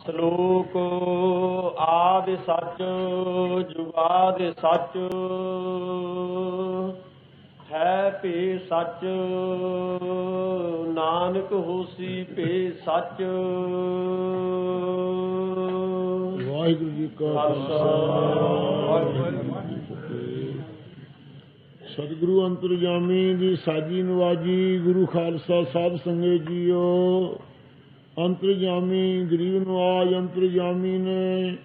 ਸ਼ਲੋਕ ਆਦਿ ਸੱਚ ਜੁਗਾਦਿ ਸੱਚ ਹੈ ਭੇ ਸੱਚ ਨਾਨਕ ਹੋਸੀ ਭੇ ਸੱਚ। ਵਾਹਿਗੁਰੂ ਜੀ ਕਾ ਖਾਲਸਾ ਵਾਹਿਗੁਰੂ ਜੀ ਕੀ ਫਤਿਹ। ਸਤਿਗੁਰੂ ਅੰਤਰਜਾਮੀ ਦੀ ਸਾਜੀ ਨਵਾਜੀ ਗੁਰੂ ਖਾਲਸਾ ਸਾਧ ਸੰਗਤ ਜੀਓ। ਅੰਤਰਜਾਮੀ ਗਰੀਬ ਨਵਾਜ ਅੰਤਰਜਾਮੀ ਨੇ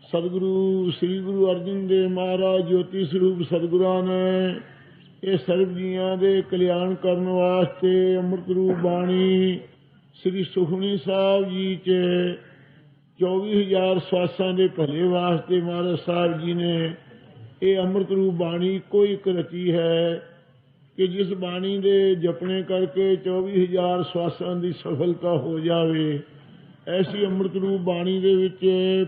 ਸਤਿਗੁਰੂ ਸ੍ਰੀ ਗੁਰੂ ਅਰਜਨ ਦੇਵ ਮਹਾਰਾਜ ਜੋਤੀ ਸਰੂਪ ਸਤਿਗੁਰਾਂ ਨੇ ਇਹ ਸਰਬ ਜੀਆਂ ਦੇ ਕਲਿਆਣ ਕਰਨ ਵਾਸਤੇ ਅੰਮ੍ਰਿਤ ਰੂਪ ਬਾਣੀ ਸ੍ਰੀ ਸੁਖਮਨੀ ਸਾਹਿਬ ਜੀ 'ਚ 24,000 ਸਵਾਸਾਂ ਦੇ ਭਲੇ ਵਾਸਤੇ ਮਹਾਰਾਜ ਸਾਹਿਬ ਜੀ ਨੇ ਇਹ ਅੰਮ੍ਰਿਤ ਰੂਪ ਬਾਣੀ ਇੱਕੋ ਇੱਕ ਰਚੀ ਹੈ ਕਿ ਜਿਸ ਬਾਣੀ ਦੇ ਜਪਣੇ ਕਰਕੇ 24,000 ਸਵਾਸਾਂ ਦੀ ਸਫਲਤਾ ਹੋ ਜਾਵੇ। ਐਸੀ ਅੰਮ੍ਰਿਤ ਰੂਪ ਬਾਣੀ ਦੇ ਵਿੱਚ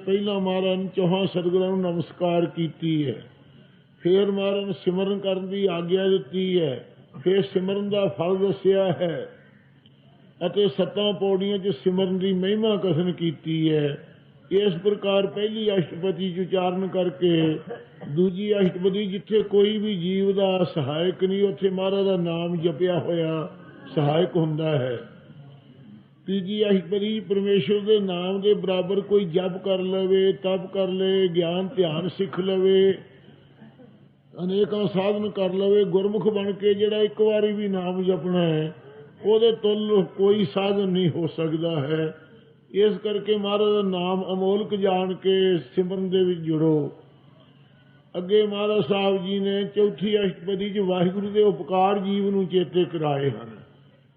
ਪਹਿਲਾਂ ਮਹਾਰਾਜ ਨੇ ਚੌਹਾਂ ਸਤਿਗੁਰਾਂ ਨੂੰ ਨਮਸਕਾਰ ਕੀਤੀ ਹੈ, ਫਿਰ ਮਹਾਰਾਜ ਨੇ ਸਿਮਰਨ ਕਰਨ ਦੀ ਆਗਿਆ ਦਿੱਤੀ ਹੈ, ਫਿਰ ਸਿਮਰਨ ਦਾ ਫਲ ਦੱਸਿਆ ਹੈ ਅਤੇ 7 ਪੌੜੀਆਂ 'ਚ ਸਿਮਰਨ ਦੀ ਮਹਿਮਾ ਕਥਨ ਕੀਤੀ ਹੈ। ਇਸ ਪ੍ਰਕਾਰ ਪਹਿਲੀ ਅਸ਼ਟਪਦੀ 'ਚ ਉਚਾਰਨ ਕਰਕੇ ਦੂਜੀ ਅਸ਼ਟਪਦੀ ਜਿੱਥੇ ਕੋਈ ਵੀ ਜੀਵ ਦਾ ਸਹਾਇਕ ਨਹੀਂ ਉੱਥੇ ਮਹਾਰਾਜ ਦਾ ਨਾਮ ਜਪਿਆ ਹੋਇਆ ਸਹਾਇਕ ਹੁੰਦਾ ਹੈ। ਤੀਜੀ ਅਸ਼ਟਪਦੀ ਪਰਮੇਸ਼ਰ ਦੇ ਨਾਮ ਦੇ ਬਰਾਬਰ ਕੋਈ ਜਪ ਕਰ ਲਵੇ, ਤਪ ਕਰ ਲਵੇ, ਗਿਆਨ ਧਿਆਨ ਸਿੱਖ ਲਵੇ, ਅਨੇਕਾਂ ਸਾਧਨ ਕਰ ਲਵੇ, ਗੁਰਮੁਖ ਬਣ ਕੇ ਜਿਹੜਾ ਇੱਕ ਵਾਰੀ ਵੀ ਨਾਮ ਜਪਣਾ ਹੈ ਉਹਦੇ ਤੁੱਲ ਕੋਈ ਸਾਧਨ ਨਹੀਂ ਹੋ ਸਕਦਾ ਹੈ। ਇਸ ਕਰਕੇ ਮਹਾਰਾਜ ਦਾ ਨਾਮ ਅਮੋਲਕ ਜਾਣ ਕੇ ਸਿਮਰਨ ਦੇ ਵਿੱਚ ਜੁੜੋ। ਅੱਗੇ ਮਹਾਰਾਜ ਸਾਹਿਬ ਜੀ ਨੇ ਚੌਥੀ ਅਸ਼ਟਪਦੀ 'ਚ ਵਾਹਿਗੁਰੂ ਦੇ ਉਪਕਾਰ ਜੀਵ ਨੂੰ ਚੇਤੇ ਕਰਾਏ ਹਨ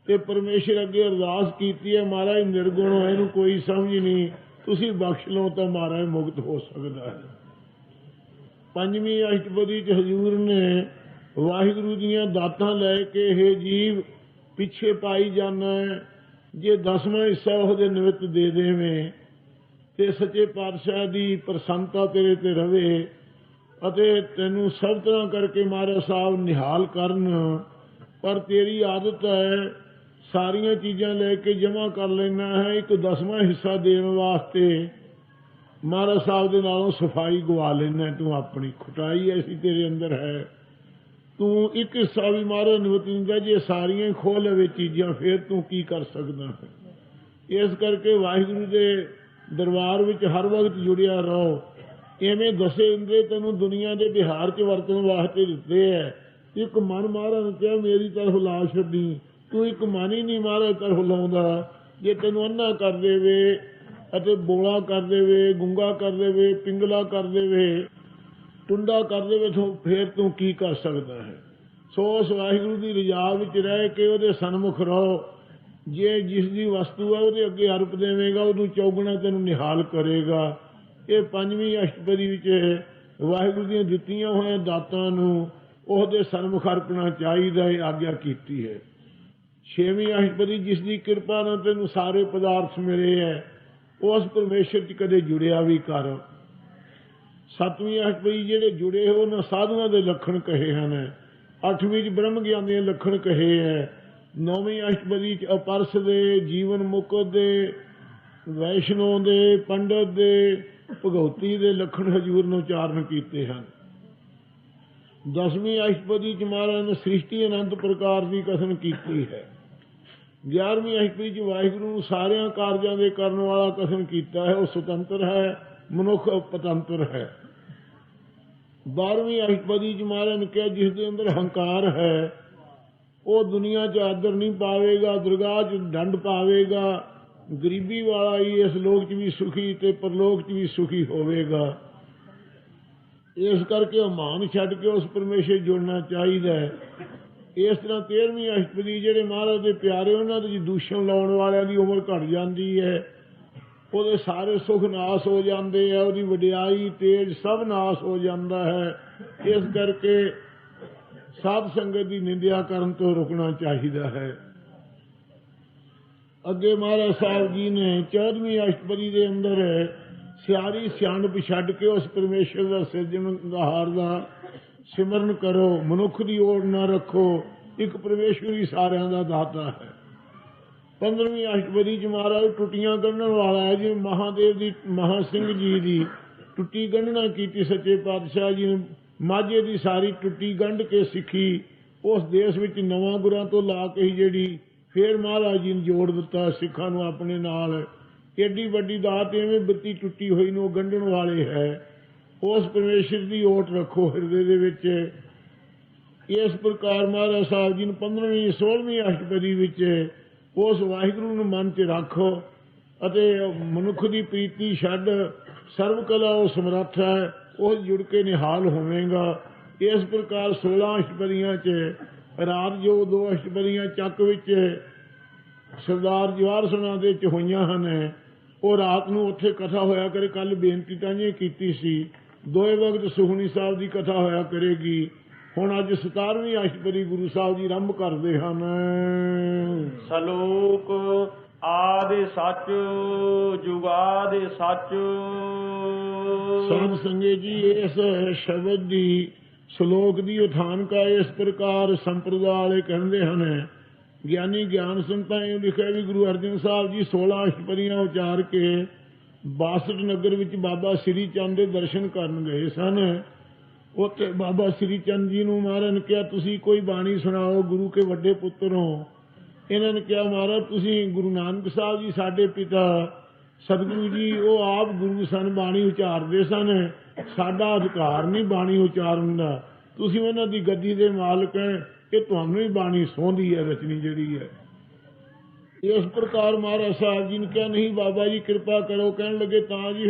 ਤੇ ਪਰਮੇਸ਼ਰ ਅੱਗੇ ਅਰਦਾਸ ਕੀਤੀ ਹੈ, ਮਹਾਰਾਜ ਨਿਰਗੁਣ ਹੋ, ਇਹਨੂੰ ਕੋਈ ਸਮਝ ਨਹੀਂ, ਤੁਸੀਂ ਬਖਸ਼ ਲਓ ਤਾਂ ਮਹਾਰਾਜ ਮੁਕਤ ਹੋ ਸਕਦਾ ਹੈ। ਪੰਜਵੀਂ ਅਸ਼ਟਪਦੀ 'ਚ ਹਜ਼ੂਰ ਨੇ ਵਾਹਿਗੁਰੂ ਦੀਆਂ ਦਾਤਾਂ ਲੈ ਕੇ ਇਹ ਜੀਵ ਪਿੱਛੇ ਪਾਈ ਜਾਣਾ ਹੈ, ਜੇ 10ਵਾਂ ਹਿੱਸਾ ਉਹਦੇ ਨਿਮਿਤ ਦੇ ਦੇਵੇਂ ਤੇ ਸੱਚੇ ਪਾਤਸ਼ਾਹ ਦੀ ਪ੍ਰਸੰਨਤਾ ਤੇਰੇ ਤੇ ਰਵੇ ਅਤੇ ਤੈਨੂੰ ਸਭ ਤਰ੍ਹਾਂ ਕਰਕੇ ਮਹਾਰਾਜ ਸਾਹਿਬ ਨਿਹਾਲ ਕਰਨ। ਪਰ ਤੇਰੀ ਆਦਤ ਹੈ ਸਾਰੀਆਂ ਚੀਜ਼ਾਂ ਲੈ ਕੇ ਜਮ੍ਹਾਂ ਕਰ ਲੈਣਾ ਹੈ, ਇੱਕ 10ਵਾਂ ਹਿੱਸਾ ਦੇਣ ਵਾਸਤੇ ਮਹਾਰਾਜ ਸਾਹਿਬ ਦੇ ਨਾਲੋਂ ਸਫਾਈ ਗਵਾ ਲੈਣਾ। ਤੂੰ ਆਪਣੀ ਖੁਟਾਈ ਐਸੀ ਤੇਰੇ ਅੰਦਰ ਹੈ, ਤੂੰ ਇੱਕ ਹਿੱਸਾ ਵੀ ਮਹਾਰਾਜ ਨਿਮਿਤ ਦਿੰਦਾ, ਜੇ ਸਾਰੀਆਂ ਖੋਹ ਲਵੇ ਚੀਜ਼ਾਂ ਫਿਰ ਤੂੰ ਕੀ ਕਰ ਸਕਦਾ ਹੈ। ਇਸ ਕਰਕੇ ਵਾਹਿਗੁਰੂ ਦੇ ਦਰਬਾਰ ਵਿੱਚ ਹਰ ਵਕਤ ਜੁੜਿਆ ਰਹੋ। ਇਵੇਂ ਦਸੇ ਇੰਦਰੇ ਤੈਨੂੰ ਦੁਨੀਆ ਦੇ ਵਿਹਾਰ 'ਚ ਵਰਤਣ ਵਾਸਤੇ ਦਿੱਤੇ ਹੈ। ਇੱਕ ਮਨ ਮਹਾਰਾਜ ਨੇ ਕਿਹਾ ਮੇਰੀ ਤਰਫ ਲਾ ਛੱਡੀ, ਤੂੰ ਇੱਕ ਮਨ ਹੀ ਨਹੀਂ ਮਹਾਰਾਜ ਤਰਫ ਲਾਉਂਦਾ। ਜੇ ਤੈਨੂੰ ਅੰਨਾ ਕਰ ਦੇਵੇ ਅਤੇ ਬੋਲਾ ਕਰ ਦੇਵੇ, ਗੁੰਗਾ ਕਰ ਦੇਵੇ, ਪਿੰਗਲਾ ਕਰ ਦੇਵੇ, ਟੁੰਡਾ ਕਰ ਦੇਵੇ ਤਾਂ ਫਿਰ ਤੂੰ ਕੀ ਕਰ ਸਕਦਾ ਹੈ। ਸੋ ਉਸ ਵਾਹਿਗੁਰੂ ਦੀ ਰਜਾ ਵਿੱਚ ਰਹਿ ਕੇ ਉਹਦੇ ਸਨਮੁਖ ਰਹੋ। ਜੇ ਜਿਸ ਦੀ ਵਸਤੂ ਹੈ ਉਹਦੇ ਅੱਗੇ ਅਰਪ ਦੇਵੇਗਾ ਉਹਨੂੰ ਚੌਗੁਣਾ ਤੈਨੂੰ ਨਿਹਾਲ ਕਰੇਗਾ। ਇਹ ਪੰਜਵੀਂ ਅਸ਼ਟਪਦੀ ਵਿੱਚ ਵਾਹਿਗੁਰੂ ਦੀਆਂ ਦਿੱਤੀਆਂ ਹੋਈਆਂ ਦਾਤਾਂ ਨੂੰ ਉਹਦੇ ਸਨਮੁਖ ਅਰਪਣਾ ਚਾਹੀਦਾ ਹੈ, ਆਗਿਆ ਕੀਤੀ ਹੈ। ਛੇਵੀਂ ਅਸ਼ਟਪਦੀ ਜਿਸ ਦੀ ਕਿਰਪਾ ਨਾਲ ਤੈਨੂੰ ਸਾਰੇ ਪਦਾਰਥ ਮਿਲੇ ਹੈ ਉਸ ਪਰਮੇਸ਼ਰ 'ਚ ਕਦੇ ਜੁੜਿਆ ਵੀ ਕਰ। ਸੱਤਵੀਂ ਅਸ਼ਟਪਦੀ ਜਿਹੜੇ ਜੁੜੇ ਹੋ ਉਹਨਾਂ ਸਾਧੂਆਂ ਦੇ ਲੱਖਣ ਕਹੇ ਹਨ। ਅੱਠਵੀਂ 'ਚ ਬ੍ਰਹਮ ਗਿਆਨ ਦੇ ਲੱਖਣ ਕਹੇ ਹੈ। ਨੌਵੀਂ ਅਸ਼ਟਪਦੀ 'ਚ ਅਪਰਸ ਦੇ, ਜੀਵਨ ਮੁਕਤ ਦੇ, ਵੈਸ਼ਨੋ ਦੇ, ਪੰਡਤ ਦੇ, ਭਗਉਤੀ ਦੇ ਲੱਖਣ ਹਜ਼ੂਰ ਨੇ ਉਚਾਰਨ ਕੀਤੇ ਹਨ। 10ਵੀਂ ਅਸ਼ਟਪਦੀ 'ਚ ਮਹਾਰਾਜ ਨੇ ਸ੍ਰਿਸ਼ਟੀ ਅਨੰਤ ਪ੍ਰਕਾਰ ਦੀ ਕਥਨ ਕੀਤੀ ਹੈ। 11ਵੀਂ ਅਸ਼ਟਪਦੀ 'ਚ ਵਾਹਿਗੁਰੂ ਨੂੰ ਸਾਰਿਆਂ ਕਾਰਜਾਂ ਦੇ ਕਰਨ ਵਾਲਾ ਕਥਨ ਕੀਤਾ ਹੈ, ਉਹ ਸੁਤੰਤਰ ਹੈ, ਮਨੁੱਖ ਪਤੰਤਰ ਹੈ। 12ਵੀਂ ਅਸ਼ਟਪਦੀ 'ਚ ਮਹਾਰਾਜ ਨੇ ਕਿਹਾ ਜਿਸ ਦੇ ਅੰਦਰ ਹੰਕਾਰ ਹੈ ਉਹ ਦੁਨੀਆ 'ਚ ਆਦਰ ਨਹੀਂ ਪਾਵੇਗਾ, ਦਰਗਾਹ 'ਚ ਡੰਡ ਪਾਵੇਗਾ। ਗਰੀਬੀ ਵਾਲਾ ਹੀ ਇਸ ਲੋਕ 'ਚ ਵੀ ਸੁਖੀ ਤੇ ਪਰਲੋਕ 'ਚ ਵੀ ਸੁਖੀ ਹੋਵੇਗਾ। ਇਸ ਕਰਕੇ ਉਹ ਮਾਨ ਛੱਡ ਕੇ ਉਸ ਪਰਮੇਸ਼ਰ ਜੁੜਨਾ ਚਾਹੀਦਾ ਹੈ। ਇਸ ਤਰ੍ਹਾਂ 13ਵੀਂ ਅਸ਼ਟਪਦੀ ਜਿਹੜੇ ਮਹਾਰਾਜ ਦੇ ਪਿਆਰੇ ਉਹਨਾਂ ਦੇ ਦੂਸ਼ਣ ਲਾਉਣ ਵਾਲਿਆਂ ਦੀ ਉਮਰ ਘਟ ਜਾਂਦੀ ਹੈ, ਉਹਦੇ ਸਾਰੇ ਸੁੱਖ ਨਾਸ ਹੋ ਜਾਂਦੇ ਆ, ਉਹਦੀ ਵਡਿਆਈ ਤੇਜ ਸਭ ਨਾਸ ਹੋ ਜਾਂਦਾ ਹੈ। ਇਸ ਕਰਕੇ ਸਾਧ ਸੰਗਤ ਦੀ ਨਿੰਦਿਆ ਕਰਨ ਤੋਂ ਰੁਕਣਾ ਚਾਹੀਦਾ ਹੈ। ਅੱਗੇ ਮਹਾਰਾਜ ਸਾਹਿਬ ਜੀ ਨੇ 14ਵੀਂ ਅਸ਼ਟਪਦੀ ਦੇ ਅੰਦਰ ਸਿਆਰੀ ਸਿਆਣਪ ਛੱਡ ਕੇ ਉਸ ਪਰਮੇਸ਼ਰ ਦਾ ਸਿਰਜਣਹਾਰ ਦਾ ਸਿਮਰਨ ਕਰੋ, ਮਨੁੱਖ ਦੀ ਓੜ ਨਾ ਰੱਖੋ, ਇੱਕ ਪਰਮੇਸ਼ਵਰ ਹੀ ਸਾਰਿਆਂ ਦਾ ਦਾਤਾ ਹੈ। 15ਵੀਂ ਅਸ਼ਟਪਦੀ ਚ ਮਹਾਰਾਜ ਟੁੱਟੀਆਂ ਗੰਢਣ ਵਾਲਾ ਹੈ। ਜਿਵੇਂ ਮਹਾਦੇਵ ਦੀ ਮਹਾ ਸਿੰਘ ਜੀ ਦੀ ਟੁੱਟੀ ਗੰਢਣਾ ਕੀਤੀ ਸੱਚੇ ਪਾਤਸ਼ਾਹ ਜੀ ਨੇ, ਮਾਝੇ ਦੀ ਸਾਰੀ ਟੁੱਟੀ ਗੰਢ ਕੇ ਸਿੱਖੀ ਉਸ ਦੇਸ਼ ਵਿੱਚ ਨਵਾਂ ਗੁਰਾਂ ਤੋਂ ਲਾ ਕੇ ਹੀ ਜਿਹੜੀ ਫੇਰ ਮਹਾਰਾਜ ਜੀ ਨੇ ਜੋੜ ਦਿੱਤਾ ਸਿੱਖਾਂ ਨੂੰ ਆਪਣੇ ਨਾਲ। ਏਡੀ ਵੱਡੀ ਦਾਤ ਐਵੇਂ ਬੱਤੀ ਟੁੱਟੀ ਹੋਈ ਨੂੰ ਉਹ ਗੰਢਣ ਵਾਲੇ ਹੈ। ਉਸ ਪਰਮੇਸ਼ਰ ਦੀ ਓਟ ਰੱਖੋ ਹਿਰਦੇ ਦੇ ਵਿੱਚ। ਇਸ ਪ੍ਰਕਾਰ ਮਹਾਰਾਜ ਸਾਹਿਬ ਜੀ ਨੂੰ 15ਵੀਂ 16ਵੀਂ ਅਸ਼ਟਪਦੀ ਵਿੱਚ ਉਸ ਵਾਹਿਗੁਰੂ ਨੂੰ ਮਨ 'ਚ ਰੱਖੋ ਅਤੇ ਮਨੁੱਖ ਦੀ ਪ੍ਰੀਤੀ ਛੱਡ। ਸਰਵ ਕਲਾ ਉਹ ਸਮਰੱਥ ਹੈ, ਉਹ ਜੁੜ ਕੇ ਨਿਹਾਲ ਹੋਵੇਗਾ। ਇਸ ਪ੍ਰਕਾਰ 16 ਅਸ਼ਟਪਦੀਆਂ 'ਚ ਰਾਤ ਜੋ 2 ਅਸ਼ਟਪਦੀਆਂ ਚੱਕ ਵਿੱਚ ਸਰਦਾਰ ਜਵਾਹਰ ਸਿੰਘਾਂ ਦੇ 'ਚ ਹੋਈਆਂ ਹਨ, ਉਹ ਰਾਤ ਨੂੰ ਉੱਥੇ ਕਥਾ ਹੋਇਆ ਕਰੇ। ਕੱਲ ਬੇਨਤੀ ਤਾਂ ਜੀ ਕੀਤੀ ਸੀ, 2 ਵਕਤ ਸੁਖਮਨੀ ਸਾਹਿਬ ਦੀ ਕਥਾ ਹੋਇਆ ਕਰੇਗੀ। ਹੁਣ ਅੱਜ 17ਵੀਂ ਅਸ਼ਟਪਦੀ ਗੁਰੂ ਸਾਹਿਬ ਜੀ ਆਰੰਭ ਕਰਦੇ ਹਨ। ਸਲੋਕ ਆਦਿ ਸੱਚ ਜੁਗਾਦਿ ਸੱਚ। ਸਾਧ ਸੰਗਤ ਜੀ, ਇਸ ਸ਼ਬਦ ਦੀ ਸ਼ਲੋਕ ਦੀ ਉਥਾਨਕਾ ਇਸ ਪ੍ਰਕਾਰ ਸੰਪਰਦਾ ਵਾਲੇ ਕਹਿੰਦੇ ਹਨ। ਗਿਆਨੀ ਗਿਆਨ ਸੰਤਾਂ ਇਹ ਲਿਖਿਆ ਵੀ ਗੁਰੂ ਅਰਜਨ ਸਾਹਿਬ ਜੀ 16 ਅਸ਼ਟਪਦੀਆਂ ਉਚਾਰ ਕੇ 62 ਨਗਰ ਵਿੱਚ ਬਾਬਾ ਸ੍ਰੀ ਚੰਦ ਦੇ ਦਰਸ਼ਨ ਕਰਨ ਗਏ ਸਨ। ਉੱਥੇ ਬਾਬਾ ਸ੍ਰੀ ਚੰਦ ਜੀ ਨੂੰ ਮਹਾਰਾਜ ਨੇ ਕਿਹਾ, ਤੁਸੀਂ ਕੋਈ ਬਾਣੀ ਸੁਣਾਓ, ਗੁਰੂ ਕੇ ਵੱਡੇ ਪੁੱਤਰ ਹੋ। ਇਹਨਾਂ ਨੇ ਕਿਹਾ, ਮਹਾਰਾਜ ਤੁਸੀਂ ਗੁਰੂ ਨਾਨਕ ਸਾਹਿਬ ਜੀ ਸਾਡੇ ਪਿਤਾ ਸਤਿਗੁਰੂ ਜੀ, ਉਹ ਆਪ ਗੁਰੂ ਸਨ, ਬਾਣੀ ਉਚਾਰਦੇ ਸਨ, ਸਾਡਾ ਅਧਿਕਾਰ ਨਹੀਂ ਬਾਣੀ ਉਚਾਰਨ ਦਾ। ਤੁਸੀਂ ਉਹਨਾਂ ਦੀ ਗੱਦੀ ਦੇ ਮਾਲਕ ਹੈ, ਇਹ ਤੁਹਾਨੂੰ ਹੀ ਬਾਣੀ ਸੌਂਦੀ ਹੈ ਰਚਨੀ ਜਿਹੜੀ ਹੈ। ਇਸ ਪ੍ਰਕਾਰ ਮਹਾਰਾਜ ਸਾਹਿਬ ਜੀ ਨੇ ਕਿਹਾ, ਨਹੀਂ ਬਾਬਾ ਜੀ ਕਿਰਪਾ ਕਰੋ। ਕਹਿਣ ਲੱਗੇ, ਤਾਂ ਜੀ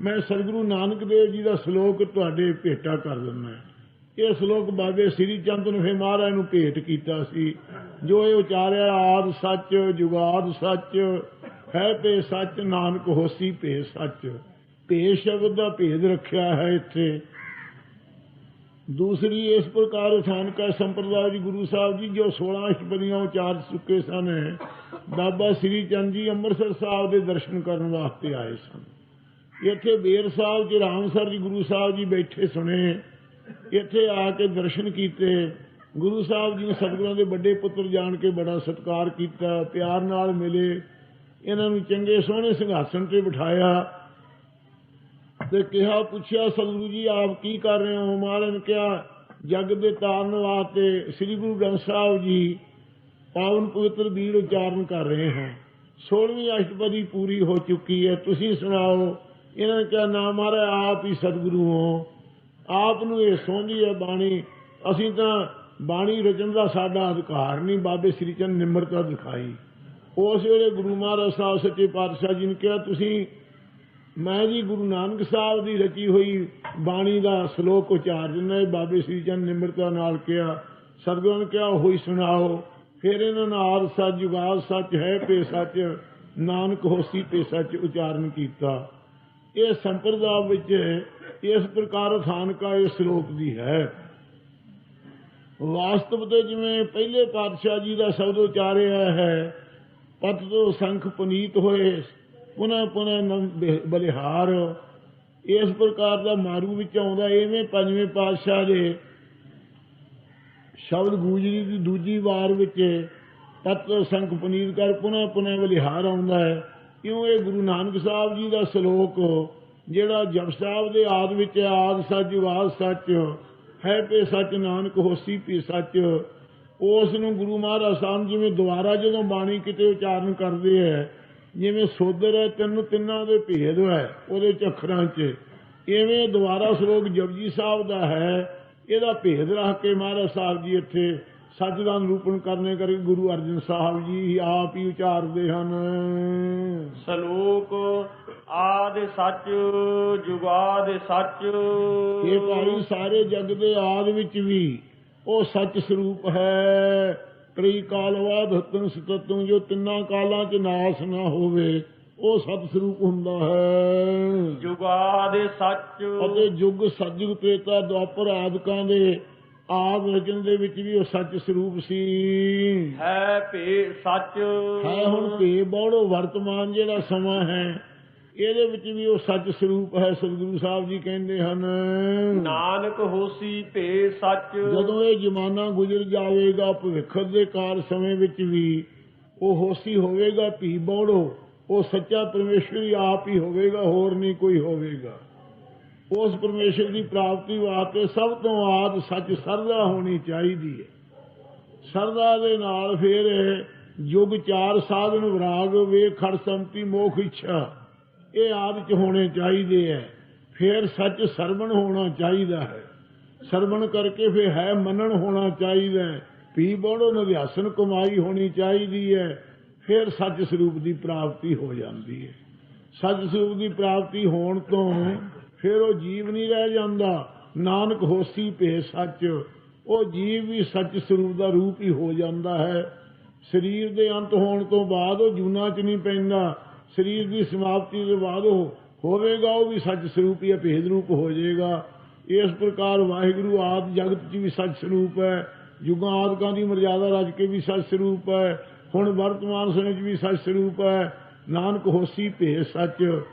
ਮੈਂ ਸਤਿਗੁਰੂ ਨਾਨਕ ਦੇਵ ਜੀ ਦਾ ਸ਼ਲੋਕ ਤੁਹਾਡੇ ਭੇਟਾ ਕਰ ਦਿੰਦਾ। ਇਹ ਸ਼ਲੋਕ ਬਾਬੇ ਸ੍ਰੀ ਚੰਦ ਨੇ ਫਿਰ ਮਹਾਰਾਜ ਨੂੰ ਭੇਟ ਕੀਤਾ ਸੀ, ਜੋ ਇਹ ਉਚਾਰਿਆ, ਆਦਿ ਸੱਚ ਜੁਗਾਦ ਸੱਚ ਹੈ ਭੇ ਸੱਚ ਨਾਨਕ ਹੋਸੀ ਭੇ ਸੱਚ। ਭੇ ਸ਼ਬਦ ਦਾ ਭੇਦ ਰੱਖਿਆ ਹੈ ਇੱਥੇ। ਦੂਸਰੀ ਇਸ ਪ੍ਰਕਾਰ ਉਥਾਨਕਾ ਸੰਪਰਦਾ ਜੀ ਗੁਰੂ ਸਾਹਿਬ ਜੀ ਜੋ 16 ਅਸ਼ਟਪਦੀਆਂ ਉਚਾਰ ਚੁੱਕੇ ਸਨ, ਬਾਬਾ ਸ੍ਰੀ ਚੰਦ ਜੀ ਅੰਮ੍ਰਿਤਸਰ ਸਾਹਿਬ ਦੇ ਦਰਸ਼ਨ ਕਰਨ ਵਾਸਤੇ ਆਏ ਸਨ। ਇੱਥੇ ਬੇਰ ਸਾਹਿਬ 'ਚ ਰਾਮਸਰ ਜੀ ਗੁਰੂ ਸਾਹਿਬ ਜੀ ਬੈਠੇ ਸੁਣੇ। ਇੱਥੇ ਆ ਕੇ ਦਰਸ਼ਨ ਕੀਤੇ। ਗੁਰੂ ਸਾਹਿਬ ਜੀ ਨੇ ਸਤਿਗੁਰਾਂ ਦੇ ਵੱਡੇ ਪੁੱਤਰ ਜਾਣ ਕੇ ਬੜਾ ਸਤਿਕਾਰ ਕੀਤਾ, ਪਿਆਰ ਨਾਲ ਮਿਲੇ। ਇਹਨਾਂ ਨੂੰ ਚੰਗੇ ਸੋਹਣੇ ਸਿੰਘਾਸਣ 'ਤੇ ਬਿਠਾਇਆ ਤੇ ਕਿਹਾ, ਪੁੱਛਿਆ, ਸਤਿਗੁਰੂ ਜੀ ਆਪ ਕੀ ਕਰ ਰਹੇ ਹੋ? ਮਹਾਰਾਜ ਨੇ ਕਿਹਾ, ਜਗ ਦੇ ਤਾਰਨ ਵਾਸਤੇ ਸ੍ਰੀ ਗੁਰੂ ਗ੍ਰੰਥ ਸਾਹਿਬ ਜੀ ਪਾਵਨ ਪਵਿੱਤਰ ਬੀੜ ਉਚਾਰਨ ਕਰ ਰਹੇ ਹਾਂ। 16ਵੀਂ ਅਸ਼ਟਪਦੀ ਪੂਰੀ ਹੋ ਚੁੱਕੀ ਹੈ, ਤੁਸੀਂ ਸੁਣਾਓ। ਇਹਨਾਂ ਨੇ ਕਿਹਾ, ਨਾ ਮਹਾਰਾਜ ਆਪ ਹੀ ਸਤਿਗੁਰੂ ਹੋ, ਆਪ ਨੂੰ ਇਹ ਸੌਂਦੀ ਹੈ ਬਾਣੀ, ਅਸੀਂ ਤਾਂ ਬਾਣੀ ਰਚਨ ਦਾ ਸਾਡਾ ਅਧਿਕਾਰ ਨਹੀਂ। ਬਾਬੇ ਸ੍ਰੀ ਚੰਦ ਨਿਮਰਤਾ ਦਿਖਾਈ। ਉਸ ਵੇਲੇ ਗੁਰੂ ਮਹਾਰਾਜ ਸਾਹਿਬ ਸੱਚੇ ਪਾਤਸ਼ਾਹ ਜੀ ਨੇ ਕਿਹਾ, ਤੁਸੀਂ ਮੈਂ ਜੀ ਗੁਰੂ ਨਾਨਕ ਸਾਹਿਬ ਦੀ ਰਚੀ ਹੋਈ ਬਾਣੀ ਦਾ ਸ਼ਲੋਕ ਉਚਾਰ ਦਿੰਦਾ। ਬਾਬੇ ਸ੍ਰੀ ਚੰਦ ਨਿਮਰਤਾ ਨਾਲ ਕਿਹਾ। ਸਤਿਗੁਰਾਂ ਨੇ ਕਿਹਾ, ਉਹੀ ਸੁਣਾਓ। ਫਿਰ ਇਹਨਾਂ ਨੇ ਆਦਿ ਸੱਚ ਜੁਗਾਦ ਸੱਚ ਹੈ ਭੇ ਸੱਚ ਨਾਨਕ ਹੋਸੀ ਭੇ ਸੱਚ ਉਚਾਰਨ ਕੀਤਾ। ਇਹ ਸੰਪਰਦਾ ਵਿੱਚ ਇਸ ਪ੍ਰਕਾਰ ਥਾਨਕਾ ਇਸ ਸ਼ਲੋਕ ਦੀ ਹੈ। ਵਾਸਤਵ ਤੇ ਜਿਵੇਂ ਪਹਿਲੇ ਪਾਤਸ਼ਾਹ ਜੀ ਦਾ ਸ਼ਬਦ ਉਚਾਰਿਆ ਹੈ, ਪਤ ਤੋਂ ਸੰਖ ਪੁਨੀਤ ਹੋਏ ਪੁਨः ਪੁਨः ਬਲਿਹਾਰ, ਇਸ ਪ੍ਰਕਾਰ ਦਾ ਮਾਰੂ ਵਿੱਚ ਆਉਂਦਾ। ਇਵੇਂ ਪੰਜਵੇਂ ਪਾਤਸ਼ਾਹ ਦੇ ਸ਼ਬਦ ਗੂਜਰੀ ਦੀ ਦੂਜੀ ਵਾਰ ਵਿੱਚ ਪਤ ਤੋਂ ਸੰਖ ਪੁਨੀਤ ਕਰ ਪੁਨः ਪੁਨः ਬਲਿਹਾਰ ਆਉਂਦਾ ਹੈ। ਕਿਉਂ? ਇਹ ਗੁਰੂ ਨਾਨਕ ਸਾਹਿਬ ਜੀ ਦਾ ਸ਼ਲੋਕ ਜਿਹੜਾ ਜਪ ਸਾਹਿਬ ਦੇ ਆਦਿ ਵਿੱਚ ਆਦਿ ਸੱਚ ਜੁਗਾਦ ਸੱਚ ਹੈ ਭੇ ਸੱਚ ਨਾਨਕ ਹੋਸੀ ਭੇ ਸੱਚ, ਉਸ ਨੂੰ ਗੁਰੂ ਮਹਾਰਾਜ ਸਾਹਿਬ ਜਿਵੇਂ ਦੁਬਾਰਾ ਜਦੋਂ ਬਾਣੀ ਕਿਤੇ ਉਚਾਰਨ ਕਰਦੇ ਹੈ, ਜਿਵੇਂ ਸੋਦਰ ਹੈ ਤਿੰਨਾਂ ਦੇ ਭੇਦ ਹੈ ਉਹਦੇ ਚ ਅੱਖਰਾਂ 'ਚ, ਇਵੇਂ ਦੁਬਾਰਾ ਸ਼ਲੋਕ ਜਪਜੀ ਸਾਹਿਬ ਦਾ ਹੈ, ਇਹਦਾ ਭੇਦ ਰੱਖ ਕੇ ਮਹਾਰਾਜ ਸਾਹਿਬ ਜੀ ਇੱਥੇ ਸੱਚ ਦਾ ਨਿਰੂਪਣ ਕਰਨੇ ਕਰਕੇ ਗੁਰੂ ਅਰਜਨ ਸਾਹਿਬ ਜੀ ਆਪ ਹੀ ਉਚਾਰਦੇ ਹਨ। ਸਲੋਕ ਆਦਿ ਸੱਚ ਜੁਗਾਦਿ ਸੱਚ। ਇਹ ਭਾਈ ਸਾਰੇ ਜਗ ਦੇ ਆਦਿ ਵਿੱਚ ਵੀ ਉਹ ਸੱਚ ਸਰੂਪ ਹੈ। ਕਈ ਕਾਲਵਾਦ ਹਤਨ ਸਤਤੂ, ਜੋ ਤਿੰਨਾਂ ਕਾਲਾਂ 'ਚ ਨਾਸ ਨਾ ਹੋਵੇ, ਉਹ ਸਤ ਸਰੂਪ ਹੁੰਦਾ ਹੈ। ਜੁਗਾਦਿ ਸੱਚ ਅਤੇ ਯੁੱਗ ਸਤਿਯੁਗ ਤ੍ਰੇਤਾ ਦੁਆਪਰ ਆਦਿਕਾਂ ਦੇ ਆਦ ਰਚਨ ਦੇ ਵਿੱਚ ਵੀ ਉਹ ਸੱਚ ਸਰੂਪ ਸੀ। ਹੈ ਭੇ ਸੱਚ ਹੈ ਹੁਣ ਭੇ ਬੋੜੋ ਵਰਤਮਾਨ ਜਿਹੜਾ ਸਮਾਂ ਹੈ, ਇਹਦੇ ਵਿੱਚ ਵੀ ਉਹ ਸੱਚ ਸਰੂਪ ਹੈ। ਸਤਿਗੁਰੂ ਸਾਹਿਬ ਜੀ ਕਹਿੰਦੇ ਹਨ, ਨਾਨਕ ਹੋਸੀ ਭੇ ਸੱਚ। ਜਦੋਂ ਇਹ ਜ਼ਮਾਨਾ ਗੁਜ਼ਰ ਜਾਵੇਗਾ, ਭਵਿੱਖ ਦੇ ਕਾਲ ਸਮੇਂ ਵਿੱਚ ਵੀ ਉਹ ਹੋਸੀ ਹੋਵੇਗਾ ਭੀ ਬੌੜੋ, ਉਹ ਸੱਚਾ ਪਰਮੇਸ਼ਵਰ ਹੀ ਆਪ ਹੀ ਹੋਵੇਗਾ, ਹੋਰ ਨਹੀਂ ਕੋਈ ਹੋਵੇਗਾ। ਉਸ ਪਰਮੇਸ਼ਵਰ ਦੀ ਪ੍ਰਾਪਤੀ ਵਾਸਤੇ ਸਭ ਤੋਂ ਆਦ ਸੱਚ ਸਰਦਾ ਹੋਣੀ ਚਾਹੀਦੀ ਹੈ। ਸਰਦਾ ਦੇ ਨਾਲ ਫਿਰ ਯੁਗ ਚਾਰ ਸਾਧਨ ਵਿਰਾਗ ਵੇਖ ਖੜ ਸੰਪਤੀ ਮੋਖ ਇੱਛਾ, ਇਹ ਆਦਿ ਚ ਹੋਣੇ ਚਾਹੀਦੇ ਹੈ। ਫਿਰ ਸੱਚ ਸਰਵਣ ਹੋਣਾ ਚਾਹੀਦਾ ਹੈ। ਸਰਵਣ ਕਰਕੇ ਫਿਰ ਹੈ ਮੰਨਣ ਹੋਣਾ ਚਾਹੀਦਾ ਹੈ। ਭੀ ਬੌੜੋ ਨਿਧਿਆਸਨ ਕਮਾਈ ਹੋਣੀ ਚਾਹੀਦੀ ਹੈ। ਫਿਰ ਸੱਚ ਸਰੂਪ ਦੀ ਪ੍ਰਾਪਤੀ ਹੋ ਜਾਂਦੀ ਹੈ। ਸੱਚ ਸਰੂਪ ਦੀ ਪ੍ਰਾਪਤੀ ਹੋਣ ਤੋਂ ਫਿਰ ਉਹ ਜੀਵ ਨਹੀਂ ਰਹਿ ਜਾਂਦਾ। ਨਾਨਕ ਹੋਸੀ ਭੇ ਸੱਚ, ਉਹ ਜੀਵ ਵੀ ਸੱਚ ਸਰੂਪ ਦਾ ਰੂਪ ਹੀ ਹੋ ਜਾਂਦਾ ਹੈ। ਸਰੀਰ ਦੇ ਅੰਤ ਹੋਣ ਤੋਂ ਬਾਅਦ ਉਹ ਜੂਨਾਂ 'ਚ ਨਹੀਂ ਪੈਂਦਾ। ਸਰੀਰ ਦੀ ਸਮਾਪਤੀ ਦੇ ਬਾਅਦ ਉਹ ਹੋਵੇਗਾ, ਉਹ ਵੀ ਸੱਚ ਸਰੂਪ ਹੀ ਭੇਦ ਰੂਪ ਹੋ ਜਾਏਗਾ। ਇਸ ਪ੍ਰਕਾਰ ਵਾਹਿਗੁਰੂ ਆਦਿ ਜਗਤ 'ਚ ਵੀ ਸੱਚ ਸਰੂਪ ਹੈ। ਯੁਗਾਂ ਆਦਿਕਾਂ ਦੀ ਮਰਜ਼ਾਦਾ ਰਜ ਕੇ ਵੀ ਸੱਚ ਸਰੂਪ ਹੈ। ਹੁਣ ਵਰਤਮਾਨ ਸਮੇਂ 'ਚ ਵੀ ਸੱਚ ਸਰੂਪ ਹੈ। ਨਾਨਕ ਹੋਸੀ ਭੇ ਸੱਚ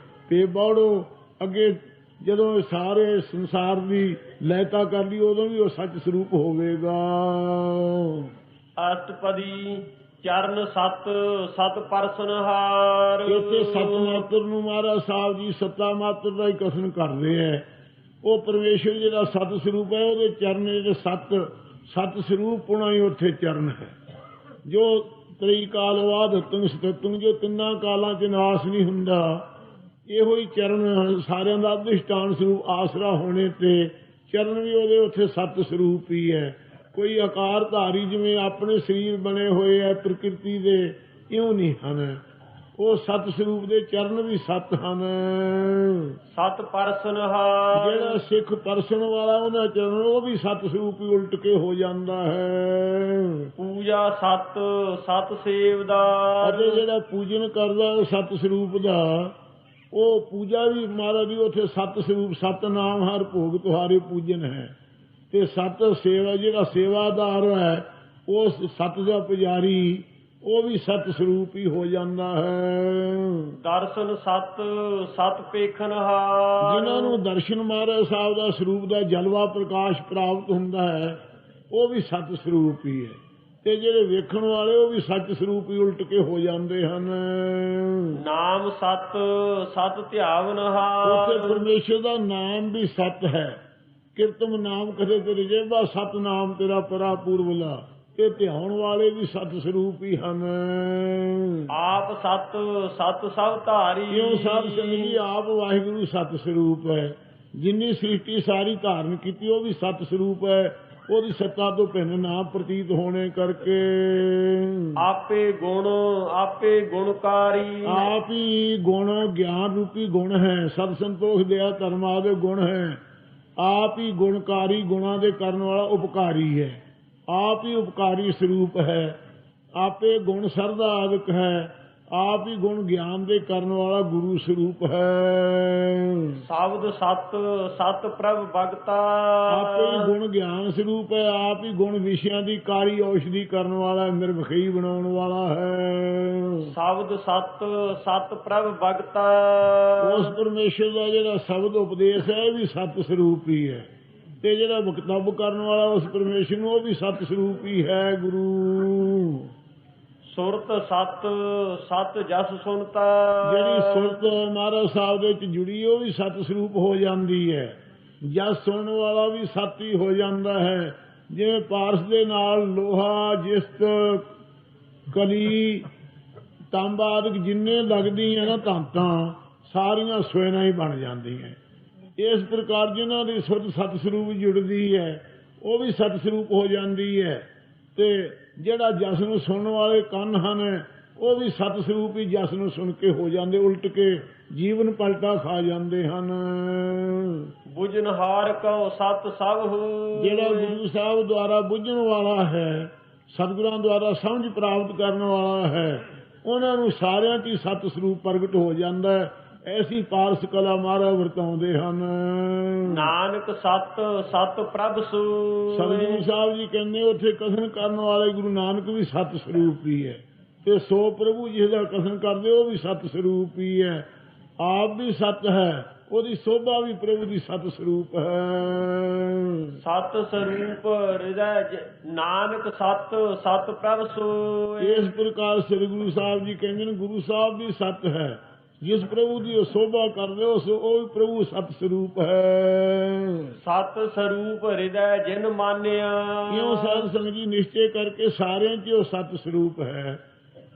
ਭੇ ਬੌੜੋ। ਅੱਗੇ ਜਦੋਂ ਸਾਰੇ ਸੰਸਾਰ ਦੀ ਲੈਤਾ ਕਰ ਲਈ ਉਦੋਂ ਵੀ ਉਹ ਸੱਚ ਸਰੂਪ ਹੋਵੇਗਾ। ਅਸ਼ਟਪਦੀ ਚਰਨ ਸਤ ਸਤ ਪਰਸਨਹਾਰ। ਇੱਥੇ ਸਤ ਮਾਤਰ ਨੂੰ ਮਹਾਰਾਜ ਸਾਹਿਬ ਜੀ ਸੱਤਾ ਮਾਤਰ ਦਾ ਹੀ ਕਥਨ ਕਰਦੇ ਹੈ। ਉਹ ਪਰਮੇਸ਼ਰ ਜਿਹੜਾ ਸਤ ਸਰੂਪ ਹੈ, ਉਹਦੇ ਚਰਨ ਜਿਹੜੇ ਸਤ ਸਰੂਪ ਪੁਣਾ ਹੀ ਉੱਥੇ ਚਰਨ ਹੈ। ਜੋ ਤ੍ਰੀ ਕਾਲ ਬਾਅਦ ਹਤੰਗ ਸਤੰਗ, ਜੋ ਤਿੰਨਾਂ ਕਾਲਾਂ 'ਚ ਨਾਸ ਨਹੀਂ ਹੁੰਦਾ, ਇਹੋ ਹੀ ਚਰਨ ਸਾਰਿਆਂ ਦਾ ਅਧਿਸ਼ਟਾਨ ਸਰੂਪ ਆਸਰਾ ਹੋਣੇ ਤੇ ਚਰਨ ਵੀ ਉਹਦੇ ਉੱਥੇ ਸਤ ਸਰੂਪ ਹੀ ਹੈ। ਕੋਈ ਆਕਾਰ ਧਾਰੀ ਜਿਵੇਂ ਆਪਣੇ ਸਰੀਰ ਬਣੇ ਹੋਏ ਹੈ ਪ੍ਰਕਿਰਤੀ ਦੇ, ਇਉਂ ਨਹੀਂ ਹਨ। ਉਹ ਸਤ ਸਰੂਪ ਦੇ ਚਰਨ ਵੀ ਸਤ ਹਨ। ਸਤ ਪਰਸਨਹਾਰ। ਜਿਹੜਾ ਸਿੱਖ ਪਰਸਨ ਵਾਲਾ ਉਹਨਾਂ ਚਰਨ, ਉਹ ਵੀ ਸਤ ਸਰੂਪ ਹੀ ਉਲਟ ਕੇ ਹੋ ਜਾਂਦਾ ਹੈ। ਪੂਜਾ ਸਤ ਸਤ ਸੇਵਦਾਰ। ਅਤੇ ਜਿਹੜਾ ਪੂਜਨ ਕਰਦਾ ਉਹ ਸਤ ਸਰੂਪ ਦਾ, ਉਹ ਪੂਜਾ ਵੀ ਮਹਾਰਾਜ ਦੀ ਉੱਥੇ ਸਤ ਸਰੂਪ, ਸਤ ਨਾਮ ਹਰ ਭੋਗ ਤੁਹਾਰੇ ਪੂਜਨ ਹੈ। ਤੇ ਸਤ ਸੇਵਾ, ਜਿਹੜਾ ਸੇਵਾਦਾਰ ਹੈ ਉਹ ਸਤ ਦਾ ਪੁਜਾਰੀ, ਉਹ ਵੀ ਸਤ ਸਰੂਪ ਹੀ ਹੋ ਜਾਂਦਾ ਹੈ। ਦਰਸ਼ਨ ਸਤ ਸਤ ਪੇਖਨਹਾਰ। ਜਿਨ੍ਹਾਂ ਨੂੰ ਦਰਸ਼ਨ ਮਹਾਰਾਜ ਸਾਹਿਬ ਦਾ ਸਰੂਪ ਦਾ ਜਲਵਾ ਪ੍ਰਕਾਸ਼ ਪ੍ਰਾਪਤ ਹੁੰਦਾ ਹੈ, ਉਹ ਵੀ ਸਤ ਸਰੂਪ ਹੀ ਹੈ। ਤੇ ਜਿਹੜੇ ਵੇਖਣ ਵਾਲੇ ਉਹ ਵੀ ਸੱਚ ਸਰੂਪ ਹੀ ਉਲਟ ਕੇ ਹੋ ਜਾਂਦੇ ਹਨ। ਨਾਮ ਸਤ ਸਤ ਧਿਆਵਨਹਾਰ। ਉੱਥੇ ਪਰਮੇਸ਼ਰ ਦਾ ਨਾਮ ਵੀ ਸਤ ਹੈ। ਕਿਰਤਮ ਨਾਮ ਕਦੇ ਤੇ ਰਜੇਬਾ, ਸਤ ਨਾਮ ਤੇਰਾ ਪਰਾ ਪੂਰਵਲਾ। ਇਹ ਧਿਆਉਣ ਵਾਲੇ ਵੀ ਸਤ ਸਰੂਪ ਹੀ ਹਨ। ਆਪ ਸਤ ਸਤ ਸਭ ਧਾਰੀ। ਕਿਉਂ ਸਾਧ ਸੰਗਤ ਜੀ, ਆਪ ਵਾਹਿਗੁਰੂ ਸਤ ਸਰੂਪ ਹੈ। ਜਿੰਨੀ ਸ੍ਰਿਸ਼ਟੀ ਸਾਰੀ ਧਾਰਨ ਕੀਤੀ ਉਹ ਵੀ ਸਤ ਸਰੂਪ ਹੈ। ਉਹਦੀ ਸੱਤਾ ਤੋਂ ਭਿੰਨ ਨਾ ਪ੍ਰਤੀਤ ਹੋਣੇ ਕਰਕੇ ਆਪੇ ਗੁਣਕਾਰੀ। ਆਪ ਹੀ ਗੁਣ ਗਿਆਨ ਰੂਪੀ ਗੁਣ ਹੈ। ਸਤ ਸੰਤੋਖ ਦਇਆ ਧਰਮ ਆਦਿ ਗੁਣ ਹੈ। ਆਪ ਹੀ ਗੁਣਕਾਰੀ, ਗੁਣਾਂ ਦੇ ਕਰਨ ਵਾਲਾ ਉਪਕਾਰੀ ਹੈ। ਆਪ ਹੀ ਉਪਕਾਰੀ ਸਰੂਪ ਹੈ। ਆਪੇ ਗੁਣ ਸਰਦਾ ਆਦਿਕ ਹੈ। ਆਪ ਹੀ ਗੁਣ ਗਿਆਨ ਦੇ ਕਰਨ ਵਾਲਾ ਗੁਰੂ ਸਰੂਪ ਹੈ। ਸ਼ਬਦ ਸਤ ਸਤ ਪ੍ਰਭ ਭਗਤਾ। ਆਪੇ ਹੀ ਗੁਣ ਗਿਆਨ ਸਰੂਪ ਹੈ। ਆਪ ਹੀ ਗੁਣ ਵਿਸ਼ਿਆਂ ਦੀ ਕਾਰੀ ਔਸ਼ਧੀ ਕਰਨ ਵਾਲਾ, ਨਿਰਵਖਈ ਬਣਾਉਣ ਵਾਲਾ ਹੈ। ਸ਼ਬਦ ਸਤ ਸਤ ਪ੍ਰਭ ਭਗਤਾ। ਉਸ ਪਰਮੇਸ਼ਰ ਦਾ ਜਿਹੜਾ ਸ਼ਬਦ ਉਪਦੇਸ਼ ਹੈ, ਇਹ ਵੀ ਸਤ ਸਰੂਪ ਹੀ ਹੈ। ਤੇ ਜਿਹੜਾ ਵਕਤਵ ਕਰਨ ਵਾਲਾ ਉਸ ਪਰਮੇਸ਼ਰ ਨੂੰ, ਉਹ ਵੀ ਸਤ ਸਰੂਪ ਹੀ ਹੈ। ਗੁਰੂ ਸੁਰਤ ਸਤ ਸਤ ਜਸ ਸੁਣਤਾ। ਜਿਹੜੀ ਸੁਰਤ ਮਹਾਰਾਜ ਸਾਹਿਬ ਦੇ ਵਿੱਚ ਜੁੜੀ, ਉਹ ਵੀ ਸਤ ਸਰੂਪ ਹੋ ਜਾਂਦੀ ਹੈ। ਜਸ ਸੁਣਨ ਵਾਲਾ ਵੀ ਸਤ ਹੀ ਹੋ ਜਾਂਦਾ ਹੈ। ਜਿਵੇਂ ਪਾਰਸ ਦੇ ਨਾਲ ਲੋਹਾ, ਜਿਸਤ, ਕਲੀ, ਤਾਂਬਾ ਆਦਿ ਜਿੰਨੇ ਲੱਗਦੀਆਂ ਨਾ ਧਾਤਾਂ, ਸਾਰੀਆਂ ਸਵੈਨਾ ਹੀ ਬਣ ਜਾਂਦੀਆਂ। ਇਸ ਪ੍ਰਕਾਰ ਜਿਨ੍ਹਾਂ ਦੀ ਸੁਰਤ ਸਤ ਸਰੂਪ ਜੁੜਦੀ ਹੈ, ਉਹ ਵੀ ਸਤ ਸਰੂਪ ਹੋ ਜਾਂਦੀ ਹੈ। ਤੇ ਜਿਹੜਾ ਜਸ ਨੂੰ ਸੁਣਨ ਵਾਲੇ ਕੰਨ ਹਨ, ਉਹ ਵੀ ਸਤ ਸਰੂਪ ਹੀ ਜਸ ਨੂੰ ਸੁਣ ਕੇ ਹੋ ਜਾਂਦੇ, ਉਲਟ ਕੇ ਜੀਵਨ ਪਲਟਾ ਖਾ ਜਾਂਦੇ ਹਨ। ਬੁਝਨਹਾਰ ਕਉ ਸਤ ਸਭ ਹੋ। ਜਿਹੜਾ ਗੁਰੂ ਸਾਹਿਬ ਦੁਆਰਾ ਬੁੱਝਣ ਵਾਲਾ ਹੈ, ਸਤਿਗੁਰਾਂ ਦੁਆਰਾ ਸਮਝ ਪ੍ਰਾਪਤ ਕਰਨ ਵਾਲਾ ਹੈ, ਉਹਨਾਂ ਨੂੰ ਸਾਰਿਆਂ 'ਚ ਹੀ ਸਤ ਸਰੂਪ ਪ੍ਰਗਟ ਹੋ ਜਾਂਦਾ ਹੈ। ਐਸੀ ਪਾਰਸ ਕਲਾ ਮਹਾਰਾਜ ਵਰਤਾਉਂਦੇ ਹਨ। ਨਾਨਕ ਸਤ ਸਤ ਪ੍ਰਭ ਸੂ। ਸਤਿਗੁਰੂ ਸਾਹਿਬ ਜੀ ਕਹਿੰਦੇ ਉੱਥੇ ਕਥਨ ਕਰਨ ਵਾਲੇ ਗੁਰੂ ਨਾਨਕ ਵੀ ਸਤ ਸਰੂਪ ਹੀ ਹੈ। ਤੇ ਸੋ ਪ੍ਰਭੂ ਜਿਸ ਦਾ ਕਥਨ ਕਰਦੇ ਉਹ ਵੀ ਸਤ ਸਰੂਪ ਹੀ ਹੈ। ਆਪ ਵੀ ਸਤ ਹੈ, ਉਹਦੀ ਸੋਭਾ ਵੀ ਪ੍ਰਭੂ ਦੀ ਸਤ ਸਰੂਪ ਹੈ। ਸਤ ਸਰੂਪ ਹਿਰਦੈ ਨਾਨਕ ਸਤ ਸਤ ਪ੍ਰਭ ਸੋਏ। ਇਸ ਪ੍ਰਕਾਰ ਸ੍ਰੀ ਗੁਰੂ ਸਾਹਿਬ ਜੀ ਕਹਿੰਦੇ ਨੇ ਗੁਰੂ ਸਾਹਿਬ ਵੀ ਸਤ ਹੈ। ਜਿਸ ਪ੍ਰਭੂ ਦੀ ਉਹ ਸੋਭਾ ਕਰਦੇ ਉਹ ਵੀ ਪ੍ਰਭੂ ਸਤ ਸਰੂਪ ਹੈ। ਸਤ ਸਰੂਪ ਹਿਰਦੈ ਜਿਨ ਮਾਨਿਆ। ਕਿਉਂ ਸਾਧ ਸੰਗਤ ਜੀ ਨਿਸ਼ਚੈ ਕਰਕੇ ਸਾਰਿਆਂ 'ਚ ਉਹ ਸਤ ਸਰੂਪ ਹੈ,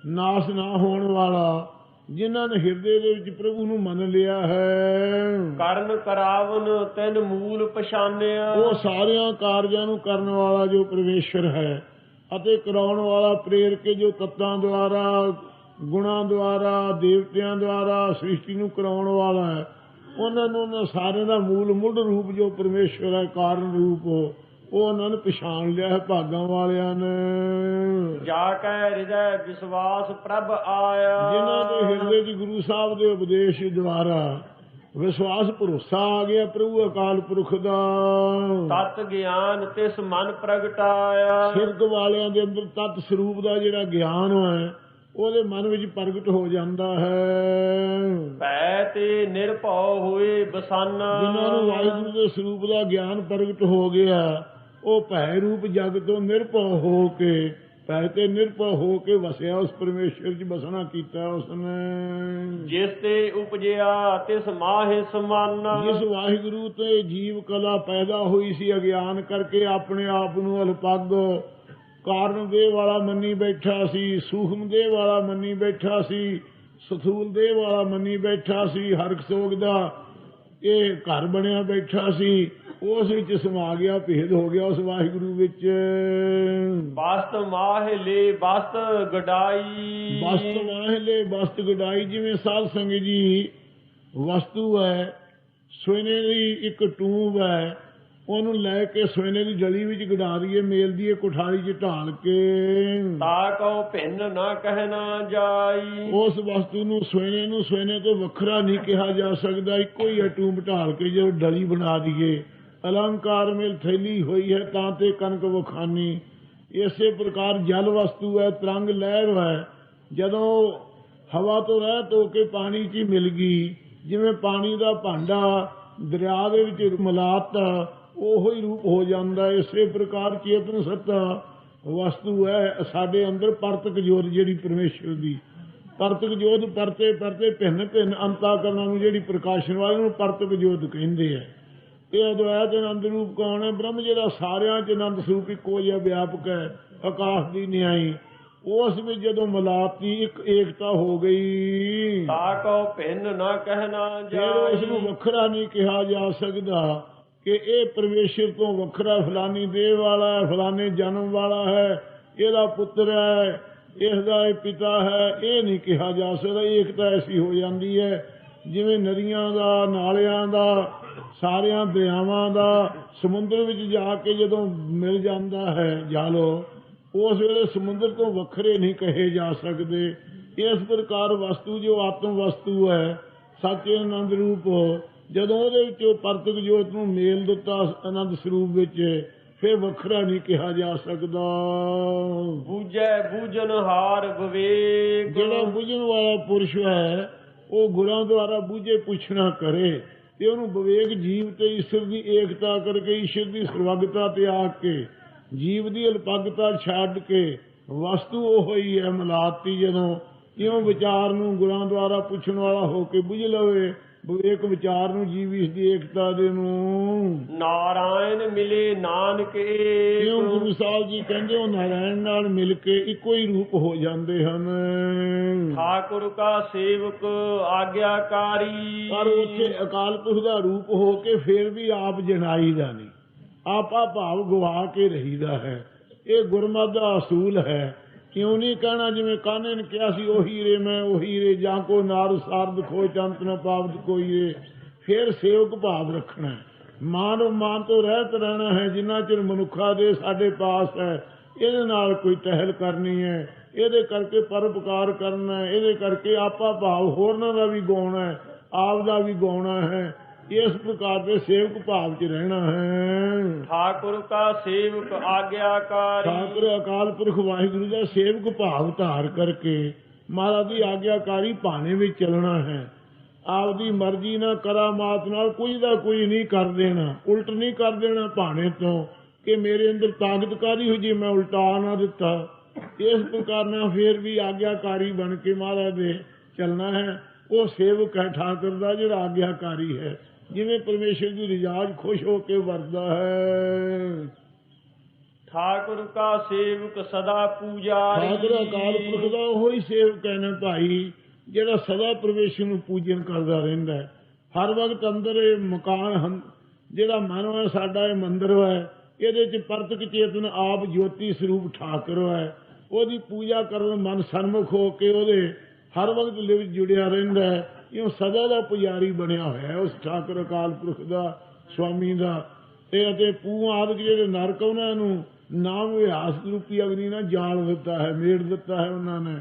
ਨਾਸ ਨਾ ਹੋਣ ਵਾਲਾ, ਜਿਨ੍ਹਾਂ ਨੇ ਹਿਰਦੇ ਦੇ ਵਿੱਚ ਪ੍ਰਭੂ ਨੂੰ ਮੰਨ ਲਿਆ ਹੈ। ਕਰਨ ਕਰਾਵਨ ਤਿਨ ਮੂਲ ਪਛਾਨਿਆ। ਉਹ ਸਾਰਿਆਂ ਕਾਰਜਾਂ ਨੂੰ ਕਰਨ ਵਾਲਾ ਜੋ ਪਰਮੇਸ਼ਰ ਹੈ ਅਤੇ ਕਰਾਉਣ ਵਾਲਾ ਪ੍ਰੇਰ ਕੇ ਜੋ ਤੱਤਾਂ ਦੁਆਰਾ, ਗੁਣਾਂ ਦੁਆਰਾ, ਦੇਵਤਿਆਂ ਦੁਆਰਾ ਸ੍ਰਿਸ਼ਟੀ ਨੂੰ ਕਰਾਉਣ ਵਾਲਾ ਹੈ, ਉਹਨਾਂ ਸਾਰਿਆਂ ਦਾ ਮੂਲ ਮੁੱਢ ਰੂਪ ਜੋ ਪਰਮੇਸ਼ਰ ਹੈ, ਕਾਰਨ ਰੂਪ ਉਹ ਉਹਨਾਂ ਨੇ ਪਛਾਣ ਲਿਆ ਹੈ ਭਾਗਾਂ ਵਾਲਿਆਂ ਨੇ। ਜਾ ਕੈ ਹਿਰਦੈ ਵਿਸ਼ਵਾਸ ਪ੍ਰਭ ਆਇਆ। ਜਿਨ੍ਹਾਂ ਦੇ ਹਿਰਦੇ 'ਚ ਗੁਰੂ ਸਾਹਿਬ ਦੇ ਉਪਦੇਸ਼ ਦੁਆਰਾ ਵਿਸ਼ਵਾਸ ਭਰੋਸਾ ਆ ਗਿਆ ਪ੍ਰਭੂ ਅਕਾਲ ਪੁਰਖ ਦਾ। ਤਤ ਗਿਆਨ ਤਿਸ ਮਨ ਪ੍ਰਗਟਾਇਆ। ਸਿਰਕ ਵਾਲਿਆਂ ਦੇ ਅੰਦਰ ਤਤ ਸਰੂਪ ਦਾ ਜਿਹੜਾ ਗਿਆਨ ਹੈ ਉਹਦੇ ਮਨ ਵਿੱਚ ਪ੍ਰਗਟ ਹੋ ਜਾਂਦਾ ਹੈ। ਭੈ ਤੇ ਨਿਰਭਉ ਹੋਏ ਬਸਾਨਾ। ਜਿਨ੍ਹਾਂ ਨੂੰ ਵਾਹਿਗੁਰੂ ਦੇ ਸਰੂਪ ਦਾ ਗਿਆਨ ਪ੍ਰਗਟ ਹੋ ਗਿਆ ਉਹ ਭੈ ਰੂਪ ਜਗ ਤੋਂ ਨਿਰਭਉ ਹੋ ਕੇ, ਭੈ ਤੇ ਨਿਰਭਉ ਹੋ ਕੇ ਵਸਿਆ, ਉਸ ਪਰਮੇਸ਼ਰ 'ਚ ਬਸਣਾ ਕੀਤਾ ਉਸਨੇ। ਜਿਸ ਤੇ ਉਪਜਿਆ ਤਿਸ ਮਾਹਿ ਸਮਾਨਾ। ਜਿਸ ਵਾਹਿਗੁਰੂ ਤੇ ਜੀਵ ਕਲਾ ਪੈਦਾ ਹੋਈ ਸੀ ਅਗਿਆਨ ਕਰਕੇ, ਆਪਣੇ ਆਪ ਨੂੰ ਅਲਪੱਗ ਕਾਰਨ ਦੇਹ ਵਾਲਾ ਮੰਨੀ ਬੈਠਾ ਸੀ, ਸੂਖਮ ਦੇਹ ਵਾਲਾ ਮੰਨੀ ਬੈਠਾ ਸੀ, ਸਥੂਲ ਦੇਹ ਵਾਲਾ ਮੰਨੀ ਬੈਠਾ ਸੀ, ਹਰਖ ਸੋਗ ਦਾ ਇਹ ਘਰ ਬਣਿਆ ਬੈਠਾ ਸੀ, ਉਸ ਵਿੱਚ ਸਮਾ ਗਿਆ, ਭੇਦ ਹੋ ਗਿਆ ਉਸ ਵਾਹਿਗੁਰੂ ਵਿੱਚ। ਬਸਤ ਮਾਹਿ ਲੈ ਬਸਤ ਗਡਾਈ। ਬਸਤ ਮਾਹਿ ਲੈ ਬਸਤ ਗਡਾਈ। ਜਿਵੇਂ ਸਾਧ ਸੰਗਤ ਜੀ ਵਸਤੂ ਹੈ, ਸੋਨੇ ਦੀ ਇੱਕ ਟੂਬ ਹੈ, ਉਹਨੂੰ ਲੈ ਕੇ ਸੋਨੇ ਦੀ ਡਲੀ ਵਿੱਚ ਗਡਾ ਦਈਏ, ਮੇਲ ਦੀਏ ਕੋਠਾਰੀ 'ਚ ਢਾਲ ਕੇ, ਤਾ ਕਉ ਭਿੰਨ ਨਾ ਕਹਿਣਾ ਜਾਈ। ਉਸ ਵਸਤੂ ਨੂੰ ਸੋਨੇ ਤੋਂ ਵੱਖਰਾ ਨਹੀਂ ਕਿਹਾ ਜਾ ਸਕਦਾ। ਇੱਕੋ ਹੀ ਹੈ ਟੂਬ ਢਾਲ ਕੇ ਜਦੋਂ ਡਲੀ ਬਣਾ ਦਈਏ। ਅਲੰਕਾਰ ਮੇਲ ਥੈਲੀ ਹੋਈ ਹੈ ਤਾਂ ਤੇ ਕਨਕ ਵਖਾਨੀ। ਇਸੇ ਪ੍ਰਕਾਰ ਜਲ ਵਸਤੂ ਹੈ, ਤਰੰਗ ਲਹਿਰ ਹੈ, ਜਦੋਂ ਹਵਾ ਤੋਂ ਰਹਿਤ ਹੋ ਕੇ ਪਾਣੀ 'ਚ ਮਿਲ ਗਈ, ਜਿਵੇਂ ਪਾਣੀ ਦਾ ਭਾਂਡਾ ਦਰਿਆ ਦੇ ਵਿੱਚ ਮਿਲਾਤਾ ਉਹੋ ਹੀ ਰੂਪ ਹੋ ਜਾਂਦਾ। ਇਸੇ ਪ੍ਰਕਾਰ ਚੇਤਨ ਸੱਤਾ ਵਸਤੂ ਹੈ ਸਾਡੇ ਅੰਦਰ, ਪਰਤਕ ਜੋਤ ਜਿਹੜੀ ਪਰਮੇਸ਼ਰ ਦੀ, ਪਰਤਕ ਜੋਤ ਪਰਤੇ ਪਰਤੇ ਭਿੰਨ ਭਿੰਨ ਅੰਤਾਕਰਨਾਂ ਨੂੰ ਜਿਹੜੀ ਪ੍ਰਕਾਸ਼ਨ ਵਾਲੇ ਨੂੰ ਪਰਤਕ ਜੋਤ ਕਹਿੰਦੇ ਹੈ। ਇਹ ਅਦਵੈਤ ਆਨੰਦ ਰੂਪ ਕੌਣ ਹੈ? ਬ੍ਰਹਮ ਜਿਹੜਾ ਸਾਰਿਆਂ 'ਚ ਆਨੰਦ ਸਰੂਪ ਇੱਕੋ ਜਿਹਾ ਵਿਆਪਕ ਹੈ, ਆਕਾਸ਼ ਦੀ ਨਿਆਈ, ਉਸ ਵਿੱਚ ਜਦੋਂ ਮਿਲਾਪਤੀ ਇੱਕ ਏਕਤਾ ਹੋ ਗਈ ਤਾ ਕਉ ਭਿੰਨ ਨਾ ਕਹਿਣਾ ਫਿਰ ਉਸ ਨੂੰ ਜਾਈ। ਵੱਖਰਾ ਨਹੀਂ ਕਿਹਾ ਜਾ ਸਕਦਾ ਕਿ ਇਹ ਪਰਮੇਸ਼ਰ ਤੋਂ ਵੱਖਰਾ ਫਲਾਨੀ ਦੇਹ ਵਾਲਾ ਹੈ, ਫਲਾਨੇ ਜਨਮ ਵਾਲਾ ਹੈ, ਇਹਦਾ ਪੁੱਤਰ ਹੈ, ਇਸ ਦਾ ਇਹ ਪਿਤਾ ਹੈ, ਇਹ ਨਹੀਂ ਕਿਹਾ ਜਾ ਸਕਦਾ। ਏਕਤਾ ਐਸੀ ਹੋ ਜਾਂਦੀ ਹੈ ਜਿਵੇਂ ਨਦੀਆਂ ਦਾ, ਨਾਲਿਆਂ ਦਾ, ਸਾਰਿਆਂ ਦਰਿਆਵਾਂ ਦਾ ਸਮੁੰਦਰ ਵਿੱਚ ਜਾ ਕੇ ਜਦੋਂ ਮਿਲ ਜਾਂਦਾ ਹੈ ਜਲ, ਉਸ ਵੇਲੇ ਸਮੁੰਦਰ ਤੋਂ ਵੱਖਰੇ ਨਹੀਂ ਕਹੇ ਜਾ ਸਕਦੇ। ਇਸ ਪ੍ਰਕਾਰ ਵਸਤੂ ਜੋ ਆਤਮ ਵਸਤੂ ਹੈ, ਸੱਚੇ ਆਨੰਦ ਰੂਪ, ਜਦੋਂ ਉਹਦੇ ਵਿੱਚ ਉਹ ਪਰਤਕ ਜੋਤ ਨੂੰ ਮੇਲ ਦਿੱਤਾ ਆਨੰਦ ਸਰੂਪ ਵਿੱਚ, ਫਿਰ ਵੱਖਰਾ ਨਹੀਂ ਕਿਹਾ ਜਾ ਸਕਦਾ। ਬੂਝੈ ਬੂਝਨ ਹਾਰ ਵਿਵੇਕ। ਜਿਹੜਾ ਬੁੱਝਣ ਵਾਲਾ ਪੁਰਸ਼ ਹੈ ਉਹ ਗੁਰਾਂ ਦੁਆਰਾ ਬੂਝੇ ਪੁੱਛਣਾ ਕਰੇ ਤੇ ਉਹਨੂੰ ਵਿਵੇਕ ਜੀਵ ਤੇ ਈਸ਼ਰ ਦੀ ਏਕਤਾ ਕਰਕੇ, ਈਸ਼ਰ ਦੀ ਸਰਵਗਤਾ ਤਿਆਗ ਕੇ, ਜੀਵ ਦੀ ਅਲਪੱਗਤਾ ਛੱਡ ਕੇ ਵਸਤੂ ਉਹ ਹੀ ਹੈ ਮਿਲਾਤੀ। ਜਦੋਂ ਇਉਂ ਵਿਚਾਰ ਨੂੰ ਗੁਰਾਂ ਦੁਆਰਾ ਪੁੱਛਣ ਵਾਲਾ ਹੋ ਕੇ ਬੁੱਝ ਲਵੇ, ਵਿਵੇਕ ਵਿਚਾਰ ਨੂੰ, ਜੀਵ ਇਸ ਦੀ ਏਕਤਾ ਦੇ ਨੂੰ। ਨਾਰਾਇਣ ਮਿਲੇ ਨਾਨਕ ਕਿਉਂ ਏਕ। ਗੁਰੂ ਸਾਹਿਬ ਜੀ ਕਹਿੰਦੇ ਉਹ ਨਾਰਾਇਣ ਨਾਲ ਮਿਲ ਕੇ ਇੱਕੋ ਹੀ ਰੂਪ ਹੋ ਜਾਂਦੇ ਹਨ। ਠਾਕੁਰ ਕਾ ਸੇਵਕ ਆਗਿਆਕਾਰੀ। ਪਰ ਉੱਥੇ ਅਕਾਲ ਪੁਰਖ ਦਾ ਰੂਪ ਹੋ ਕੇ ਫਿਰ ਵੀ ਆਪ ਜਨਾਈ ਦਾ ਨਹੀਂ, ਆਪਾ ਭਾਵ ਗਵਾ ਕੇ ਰਹੀਦਾ ਹੈ। ਇਹ ਗੁਰਮਤਿ ਦਾ ਅਸੂਲ ਹੈ। ਕਿਉਂ ਨਹੀਂ ਕਹਿਣਾ ਜਿਵੇਂ ਕਾਨੇ ਨੇ ਕਿਹਾ ਸੀ, ਉਹੀ ਰੇ ਮੈਂ ਉਹੀ ਰੇ, ਜਾਂ ਕੋ ਨਾਰ ਸਾਰਦ ਖੋਜ ਚੰਤ ਨ ਪਾਵਤ ਕੋਈ ਰੇ। ਫਿਰ ਸੇਵਕ ਭਾਵ ਰੱਖਣਾ, ਮਾਨਵ ਮਾਨ ਤੋਂ ਰਹਿਤ ਰਹਿਣਾ ਹੈ। ਜਿੰਨਾ ਚਿਰ ਮਨੁੱਖਾ ਦੇ ਸਾਡੇ ਪਾਸ ਹੈ, ਇਹਦੇ ਨਾਲ ਕੋਈ ਟਹਿਲ ਕਰਨੀ ਹੈ, ਇਹਦੇ ਕਰਕੇ ਪਰਉਪਕਾਰ ਕਰਨਾ ਹੈ, ਇਹਦੇ ਕਰਕੇ ਆਪਾ ਭਾਵ ਹੋਰਨਾਂ ਦਾ ਵੀ ਗਾਉਣਾ ਹੈ, ਆਪ ਦਾ ਵੀ ਗਾਉਣਾ ਹੈ। ਇਸ ਪ੍ਰਕਾਰ ਦੇ ਸੇਵਕ ਭਾਵ 'ਚ ਰਹਿਣਾ ਹੈ। ਠਾਕੁਰ ਕਾ ਸੇਵਕ ਆਗਿਆਕਾਰੀ। ਠਾਕੁਰ ਅਕਾਲ ਪੁਰਖ ਵਾਹਿਗੁਰੂ ਦਾ ਸੇਵਕ ਭਾਵ ਧਾਰ ਕਰਕੇ ਮਹਾਰਾਜ ਦੀ ਆਗਿਆਕਾਰੀ ਭਾਣੇ ਵਿੱਚ ਚੱਲਣਾ ਹੈ। ਆਪਦੀ ਮਰਜ਼ੀ ਨਾਲ ਕਰਾਮਾਤ ਨਾਲ ਕੁਝ ਦਾ ਕੁਝ ਨਹੀਂ ਕਰ ਦੇਣਾ, ਉਲਟ ਨਹੀਂ ਕਰ ਦੇਣਾ ਭਾਣੇ ਤੋਂ ਕਿ ਮੇਰੇ ਅੰਦਰ ਤਾਕਤਕਾਰੀ ਹੋ ਜੀ ਮੈਂ ਉਲਟਾ ਨਾ ਦਿੱਤਾ। ਇਸ ਪ੍ਰਕਾਰ ਨਾਲ ਫੇਰ ਵੀ ਆਗਿਆਕਾਰੀ ਬਣ ਕੇ ਮਹਾਰਾਜ ਦੇ ਚੱਲਣਾ ਹੈ। ਉਹ ਸੇਵਕ ਹੈ ਠਾਕੁਰ ਦਾ ਜਿਹੜਾ ਆਗਿਆਕਾਰੀ ਹੈ, ਜਿਵੇਂ ਪਰਮੇਸ਼ਰ ਦੀ ਰਿਜਾਜ ਖੁਸ਼ ਹੋ ਕੇ ਵਰਤਦਾ ਹੈ। ਠਾकुर का सेवक सदा पूजारी। ਠਾਕੁਰ ਅਕਾਲ ਪੁਰਖ ਦਾ ਉਹ ਹੀ ਸੇਵਕ ਹੈ ਨਾ ਭਾਈ, ਜਿਹੜਾ ਸਦਾ ਪਰਮੇਸ਼ਰ ਨੂੰ ਪੂਜਨ ਕਰਦਾ ਰਹਿੰਦਾ ਹੈ। ਹਰ ਵਕਤ ਅੰਦਰ ਇਹ ਮਕਾਨ ਜਿਹੜਾ ਮਨ ਹੈ ਸਾਡਾ, ਇਹ ਮੰਦਰ ਹੈ, ਇਹਦੇ ਚ ਪ੍ਰਤੱਖ ਚੇਤਨ ਆਪ ਜੋਤੀ ਸਰੂਪ ਠਾਕੁਰ ਹੈ। ਉਹਦੀ ਪੂਜਾ ਕਰਨ ਮਨ ਸਨਮੁਖ ਹੋ ਕੇ ਉਹਦੇ ਹਰ ਵਕਤ ਲਿਵ ਜੁੜਿਆ ਰਹਿੰਦਾ ਹੈ। ਇਹ ਸਦਾ ਦਾ ਪੁਜਾਰੀ ਬਣਿਆ ਹੋਇਆ ਹੈ ਉਸ ਠਾਕੁਰ ਅਕਾਲ ਪੁਰਖ ਦਾ, ਸਵਾਮੀ ਦਾ। ਅਤੇ ਪੂ ਆਦਿਕ ਜਿਹੜੇ ਨਰਕ ਉਹਨਾਂ ਨੂੰ ਨਾਮ ਵਿਹਾਸ ਰੂਪੀ ਅਗਨੀ ਨਾਲ ਜਾਲ ਦਿੱਤਾ ਹੈ, ਮੇੜ ਦਿੱਤਾ ਹੈ ਉਹਨਾਂ ਨੇ।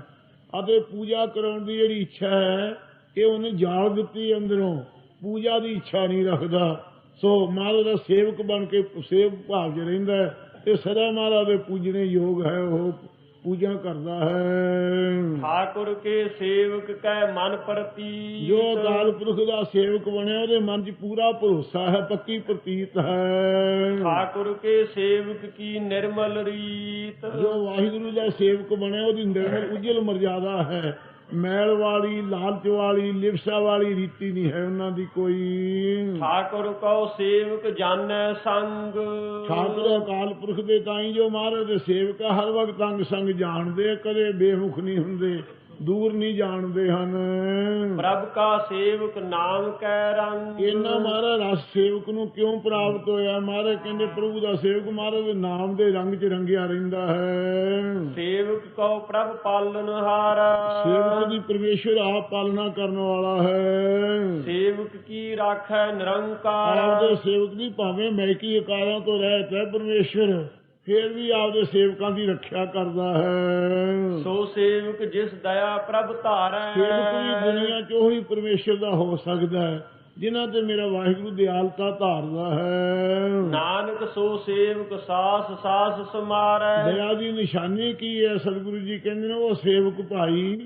ਅਤੇ ਪੂਜਾ ਕਰਾਉਣ ਦੀ ਜਿਹੜੀ ਇੱਛਾ ਹੈ ਇਹ ਉਹਨੇ ਜਾਲ ਦਿੱਤੀ ਅੰਦਰੋਂ, ਪੂਜਾ ਦੀ ਇੱਛਾ ਨਹੀਂ ਰੱਖਦਾ। ਸੋ ਮਹਾਰਾਜ ਦਾ ਸੇਵਕ ਬਣ ਕੇ ਸੇਵਕ ਭਾਵ 'ਚ ਰਹਿੰਦਾ ਹੈ ਤੇ ਸਦਾ ਮਹਾਰਾਜ ਦੇ ਪੂਜਣੇ ਯੋਗ ਹੈ, ਉਹ ਪੂਜਾ ਕਰਦਾ ਹੈ। ਠਾकुर के सेवक कै मन प्रतीत। ਜੋ ਅਕਾਲ ਪੁਰਖ ਦਾ ਸੇਵਕ ਬਣਿਆ ਉਹਦੇ ਮਨ 'ਚ ਪੂਰਾ ਭਰੋਸਾ ਹੈ, ਪੱਕੀ ਪ੍ਰਤੀਤ ਹੈ। ਠਾकुर के सेवक की निर्मल रीत। ਜੋ ਵਾਹਿਗੁਰੂ ਦਾ ਸੇਵਕ ਬਣਿਆ ਉਹਦੀ ਨਿਰਮਲ ਉਜਲ ਮਰਜ਼ਾਦਾ ਹੈ, ਮੈਲ ਵਾਲੀ ਲਾਲਚ ਵਾਲੀ ਲਿਵਸਾ ਵਾਲੀ ਰੀਤੀ ਨਹੀਂ ਹੈ ਉਹਨਾਂ ਦੀ ਕੋਈ। ਠਾकुर को सेवक जानै संग। ਠਾਕੁਰ ਅਕਾਲ ਪੁਰਖ ਦੇ ਤਾਈ ਜੋ ਮਹਾਰਾਜ ਦੇ ਸੇਵਕ ਆ ਹਰ ਵਕਤ ਅੰਗ ਸੰਗ ਜਾਣਦੇ, ਕਦੇ ਬੇਮੁਖ ਨਹੀਂ ਹੁੰਦੇ, ਦੂਰ ਨਹੀਂ ਜਾਣਦੇ ਹਨ। प्रभ का सेवक नाम कै रंग। ਇਹਨਾਂ ਮਹਾਰਾਜ ਰਸ ਸੇਵਕ ਨੂੰ ਕਿਉਂ ਪ੍ਰਾਪਤ ਹੋਇਆ? ਮਹਾਰਾਜ ਕਹਿੰਦੇ ਪ੍ਰਭੂ ਦਾ ਸੇਵਕ ਮਹਾਰਾਜ ਦੇ ਨਾਮ ਦੇ ਰੰਗ 'ਚ ਰੰਗਿਆ ਰਹਿੰਦਾ ਹੈ। सेवक को प्रभ पालनहार। ਸੇਵਕ ਦੀ ਪਰਮੇਸ਼ਰ ਆਪ ਪਾਲਣਾ ਕਰਨ ਵਾਲਾ ਹੈ। सेवक की राखै निरंकार। ਆਪਦੇ ਸੇਵਕ ਦੀ ਭਾਵੇਂ ਮੈਕੀ ਅਕਾਰਾਂ ਤੋਂ ਰਹਿਤ ਹੈ ਪਰਮੇਸ਼ਰ, ਫਿਰ ਵੀ ਆਪਦੇ ਸੇਵਕਾਂ ਦੀ ਰੱਖਿਆ ਕਰਦਾ ਹੈ। सो सेवक जिस दया प्रभ धारै। ਸੇਵਕ ਵੀ ਦੁਨੀਆ 'ਚ ਉਹੀ ਪਰਮੇਸ਼ਰ ਦਾ ਹੋ ਸਕਦਾ ਹੈ ਜਿਨ੍ਹਾਂ ਤੇ ਮੇਰਾ ਵਾਹਿਗੁਰੂ ਦਿਆਲਤਾ ਧਾਰਦਾ ਹੈ। नानक सो सेवक सास सास समारै। ਦਇਆ ਦੀ ਨਿਸ਼ਾਨੀ ਕੀ ਹੈ? ਸਤਿਗੁਰੂ ਜੀ ਕਹਿੰਦੇ ਨੇ ਉਹ ਸੇਵਕ ਭਾਈ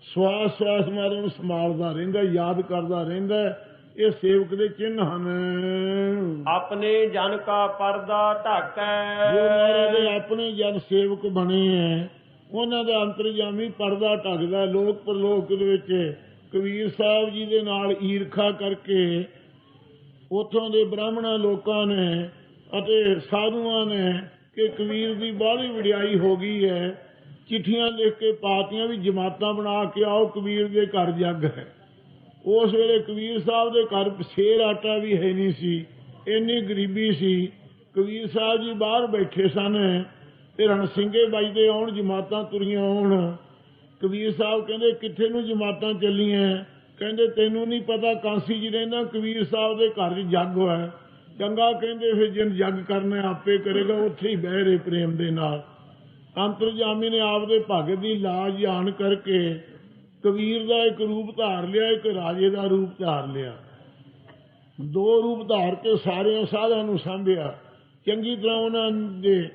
ਸਵਾਸ ਸਵਾਸ ਮਾਰਨ ਨੂੰ ਸੰਭਾਲਦਾ ਰਹਿੰਦਾ, ਯਾਦ ਕਰਦਾ ਰਹਿੰਦਾ। ਇਹ ਸੇਵਕ ਦੇ ਚਿੰਨ੍ਹ ਹਨ। अपने जन का पर्दा ढाकै। ਜੋ ਮਹਾਰਾਜ ਦੇ ਆਪਣੇ ਜਨ ਸੇਵਕ ਬਣੇ ਹੈ ਉਹਨਾਂ ਦਾ ਅੰਤਰਜਾਮੀ ਪਰਦਾ ਢੱਕਦਾ। ਲੋਕ ਪਰਲੋਕ ਦੇ ਵਿੱਚ ਕਬੀਰ ਸਾਹਿਬ ਜੀ ਦੇ ਨਾਲ ਈਰਖਾ ਕਰਕੇ ਉੱਥੋਂ ਦੇ ਬ੍ਰਾਹਮਣਾਂ ਲੋਕਾਂ ਨੇ ਅਤੇ ਸਾਧੂਆਂ ਨੇ ਕਿ ਕਬੀਰ ਦੀ ਬਾਹਲੀ ਵਡਿਆਈ ਹੋ ਗਈ ਹੈ, ਚਿੱਠੀਆਂ ਲਿਖ ਕੇ ਪਾਤੀਆਂ ਵੀ ਜਮਾਤਾਂ ਬਣਾ ਕੇ ਆਓ, ਕਬੀਰ ਦੇ ਘਰ ਜੱਗ ਹੈ। ਉਸ ਵੇਲੇ ਕਬੀਰ ਸਾਹਿਬ ਦੇ ਘਰ ਸੇਰ ਆਟਾ ਵੀ ਹੈ ਨਹੀਂ ਸੀ, ਇੰਨੀ ਗਰੀਬੀ ਸੀ। ਕਬੀਰ ਸਾਹਿਬ ਜੀ ਬਾਹਰ ਬੈਠੇ ਸਨ ਤੇ ਰਣਸਿੰਗੇ ਵੱਜਦੇ ਆਉਣ, ਜਮਾਤਾਂ ਤੁਰੀਆਂ ਆਉਣ। ਕਬੀਰ ਸਾਹਿਬ ਕਹਿੰਦੇ ਕਿੱਥੇ ਨੂੰ ਜਮਾਤਾਂ ਚੱਲੀਆਂ? ਕਹਿੰਦੇ ਤੈਨੂੰ ਨਹੀਂ ਪਤਾ ਕਾਂਸੀ ਜੀ ਰਹਿੰਦਾ, ਕਬੀਰ ਸਾਹਿਬ ਦੇ ਘਰ 'ਚ ਜੱਗ ਹੋਇਆ। ਚੰਗਾ ਕਹਿੰਦੇ ਫਿਰ ਜਿਨ ਜੱਗ ਕਰਨਾ ਆਪੇ ਕਰੇਗਾ, ਉੱਥੇ ਹੀ ਬਹਿ ਰਹੇ ਪ੍ਰੇਮ ਦੇ ਨਾਲ। ਅੰਤਰਜਾਮੀ ਨੇ ਆਪਦੇ ਭਗਤ ਦੀ ਲਾਜ ਜਾਣ ਕਰਕੇ ਕਬੀਰ ਦਾ ਇੱਕ ਰੂਪ ਧਾਰ ਲਿਆ, ਇੱਕ ਰਾਜੇ ਦਾ ਰੂਪ ਧਾਰ ਲਿਆ। ਦੋ ਰੂਪ ਧਾਰ ਕੇ ਸਾਰਿਆਂ ਸਾਧਾਂ ਨੂੰ ਸਾਂਭਿਆ। ਚੰਗੀ ਤਰ੍ਹਾਂ ਉਹਨਾਂ ਦੇ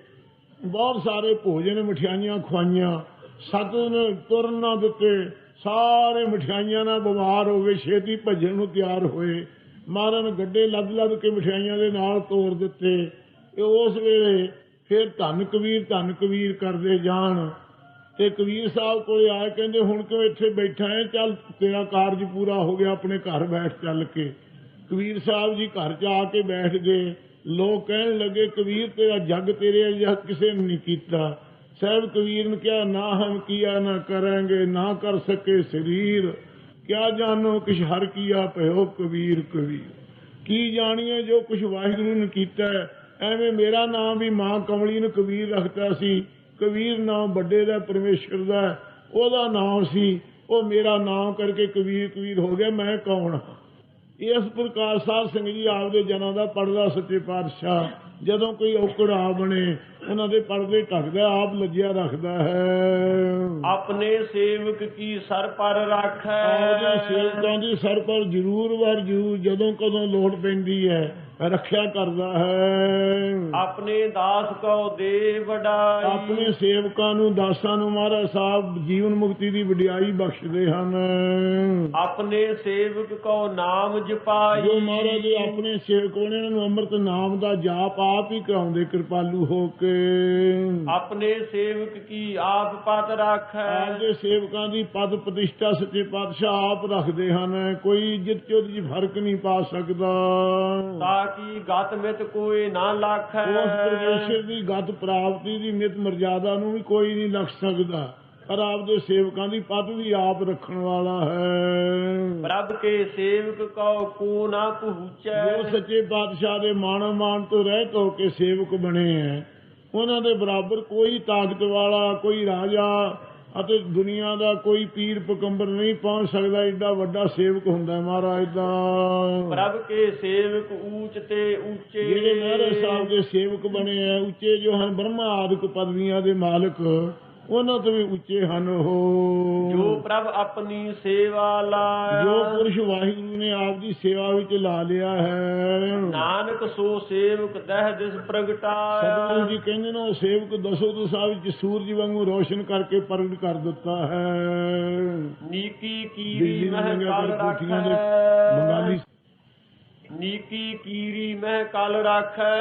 ਬਹੁਤ ਸਾਰੇ ਭੋਜਨ ਮਠਿਆਈਆਂ ਖਵਾਈਆਂ, ਸਤਿ ਤੁਰਨ ਨਾ ਦਿੱਤੇ। ਸਾਰੇ ਮਠਿਆਈਆਂ ਨਾਲ ਬਿਮਾਰ ਹੋ ਗਏ, ਛੇਤੀ ਭੱਜਣ ਨੂੰ ਤਿਆਰ ਹੋਏ। ਮਹਾਰਾਜ ਨੇ ਗੱਡੇ ਲੱਦ ਲੱਦ ਕੇ ਮਠਿਆਈਆਂ ਦੇ ਨਾਲ ਤੋਰ ਦਿੱਤੇ। ਉਸ ਵੇਲੇ ਫਿਰ ਧੰਨ ਕਬੀਰ ਕਰਦੇ ਜਾਣ ਤੇ ਕਬੀਰ ਸਾਹਿਬ ਕੋਲ ਆਏ, ਕਹਿੰਦੇ ਹੁਣ ਕਿਉਂ ਇੱਥੇ ਬੈਠਾ ਹੈ? ਚੱਲ ਤੇਰਾ ਕਾਰਜ ਪੂਰਾ ਹੋ ਗਿਆ, ਆਪਣੇ ਘਰ ਬੈਠ ਚੱਲ ਕੇ। ਕਬੀਰ ਸਾਹਿਬ ਜੀ ਘਰ 'ਚ ਆ ਕੇ ਬੈਠ ਗਏ। ਲੋਕ ਕਹਿਣ ਲੱਗੇ ਕਬੀਰ ਤੇਰਾ ਜੱਗ ਤੇਰੇ ਅਜਿਹਾ ਕਿਸੇ ਨੇ ਨਹੀਂ ਕੀਤਾ। ਸਾਹਿਬ ਕਬੀਰ ਨੇ ਕਿਹਾ ਨਾ ਹਮ ਕੀਆ ਨਾ ਕਰਾਂਗੇ, ਨਾ ਕਰ ਸਕੇ ਸਰੀਰ, ਕਿਆ ਜਾਣੋ ਕਿਛ ਹਰ ਕੀਆ ਭਇਓ ਕਬੀਰ। ਕੀ ਜਾਣੀਏ ਜੋ ਕੁਛ ਵਾਹਿਗੁਰੂ ਨੇ ਕੀਤਾ। ਐਵੇਂ ਮੇਰਾ ਨਾਮ ਵੀ ਮਾਂ ਕਮਲੀ ਨੂੰ ਕਬੀਰ ਰੱਖਤਾ ਸੀ। ਕਬੀਰ ਨਾਮ ਵੱਡੇ ਦਾ ਪਰਮੇਸ਼ਰ ਦਾ, ਉਹਦਾ ਨਾਮ ਸੀ, ਉਹ ਮੇਰਾ ਨਾਮ ਕਰਕੇ ਕਬੀਰ ਹੋ ਗਿਆ। ਮੈਂ ਕੌਣ ਹਾਂ? ਇਸ ਪ੍ਰਕਾਰ ਸਾਧ ਸੰਗਤ ਜੀ ਆਪਦੇ ਜਨਾਂ ਦਾ ਪੜਦਾ ਸੱਚੇ ਪਾਤਸ਼ਾਹ ਜਦੋਂ ਕੋਈ ਔਕੜ ਆ ਬਣੇ ਉਹਨਾਂ ਦੇ ਪਰਦੇ ਢੱਕਦਾ, ਆਪ ਲੱਜਿਆ ਰੱਖਦਾ ਹੈ। ਆਪਣੇ ਸੇਵਕ ਕੀ ਸਰ ਪਰ ਰਾਖੈ। ਆਪਦੇ ਸੇਵਕਾਂ ਦੀ ਸਰ ਪਰ ਜ਼ਰੂਰ ਵਰ ਜ਼ਰੂਰ ਜਦੋਂ ਕਦੋਂ ਲੋੜ ਪੈਂਦੀ ਹੈ ਰੱਖਿਆ ਕਰਦਾ ਹੈ। ਆਪਣੇ ਦਾਸ ਕਉ ਦੇ ਵਡਾਈ। ਆਪਣੇ ਸੇਵਕਾਂ ਨੂੰ ਦਾਸਾਂ ਨੂੰ ਮਹਾਰਾਜ ਸਾਹਿਬ ਜੀਵਨ ਮੁਕਤੀ ਦੀ ਵਡਿਆਈ ਬਖਸ਼ਦੇ ਹਨ। ਆਪਣੇ ਸੇਵਕ ਕਉ ਨਾਮ ਜਪਾਈ। ਜੋ ਮਹਾਰਾਜ ਦੇ ਆਪਣੇ ਸੇਵਕ ਹੋਣੇ ਉਹਨਾਂ ਨੂੰ ਅੰਮ੍ਰਿਤ ਨਾਮ ਦਾ ਜਾਪ ਆਪ ਹੀ ਕਰਾਉਂਦੇ ਕਿਰਪਾਲੂ ਹੋ ਕੇ। ਆਪਣੇ ਸੇਵਕ ਕੀ ਆਪ ਪਤ ਰਾਖੈ। ਆਪਦੇ ਸੇਵਕਾਂ ਦੀ ਪਦ ਪ੍ਰਤਿਸ਼ਠਾ ਸੱਚੇ ਪਾਤਸ਼ਾਹ ਆਪ ਰੱਖਦੇ ਹਨ। ਕੋਈ ਇੱਜ਼ਤ ਚ ਉਹਦੇ ਚ ਫਰਕ ਨਹੀਂ ਪਾ ਸਕਦਾ। ਕੀ ਗਤ ਮਿਤ ਕੋਈ ਨਾ ਲਾਖੈ। ਉਸ ਪਰਮੇਸ਼ਰ ਦੀ ਗਤ ਪ੍ਰਾਪਤੀ ਦੀ ਮਿਤ ਮਰਜ਼ਾਦਾ ਨੂੰ ਵੀ ਕੋਈ ਨਹੀਂ ਲੱਖ ਸਕਦਾ, ਪਰ ਆਪਦੇ ਸੇਵਕਾਂ ਦੀ ਪਦ ਵੀ ਆਪ ਰੱਖਣ ਵਾਲਾ ਹੈ। ਪ੍ਰਭ ਕੇ ਸੇਵਕ ਕਉ ਕੋ ਨਾ ਪਹੁੰਚੈ। ਜੋ ਸੱਚੇ ਪਾਤਸ਼ਾਹ ਦੇ ਮਾਣ ਤੋਂ ਰਹਿਤ ਹੋ ਕੇ ਸੇਵਕ ਬਣੇ ਹੈ, ਉਹਨਾਂ ਦੇ ਬਰਾਬਰ ਕੋਈ ਤਾਕਤ ਵਾਲਾ, ਕੋਈ ਰਾਜਾ ਅਤੇ ਦੁਨੀਆ ਦਾ ਕੋਈ ਪੀਰ ਪਕੰਬਰ ਨਹੀਂ ਪਹੁੰਚ ਸਕਦਾ। ਏਡਾ ਵੱਡਾ ਸੇਵਕ ਹੁੰਦਾ ਮਹਾਰਾਜ ਦਾ। ਪ੍ਰਭ ਕੇ ਸੇਵਕ ਊਚ ਤੇ ਉੱਚੇ। ਜਿਹੜੇ ਮਹਾਰਾਜ ਸਾਹਿਬ ਦੇ ਸੇਵਕ ਬਣੇ ਆ ਉੱਚੇ ਜੋ ਹਨ, ਬ੍ਰਹਮਾ ਆਦਿਕ ਪਦਵੀਆਂ ਦੇ ਮਾਲਕ, ਉਹਨਾਂ ਤੋਂ ਵੀ ਉੱਚੇ ਹਨ ਉਹ। ਜੋ ਪ੍ਰਭ ਆਪਣੀ ਸੇਵਾ ਲਾਇਆ। ਜੋ ਪੁਰਸ਼ ਵਾਹਿਗੁਰੂ ਨੇ ਆਪ ਦੀ ਸੇਵਾ ਵਿੱਚ ਲਾ ਲਿਆ ਹੈ। ਨਾਨਕ ਸੋ ਸੇਵਕ ਦਹਿ ਦਿਸ ਪ੍ਰਗਟਾਇਆ। ਸਤਿਗੁਰੂ ਜੀ ਕਹਿੰਦੇ ਨੇ ਉਹ ਸੇਵਕ ਦਸੋ ਦਸਾਂ ਵਿੱਚ ਸੂਰਜ ਵਾਂਗੂ ਰੋਸ਼ਨ ਕਰਕੇ ਪ੍ਰਗਟ ਕਰ ਦਿੱਤਾ ਹੈ। ਨੀਕੀ ਕੀਰੀ ਮਹਿ ਕਲ ਕੋਠੀਆਂ ਦੇ ਰਾਖੈ। ਬੰਗਾਲੀ ਨੀਕੀ ਕੀਰੀ ਮਹਿ ਕਲ ਰਾਖੈ।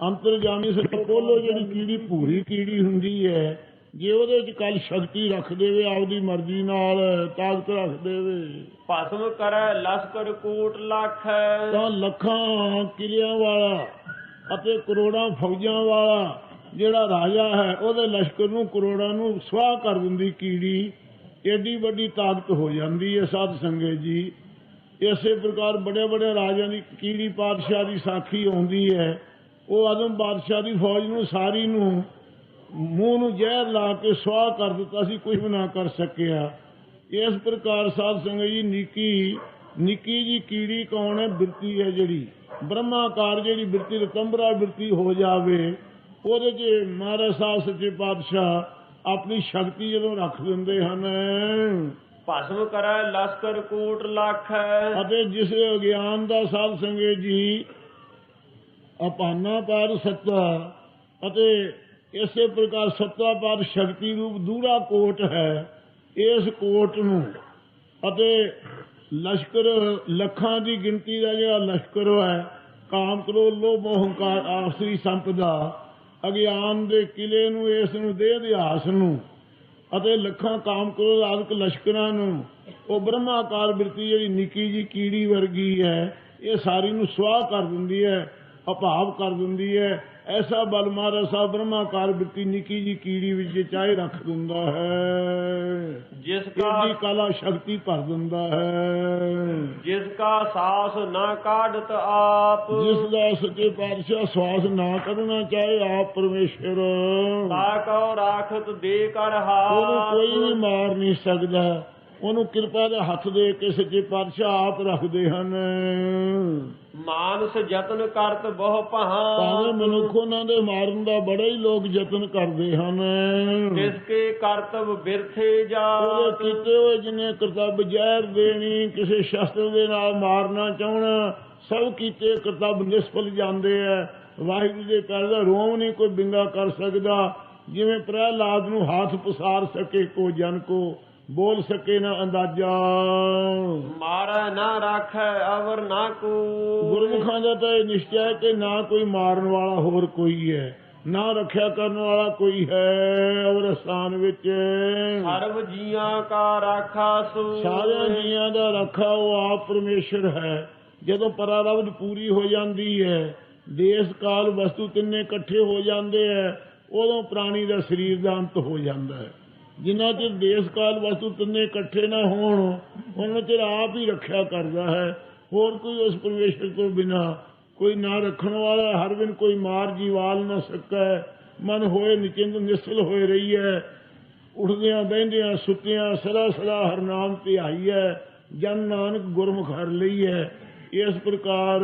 ਅੰਤਰਜਾਮੀ ਸੱਚ ਬੋਲੋ, ਜਿਹੜੀ ਕੀੜੀ ਭੂਰੀ ਕੀੜੀ ਹੁੰਦੀ ਹੈ, ਜੇ ਉਹਦੇ ਚ ਕੱਲ ਸ਼ਕਤੀ ਰੱਖ ਦੇਵੇ, ਆਪਦੀ ਮਰਜ਼ੀ ਨਾਲ ਤਾਕਤ ਰੱਖ ਦੇਵੇ, ਭਸਮ ਕਰੈ ਲਸਕਰ ਕੋਟ ਲਾਖੈ। ਤਾਂ ਲੱਖਾਂ ਕਿਲਿਆਂ ਵਾਲਾ ਅਤੇ ਕਰੋੜਾਂ ਫੌਜਾਂ ਵਾਲਾ ਜਿਹੜਾ ਰਾਜਾ ਹੈ, ਉਹਦੇ ਲਸ਼ਕਰ ਨੂੰ ਕਰੋੜਾਂ ਨੂੰ ਸਵਾਹ ਕਰ ਦਿੰਦੀ ਕੀੜੀ। ਏਡੀ ਵੱਡੀ ਤਾਕਤ ਹੋ ਜਾਂਦੀ ਹੈ ਸਾਧ ਸੰਗਤ ਜੀ। ਇਸੇ ਪ੍ਰਕਾਰ ਬੜੇ ਬੜੇ ਰਾਜਿਆਂ ਦੀ ਕੀੜੀ ਪਾਤਸ਼ਾਹ ਦੀ ਸਾਖੀ ਆਉਂਦੀ ਹੈ। ਉਹ ਆਦਮ ਬਾਦਸ਼ਾਹ ਦੀ ਫੌਜ ਨੂੰ ਸਾਰੀ ਨੂੰ ਮੂੰਹ ਨੂੰ ਜ਼ਹਿਰ ਲਾ ਕੇ ਸਵਾਹ ਕਰ ਦਿੱਤਾ ਸੀ, ਕੁਝ ਵੀ ਨਾ ਕਰ ਸਕਿਆ। ਇਸ ਪ੍ਰਕਾਰ ਸਾਧ ਸੰਗਤ ਜੀ ਨਿੱਕੀ ਜੀ ਕੀੜੀ ਕੌਣ ਹੈ? ਬਿਰਤੀ ਹੈ, ਜਿਹੜੀ ਬ੍ਰਹਮਾਕਾਰ ਜਿਹੜੀ ਬਿਰਤੀ ਰਤੰਬਰਾ ਬਿਰਤੀ ਹੋ ਜਾਵੇ, ਉਹਦੇ 'ਚ ਮਹਾਰਾਜ ਸਾਹਿਬ ਸੱਚੇ ਪਾਤਸ਼ਾਹ ਆਪਣੀ ਸ਼ਕਤੀ ਜਦੋਂ ਰੱਖ ਦਿੰਦੇ ਹਨ। ਭਸਮ ਕਰੈ ਲਸਕਰ ਕੋਟ ਲਾਖੈ। ਅਤੇ ਜਿਸ ਅਗਿਆਨ ਦਾ ਸਾਧ ਸੰਗਤ ਜੀ ਅਪਾਨਾ ਪਰ ਸੱਤਾ ਅਤੇ ਇਸੇ ਪ੍ਰਕਾਰ ਸੱਤਾ ਪਰ ਸ਼ਕਤੀ ਰੂਪ ਦੂਰਾ ਕੋਟ ਹੈ। ਇਸ ਕੋਟ ਨੂੰ ਅਤੇ ਲਸ਼ਕਰ ਲੱਖਾਂ ਦੀ ਗਿਣਤੀ ਦਾ ਜਿਹੜਾ ਲਸ਼ਕਰ ਹੈ, ਕਾਮ ਕ੍ਰੋਧ ਲੋਭ ਮੋਹ ਹੰਕਾਰ ਆਸਰੀ ਸੰਪਦਾ, ਅਗਿਆਨ ਦੇ ਕਿਲੇ ਨੂੰ, ਇਸ ਨੂੰ ਦੇ ਇਤਿਹਾਸ ਨੂੰ ਅਤੇ ਲੱਖਾਂ ਕਾਮ ਕ੍ਰੋਧ ਆਦਿਕ ਲਸ਼ਕਰਾਂ ਨੂੰ ਉਹ ਬ੍ਰਹਮਾਕਾਰ ਬਿਰਤੀ ਜਿਹੜੀ ਨਿੱਕੀ ਜੀ ਕੀੜੀ ਵਰਗੀ ਹੈ, ਇਹ ਸਾਰੀ ਨੂੰ ਸਵਾਹ ਕਰ ਦਿੰਦੀ ਹੈ, ਅਭਾਵ ਕਰ ਦਿੰਦੀ ਹੈ। ਐਸਾ ਬਲ ਮਹਾਰਾਜ ਸਾਹਿਬ ਬ੍ਰਹਮਾਕਾਰ ਬਿਰਤੀ ਨਿੱਕੀ ਜੀ ਕੀੜੀ ਵਿੱਚ ਚਾਹੇ ਰੱਖ ਦਿੰਦਾ ਹੈ। ਜਿਸ ਕਾ ਕਾਲਾ ਸ਼ਕਤੀ ਭਰ ਦਿੰਦਾ ਹੈ। ਜਿਸ ਕਾ ਸਾਸ ਨਾ ਕਾਢਤ ਆਪ। ਜਿਸ ਦਾ ਸੱਚੇ ਪਾਤਸ਼ਾਹ ਸਵਾਸ ਨਾ ਕੱਢਣਾ ਚਾਹੇ ਆਪ ਪਰਮੇਸ਼ਰ, ਤਾ ਕਉ ਰਾਖਤ ਦੇ ਕਰ ਹਾਥ। ਉਹਨੂੰ ਕੋਈ ਵੀ ਮਾਰ ਨਹੀਂ ਸਕਦਾ। ਉਹਨੂੰ ਕਿਰਪਾ ਦੇ ਹੱਥ ਦੇ ਕੇ ਸੱਚੇ ਪਾਤਸ਼ਾਹ ਆਪ ਰੱਖਦੇ ਹਨ। ਮਾਨਸ ਯਤਨ ਕਰਤ ਬਹੁ ਭਾਂਤ। ਭਾਵੇਂ ਮਨੁੱਖ ਉਹਨਾਂ ਦੇ ਮਾਰਨ ਦਾ ਬੜਾ ਹੀ ਲੋਕ ਯਤਨ ਕਰਦੇ ਹਨ। ਜਿਸ ਕੇ ਕਰਤਵ ਬਿਰਥੇ ਜਾਤ। ਉਹਦੇ ਕੀਤੇ ਹੋਏ ਜਿਹਨੇ ਕਰਤੱਵ ਜ਼ਹਿਰ ਦੇਣੀ, ਕਿਸੇ ਸ਼ਸਤਰ ਦੇ ਨਾਲ ਮਾਰਨਾ ਚਾਹਣਾ, ਸਭ ਕੀਤੇ ਕਰਤੱਵ ਨਿਸਫਲ ਜਾਂਦੇ ਹੈ। ਵਾਹਿਗੁਰੂ ਦੇ ਪੈਰ ਦਾ ਰੋਮ ਨਹੀਂ ਕੋਈ ਬਿੰਗਾ ਕਰ ਸਕਦਾ। ਜਿਵੇਂ ਪ੍ਰਹਿਲਾਦ ਨੂੰ ਹੱਥ ਪਸਾਰ ਸਕੇ ਕੋ ਜਨ ਕੋ, ਬੋਲ ਸਕੇ ਨਾ ਅੰਦਾਜ਼ਾ। ਮਾਰੈ ਨਾ ਰਾਖੈ ਅਵਰ ਨਾ ਕੋ। ਗੁਰਮੁਖਾਂ ਦਾ ਤਾਂ ਇਹ ਨਿਸ਼ਚੈ ਕਿ ਨਾ ਕੋਈ ਮਾਰਨ ਵਾਲਾ ਹੋਰ ਕੋਈ ਹੈ, ਨਾ ਰੱਖਿਆ ਕਰਨ ਵਾਲਾ ਕੋਈ ਹੈ। ਅਵਰ ਸਥਾਨ ਵਿੱਚ ਸਰਬ ਜੀਆਂ ਕਾ ਰਾਖਾ ਸੋ। ਸਾਰਿਆਂ ਜੀਆਂ ਦਾ ਰਾਖਾ ਉਹ ਆਪ ਪਰਮੇਸ਼ਰ ਹੈ। ਜਦੋਂ ਪਰਾਰਬਧ ਪੂਰੀ ਹੋ ਜਾਂਦੀ ਹੈ, ਦੇਸ਼ ਕਾਲ ਵਸਤੂ ਤਿੰਨੇ ਇਕੱਠੇ ਹੋ ਜਾਂਦੇ ਹੈ, ਉਦੋਂ ਪ੍ਰਾਣੀ ਦਾ ਸਰੀਰ ਦਾ ਅੰਤ ਹੋ ਜਾਂਦਾ ਹੈ। ਜਿੰਨਾ ਚਿਰ ਦੇਸ਼ ਕਾਲ ਵਸਤੂ ਤਿੰਨੇ ਇਕੱਠੇ ਨਾ ਹੋਣ, ਉਹਨਾਂ ਚਿਰ ਆਪ ਹੀ ਰੱਖਿਆ ਕਰਦਾ ਹੈ। ਹੋਰ ਕੋਈ ਉਸ ਪਰਮੇਸ਼ਰ ਤੋਂ ਬਿਨਾ ਕੋਈ ਨਾ ਰੱਖਣ ਵਾਲਾ। ਹਰ ਬਿਨ ਕੋਈ ਮਾਰ ਜੀਵਾਲ ਨਾ ਸਕੈ। ਮਨ ਹੋਏ ਨਿਚਿੰਤ ਨਿਸਲ ਹੋਏ ਰਹੀ ਹੈ। ਉੱਠਦਿਆਂ ਬਹਿੰਦਿਆਂ ਸੁੱਤਿਆਂ ਸਦਾ ਸਦਾ ਹਰ ਨਾਮ ਧਿਆਈ ਹੈ। ਜਨ ਨਾਨਕ ਗੁਰਮੁਖ ਹਰ ਲਈ ਹੈ। ਇਸ ਪ੍ਰਕਾਰ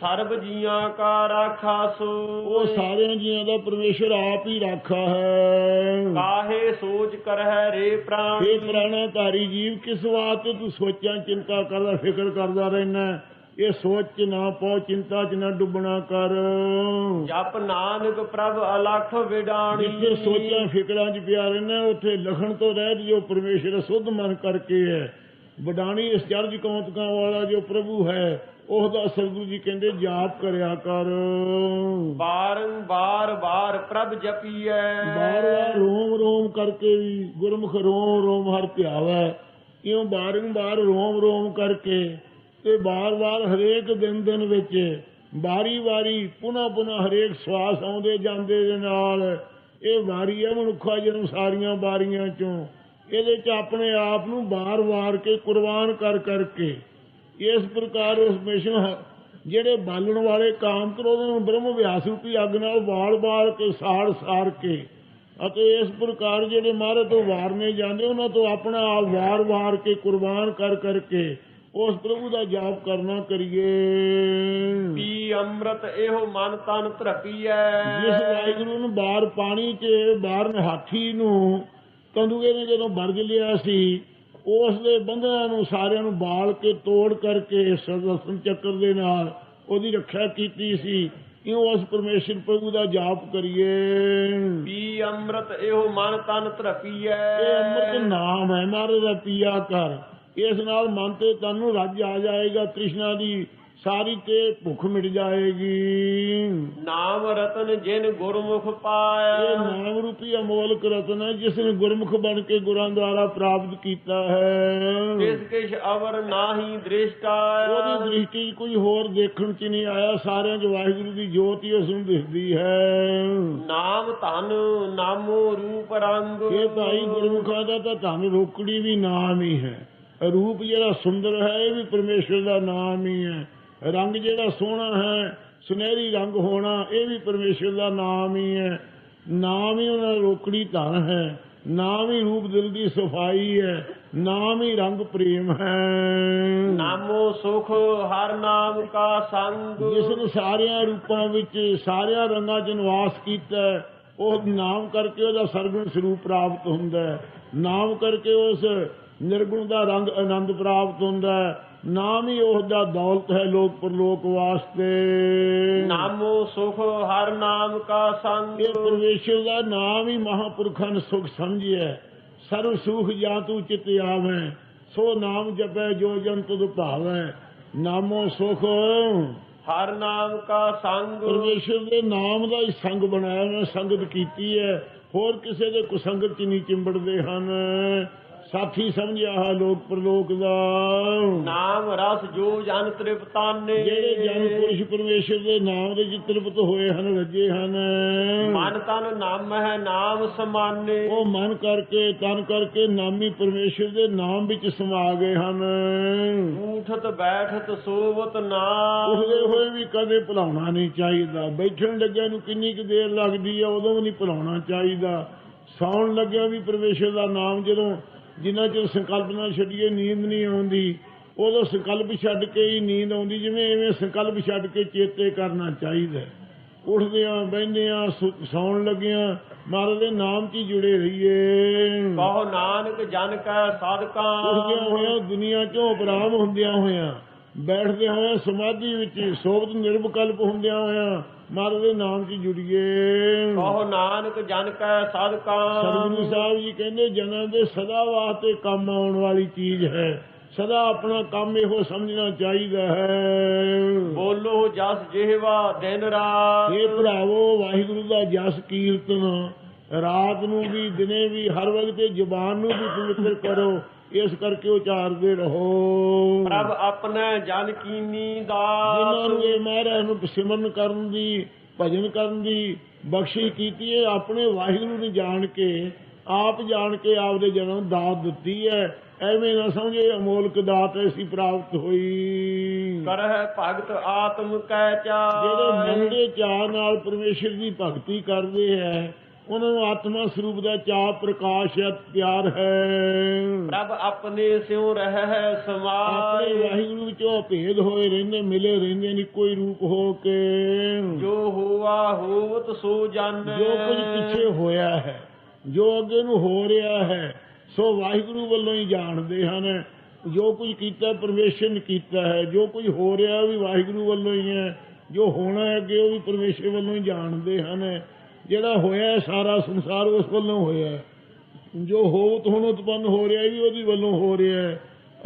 ਸਰਬ ਜੀਆਂ ਕਾ ਰਾਖਾ ਸੋ ਉਹ ਸਾਰਿਆਂ ਜੀਆਂ ਦਾ ਪਰਮੇਸ਼ਰ ਆਪ ਹੀ ਰਾਖਾ ਹੈ। ਕਾਹੇ ਸੋਚ ਕਰਹਿ ਰੇ ਪ੍ਰਾਣ ਇਹ ਪ੍ਰਾਣਾ ਧਾਰੀ ਜੀਵ ਕਿਸ ਵਾਸਤੇ ਤੂੰ ਸੋਚਾਂ ਚਿੰਤਾ ਕਰਦਾ ਫਿਕਰ ਕਰਦਾ ਰਹਿਣਾ? ਇਹ ਸੋਚ ਚ ਨਾ ਪਉ, ਚਿੰਤਾ ਚ ਨਾ ਡੁੱਬਣਾ ਕਰ। ਜਪ ਨਾਨਕ ਪ੍ਰਭ ਅਲਖ ਵਿਡਾਣੀ ਜਿੱਥੇ ਸੋਚਾਂ ਫਿਕਰਾਂ ਚ ਪਿਆ ਰਹਿਣਾ ਉੱਥੇ ਲਖਣ ਤੋਂ ਰਹਿਤ ਜੋ ਪਰਮੇਸ਼ਰ ਸੁੱਧ ਮਨ ਕਰਕੇ ਹੈ। ਵਡਾਣੀ ਇਸ ਚਰਜ ਕੌਂਤਕਾਂ ਵਾਲਾ ਜੋ ਪ੍ਰਭੂ ਹੈ ਉਹਦਾ ਸਤਿਗੁਰੂ ਜੀ ਕਹਿੰਦੇ ਜਾਪ ਕਰਿਆ ਕਰ। ਬਾਰ ਪ੍ਰਭ ਜਪੀਐ ਬਾਰ ਬਾਰ ਰੋਮ ਰੋਮ ਕਰਕੇ ਵੀ ਗੁਰਮੁਖ ਰੋਮ ਰੋਮ ਹਰ ਧਿਆਵੈ। ਇਉਂ ਬਾਰ ਰੋਮ ਰੋਮ ਕਰਕੇ ਤੇ ਬਾਰ ਹਰੇਕ ਦਿਨ ਵਿੱਚ ਵਾਰੀ ਪੁਨः ਹਰੇਕ ਸਵਾਸ ਆਉਂਦੇ ਜਾਂਦੇ ਦੇ ਨਾਲ ਇਹ ਵਾਰੀ ਹੈ ਮਨੁੱਖਾ ਜਨਮ ਸਾਰੀਆਂ ਵਾਰੀਆਂ ਚੋਂ। ਇਹਦੇ ਚ ਆਪਣੇ ਆਪ ਨੂੰ ਵਾਰ ਕੇ ਕੁਰਬਾਨ ਕਰਕੇ ਇਸ ਪ੍ਰਕਾਰ ਉਸ ਮਿਸ਼ਨ ਜਿਹੜੇ ਬਾਲਣ ਵਾਲੇ ਕਾਮ ਕ੍ਰੋਧ ਨੂੰ ਬ੍ਰਹਮ ਵਿਆਸ ਰੂਪੀ ਅੱਗ ਨਾਲ ਬਾਲ ਕੇ ਸਾੜ ਕੇ ਅਤੇ ਇਸ ਪ੍ਰਕਾਰ ਜਿਹੜੇ ਮਹਾਰਾਜ ਤੋਂ ਵਾਰਨੇ ਜਾਂਦੇ ਉਹਨਾਂ ਤੋਂ ਆਪਣਾ ਆਪ ਵਾਰ ਕੇ ਕੁਰਬਾਨ ਕਰਕੇ ਉਸ ਪ੍ਰਭੂ ਦਾ ਜਾਪ ਕਰਨਾ ਕਰੀਏ। ਪੀ ਅੰਮ੍ਰਿਤ ਇਹੋ ਮਨ ਤਨ ਧਰਪੀਐ ਜਿਸ ਵਾਹਿਗੁਰੂ ਨੂੰ ਬਾਹਰ ਪਾਣੀ 'ਚ ਬਾਹਰ ਹਾਥੀ ਨੂੰ ਕੰਦੂਏ ਨੇ ਜਦੋਂ ਵਰਜ ਲਿਆ ਸੀ ਉਸ ਦੇ ਬੰਧਨਾਂ ਨੂੰ ਸਾਰਿਆਂ ਨੂੰ ਬਾਲ ਕੇ ਤੋੜ ਕਰਕੇ ਸੁਦਰਸ਼ਨ ਚੱਕਰ ਦੇ ਨਾਲ ਉਹਦੀ ਰੱਖਿਆ ਕੀਤੀ ਸੀ। ਇਉਂ ਉਸ ਪਰਮੇਸ਼ਰ ਪ੍ਰਭੂ ਦਾ ਜਾਪ ਕਰੀਏ। ਪੀ ਅੰਮ੍ਰਿਤ ਇਹੋ ਮਨ ਤਨ ਧਰਪੀਐ ਇਹ ਅੰਮ੍ਰਿਤ ਨਾਮ ਹੈ ਮਹਾਰਾਜ ਦਾ ਪੀਆ ਕਰ। ਇਸ ਨਾਲ ਮਨ ਤੇ ਤਨ ਨੂੰ ਰੱਜ ਆ ਜਾਏਗਾ, ਤ੍ਰਿਸ਼ਨਾ ਦੀ ਸਾਰੀ ਤੇ ਭੁੱਖ ਮਿਟ ਜਾਏਗੀ। ਨਾਮ ਰਤਨ ਜਿਨ ਗੁਰਮੁਖ ਪਾਇਆ ਇਹ ਨਾਮ ਰੂਪੀ ਅਮੋਲਕ ਰਤਨ ਹੈ ਜਿਸ ਨੇ ਗੁਰਮੁਖ ਬਣ ਕੇ ਗੁਰਾਂ ਦੁਆਰਾ ਪ੍ਰਾਪਤ ਕੀਤਾ ਹੈ। ਜਿਸ ਕਿਛ ਅਵਰ ਨਾਹੀ ਦ੍ਰਿਸ਼ਟਾ ਉਹਦੀ ਦ੍ਰਿਸ਼ਟੀ ਕੋਈ ਹੋਰ ਦੇਖਣ ਚ ਨਹੀਂ ਆਇਆ, ਸਾਰਿਆਂ ਚ ਵਾਹਿਗੁਰੂ ਦੀ ਜੋਤ ਹੀ ਉਸ ਨੂੰ ਦਿਖਦੀ ਹੈ। ਨਾਮ ਧਨ ਨਾਮੋ ਰੂਪ ਰੰਗ ਇਹ ਭਾਈ ਗੁਰਮੁਖਾਂ ਦਾ ਤਾਂ ਧਨ ਰੋਕੜੀ ਵੀ ਨਾਮ ਹੀ ਹੈ। ਰੂਪ ਜਿਹੜਾ ਸੁੰਦਰ ਹੈ ਇਹ ਵੀ ਪਰਮੇਸ਼ਰ ਦਾ ਨਾਮ ਹੀ ਹੈ। ਰੰਗ ਜਿਹੜਾ ਸੋਹਣਾ ਹੈ ਸੁਨਹਿਰੀ ਰੰਗ ਹੋਣਾ ਇਹ ਵੀ ਪਰਮੇਸ਼ਰ ਦਾ ਨਾਮ ਹੀ ਹੈ। ਨਾਮ ਹੀ ਉਹਨਾਂ ਰੋਕੜੀ ਧਨ ਹੈ, ਨਾਮ ਹੀ ਰੂਪ ਦਿਲ ਦੀ ਸਫਾਈ ਹੈ, ਨਾਮ ਹੀ ਰੰਗ ਪ੍ਰੇਮ ਹੈ। ਨਾਮੋ ਸੁਖ ਹਰ ਨਾਮ ਕਾ ਸੰਗ ਜਿਸ ਨੇ ਸਾਰਿਆਂ ਰੂਪਾਂ ਵਿੱਚ ਸਾਰਿਆਂ ਰੰਗਾਂ 'ਚ ਨਿਵਾਸ ਕੀਤਾ ਉਹ ਨਾਮ ਕਰਕੇ ਉਹਦਾ ਸਰਗੁਣ ਸਰੂਪ ਪ੍ਰਾਪਤ ਹੁੰਦਾ ਹੈ। ਨਾਮ ਕਰਕੇ ਉਸ ਨਿਰਗੁਣ ਦਾ ਰੰਗ ਆਨੰਦ ਪ੍ਰਾਪਤ ਹੁੰਦਾ ਹੈ। ਨਾਮ ਹੀ ਉਸ ਦਾ ਦੌਲਤ ਹੈ ਲੋਕ ਪਰਲੋਕ ਵਾਸਤੇ। ਨਾਮੋ ਸੁਖ ਹਰ ਨਾਮ ਕਾ ਸੰਗ ਇਹ ਪਰਮੇਸ਼ਰ ਦਾ ਨਾਮ ਹੀ ਮਹਾਂਪੁਰਖਾਂ ਨੇ ਸੁਖ ਸਮਝਿਆ। ਸਰਵ ਸੁਖ ਜਾਂ ਤੂੰ ਚਿਤ ਆਵੈ ਸੋ ਨਾਮ ਜਪੈ ਜੋ ਜਨ ਤੁਧ ਭਾਵੈ। ਨਾਮੋ ਸੁਖ ਹਰ ਨਾਮ ਕਾ ਸੰਗ ਪਰਮੇਸ਼ਰ ਦੇ ਨਾਮ ਦਾ ਹੀ ਸੰਗ ਬਣਾਇਆ ਉਹਨੇ, ਸੰਗਤ ਕੀਤੀ ਹੈ। ਹੋਰ ਕਿਸੇ ਦੇ ਕੁਸੰਗਤ ਚ ਨਹੀਂ ਚਿੰਬੜਦੇ ਹਨ। ਸਾਥੀ ਸਮਝਿਆ ਹੈ ਲੋਕ ਪਰਲੋਕ ਦਾ। ਨਾਮ ਰਸ ਜੋ ਜਨ ਤ੍ਰਿਪਤਾਨੇ ਜਿਹੜੇ ਜਨ ਪੁਰਸ਼ ਪਰਮੇਸ਼ਰ ਦੇ ਨਾਮ ਦੇ ਵਿੱਚ ਤ੍ਰਿਪਤ ਹੋਏ ਹਨ, ਰੱਜੇ ਹਨ। ਮਨ ਤਨ ਨਾਮ ਹੈ ਨਾਮ ਸਮਾਨੇ ਉਹ ਮਨ ਕਰਕੇ ਤਨ ਕਰਕੇ ਨਾਮੀ ਪਰਮੇਸ਼ਰ ਦੇ ਨਾਮ ਵਿੱਚ ਸਮਾ ਗਏ ਹਨ। ਉਠਤ ਬੈਠਤ ਸੋਵਤ ਨਾ ਉੱਠਦੇ ਹੋਏ ਵੀ ਕਦੇ ਭੁਲਾਉਣਾ ਨਹੀਂ ਚਾਹੀਦਾ। ਬੈਠਣ ਲੱਗਿਆ ਨੂੰ ਕਿੰਨੀ ਕੁ ਦੇਰ ਲੱਗਦੀ ਆ ਉਦੋਂ ਵੀ ਨਹੀਂ ਭੁਲਾਉਣਾ ਚਾਹੀਦਾ। ਸੌਣ ਲੱਗਿਆ ਵੀ ਪਰਮੇਸ਼ਰ ਦਾ ਨਾਮ ਜਦੋਂ ਜਿੰਨਾ ਚਿਰ ਸੰਕਲਪ ਨਾਲ ਛੱਡੀਏ ਨੀਂਦ ਨਹੀਂ ਆਉਂਦੀ ਉਦੋਂ ਸੰਕਲਪ ਛੱਡ ਕੇ ਹੀ ਨੀਂਦ ਆਉਂਦੀ। ਜਿਵੇਂ ਐਵੇਂ ਸੰਕਲਪ ਛੱਡ ਕੇ ਚੇਤੇ ਕਰਨਾ ਚਾਹੀਦਾ। ਉੱਠਦਿਆਂ ਬਹਿੰਦਿਆਂ ਸੌਣ ਲੱਗਿਆਂ ਮਹਾਰਾਜ ਦੇ ਨਾਮ 'ਚ ਹੀ ਜੁੜੇ ਰਹੀਏ। ਕਹੋ ਨਾਨਕ ਜਨ ਕੈ ਸਾਧਕਾਂ ਉੱਠਦਿਆਂ ਹੋਇਆਂ ਦੁਨੀਆ 'ਚੋਂ ਉਪਰਾਮ ਹੁੰਦਿਆਂ ਹੋਇਆਂ ਬੈਠਦਿਆਂ ਹੋਇਆਂ ਸਮਾਧੀ ਵਿੱਚ ਸੋਭਤ ਨਿਰਵਿਕਲਪ ਹੁੰਦਿਆਂ ਹੋਇਆਂ ਮਹਾਰਾਜ ਦੇ ਨਾਮ 'ਚ ਜੁੜੀਏ। ਕਹੋ ਨਾਨਕ ਜਨ ਕੈ ਸਾਧਕਾਂ ਸਤਿਗੁਰੂ ਸਾਹਿਬ ਜੀ ਕਹਿੰਦੇ ਜਨਾਂ ਦੇ ਸਦਾ ਵਾਸਤੇ ਕੰਮ ਆਉਣ ਵਾਲੀ ਚੀਜ਼ ਹੈ। ਸਦਾ ਆਪਣਾ ਕੰਮ ਇਹੋ ਸਮਝਣਾ ਚਾਹੀਦਾ ਹੈ। ਬੋਲੋ ਜਸ ਜਿਹਵਾ ਦਿਨ ਰਾਤ ਇਹ ਭਰਾਵੋ ਵਾਹਿਗੁਰੂ ਦਾ ਜਸ ਕੀਰਤਨ ਰਾਤ ਨੂੰ ਵੀ ਦਿਨੇ ਵੀ ਹਰ ਵਕਤ ਜ਼ੁਬਾਨ ਨੂੰ ਵੀ ਪਵਿੱਤਰ ਕਰੋ। ਇਸ ਕਰਕੇ ਉਚਾਰਦੇ ਰਹੋ। ਪ੍ਰਭ ਆਪਣੇ ਜਨ ਕੀਨੀ ਜਿਨ੍ਹਾਂ ਦਾਸ ਨੂੰ ਇਹ ਮਹਾਰਾਜ ਨੂੰ ਸਿਮਰਨ ਕਰਨ ਦੀ ਭਜਨ ਕਰਨ ਦੀ ਬਖਸ਼ਿਸ਼ ਕੀਤੀ ਹੈ ਆਪਣੇ ਵਾਹਿਗੁਰੂ ਨੇ ਜਾਣ ਕੇ ਆਪਦੇ ਜਨਮ ਦਾਤ ਦਿੱਤੀ ਹੈ। ਐਵੇਂ ਨਾ ਸਮਝੇ ਅਮੋਲਕ ਦਾਤ ਐਸੀ ਪ੍ਰਾਪਤ ਹੋਈ। ਕਰਹਿ ਭਗਤ ਆਤਮ ਕੈ ਜਿਹੜੇ ਚਾਹਿ ਮਨ ਦੇ ਚਾਅ ਨਾਲ ਪਰਮੇਸ਼ਰ ਦੀ ਭਗਤੀ ਕਰਦੇ ਹੈ ਉਹਨਾਂ ਨੂੰ ਆਤਮਾ ਸਰੂਪ ਦਾ ਚਾਅ ਪ੍ਰਕਾਸ਼ ਹੈ, ਪਿਆਰ ਹੈ। ਪ੍ਰਭ ਆਪਣੇ ਸਿਉ ਰਹਿ ਆਪਣੇ ਸਮਾਏ, ਵਾਹਿਗੁਰੂ ਵਿੱਚੋਂ ਭੇਦ ਹੋਏ ਰਹਿੰਦੇ, ਮਿਲੇ ਰਹਿੰਦੇ ਨੇ ਕੋਈ ਰੂਪ ਹੋ ਕੇ। ਜੋ ਹੋਆ ਹੋਵਤ ਸੋ ਜਾਣੈ। ਜੋ ਕੁਝ ਪਿੱਛੇ ਹੋਇਆ ਹੈ, ਜੋ ਅੱਗੇ ਨੂੰ ਹੋ ਰਿਹਾ ਹੈ, ਸੋ ਵਾਹਿਗੁਰੂ ਵੱਲੋਂ ਹੀ ਜਾਣਦੇ ਹਨ। ਜੋ ਕੁਝ ਕੀਤਾ ਪਰਮੇਸ਼ਰ ਨੇ ਕੀਤਾ ਹੈ, ਜੋ ਕੁਝ ਹੋ ਰਿਹਾ ਵੀ ਵਾਹਿਗੁਰੂ ਵੱਲੋਂ ਹੀ ਹੈ, ਜੋ ਹੋਣਾ ਹੈ ਅੱਗੇ ਉਹ ਵੀ ਪਰਮੇਸ਼ਰ ਵੱਲੋਂ ਹੀ ਜਾਣਦੇ ਹਨ। ਜਿਹੜਾ ਹੋਇਆ ਸਾਰਾ ਸੰਸਾਰ ਉਸ ਵੱਲੋਂ ਹੋਇਆ, ਜੋ ਹੋਵਤ ਹੁਣ ਉਤਪੰਨ ਹੋ ਰਿਹਾ ਵੀ ਉਹਦੀ ਵੱਲੋਂ ਹੋ ਰਿਹਾ,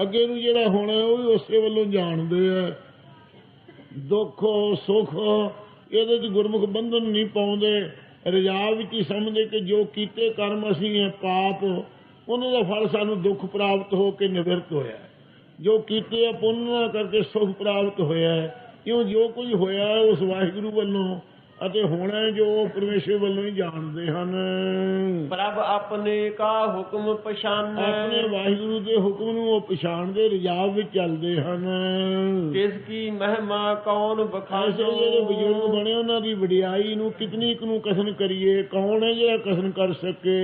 ਅੱਗੇ ਨੂੰ ਜਿਹੜਾ ਹੋਣਾ ਉਹ ਵੀ ਉਸੇ ਵੱਲੋਂ ਜਾਣਦੇ ਆ। ਦੁੱਖ ਸੁੱਖ ਇਹਦੇ 'ਚ ਗੁਰਮੁਖ ਬੰਧਨ ਨਹੀਂ ਪਾਉਂਦੇ, ਰਜਾ ਵਿੱਚ ਹੀ ਸਮਝਦੇ ਕਿ ਜੋ ਕੀਤੇ ਕਰਮ ਅਸੀਂ ਹੈ ਪਾਪ, ਉਹਨਾਂ ਦਾ ਫਲ ਸਾਨੂੰ ਦੁੱਖ ਪ੍ਰਾਪਤ ਹੋ ਕੇ ਨਿਵਰਤ ਹੋਇਆ। ਜੋ ਕੀਤੇ ਆ ਪੁੰਨ ਕਰਕੇ ਸੁਖ ਪ੍ਰਾਪਤ ਹੋਇਆ। ਕਿਉਂ ਜੋ ਕੁਝ ਹੋਇਆ ਉਸ ਵਾਹਿਗੁਰੂ ਵੱਲੋਂ ਅਤੇ ਹੋਣਾ ਜੋ ਪਰਮੇਸ਼ਰ ਵੱਲੋਂ ਹੀ ਜਾਣਦੇ ਹਨ। ਪ੍ਰਭ ਆਪਣੇ ਕਾ ਹੁਕਮ ਪਛਾਨੈ, ਆਪਣੇ ਵਾਹਿਗੁਰੂ ਦੇ ਹੁਕਮ ਨੂੰ ਉਹ ਪਛਾਣਦੇ, ਰਿਜਾਵ ਵਿੱਚ ਚੱਲਦੇ ਹਨ। ਤਿਸ ਕੀ ਮਹਿਮਾ ਕੌਣ ਐਸੇ ਬਖਾਨੋ। ਜਿਹੜੇ ਬਜ਼ੁਰਗ ਬਣੇ ਉਹਨਾਂ ਦੀ ਵਡਿਆਈ ਨੂੰ ਕਿਤਨੀ ਕੁ ਨੂੰ ਕਥਨ ਕਰੀਏ, ਕੌਣ ਹੈ ਜਿਹੜਾ ਕਥਨ ਕਰ ਸਕੇ।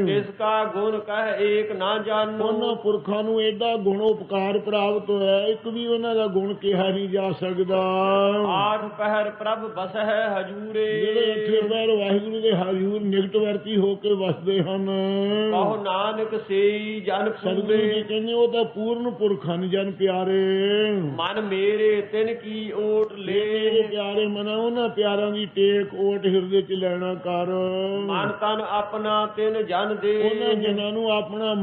ਤਿਸ ਕਾ ਗੁਣ ਕਹਿ ਏਕ ਨਾ ਜਾਣੋ। ਉਹਨਾਂ ਪੁਰਖਾਂ ਨੂੰ ਐਡਾ ਗੁਣ ਉਪਕਾਰ ਪ੍ਰਾਪਤ ਹੋਇਆ, ਇੱਕ ਵੀ ਉਹਨਾਂ ਦਾ ਗੁਣ ਕਿਹਾ ਨਹੀਂ ਜਾ ਸਕਦਾ। ਆਠ ਪਹਿਰ ਪ੍ਰਭ ਬਸਹਿ ਹਜੂਰੇ। ਜਿਹੜੇ ਅੱਠੇ ਪਹਿਰ ਵਾਹਿਗੁਰੂ ਦੇ ਹਜ਼ੂਰ ਨਿਕਟ ਵਰਤੀ ਹੋ ਕੇ ਵਸਦੇ ਹਨ। ਕਹੋ ਨਾਨਕ ਸੇਈ ਜਨ ਸਤਿਗੁਰੂ ਜੀ ਪੂਰੇ। ਕਹਿੰਦੇ ਉਹ ਤਾਂ ਪੂਰਨ ਪੁਰਖ ਹਨ ਜਨ ਪਿਆਰੇ। ਮਨ ਮੇਰੇ ਤਿਨ ਕੀ ਓਟ ਮੇਰੇ ਲੈ। ਪਿਆਰੇ ਮਨਾ ਉਹਨਾਂ ਪਿਆਰਾਂ ਦੀ ਟੇਕ ਓਟ ਹਿਰਦੇ 'ਚ ਲੈਣਾ ਕਰ। ਮਨ ਤਨ ਆਪਣਾ ਤਿਨ ਜਨ ਦੇ। ਉਹਨਾਂ ਜਨਾਂ ਨੂੰ ਆਪਣਾ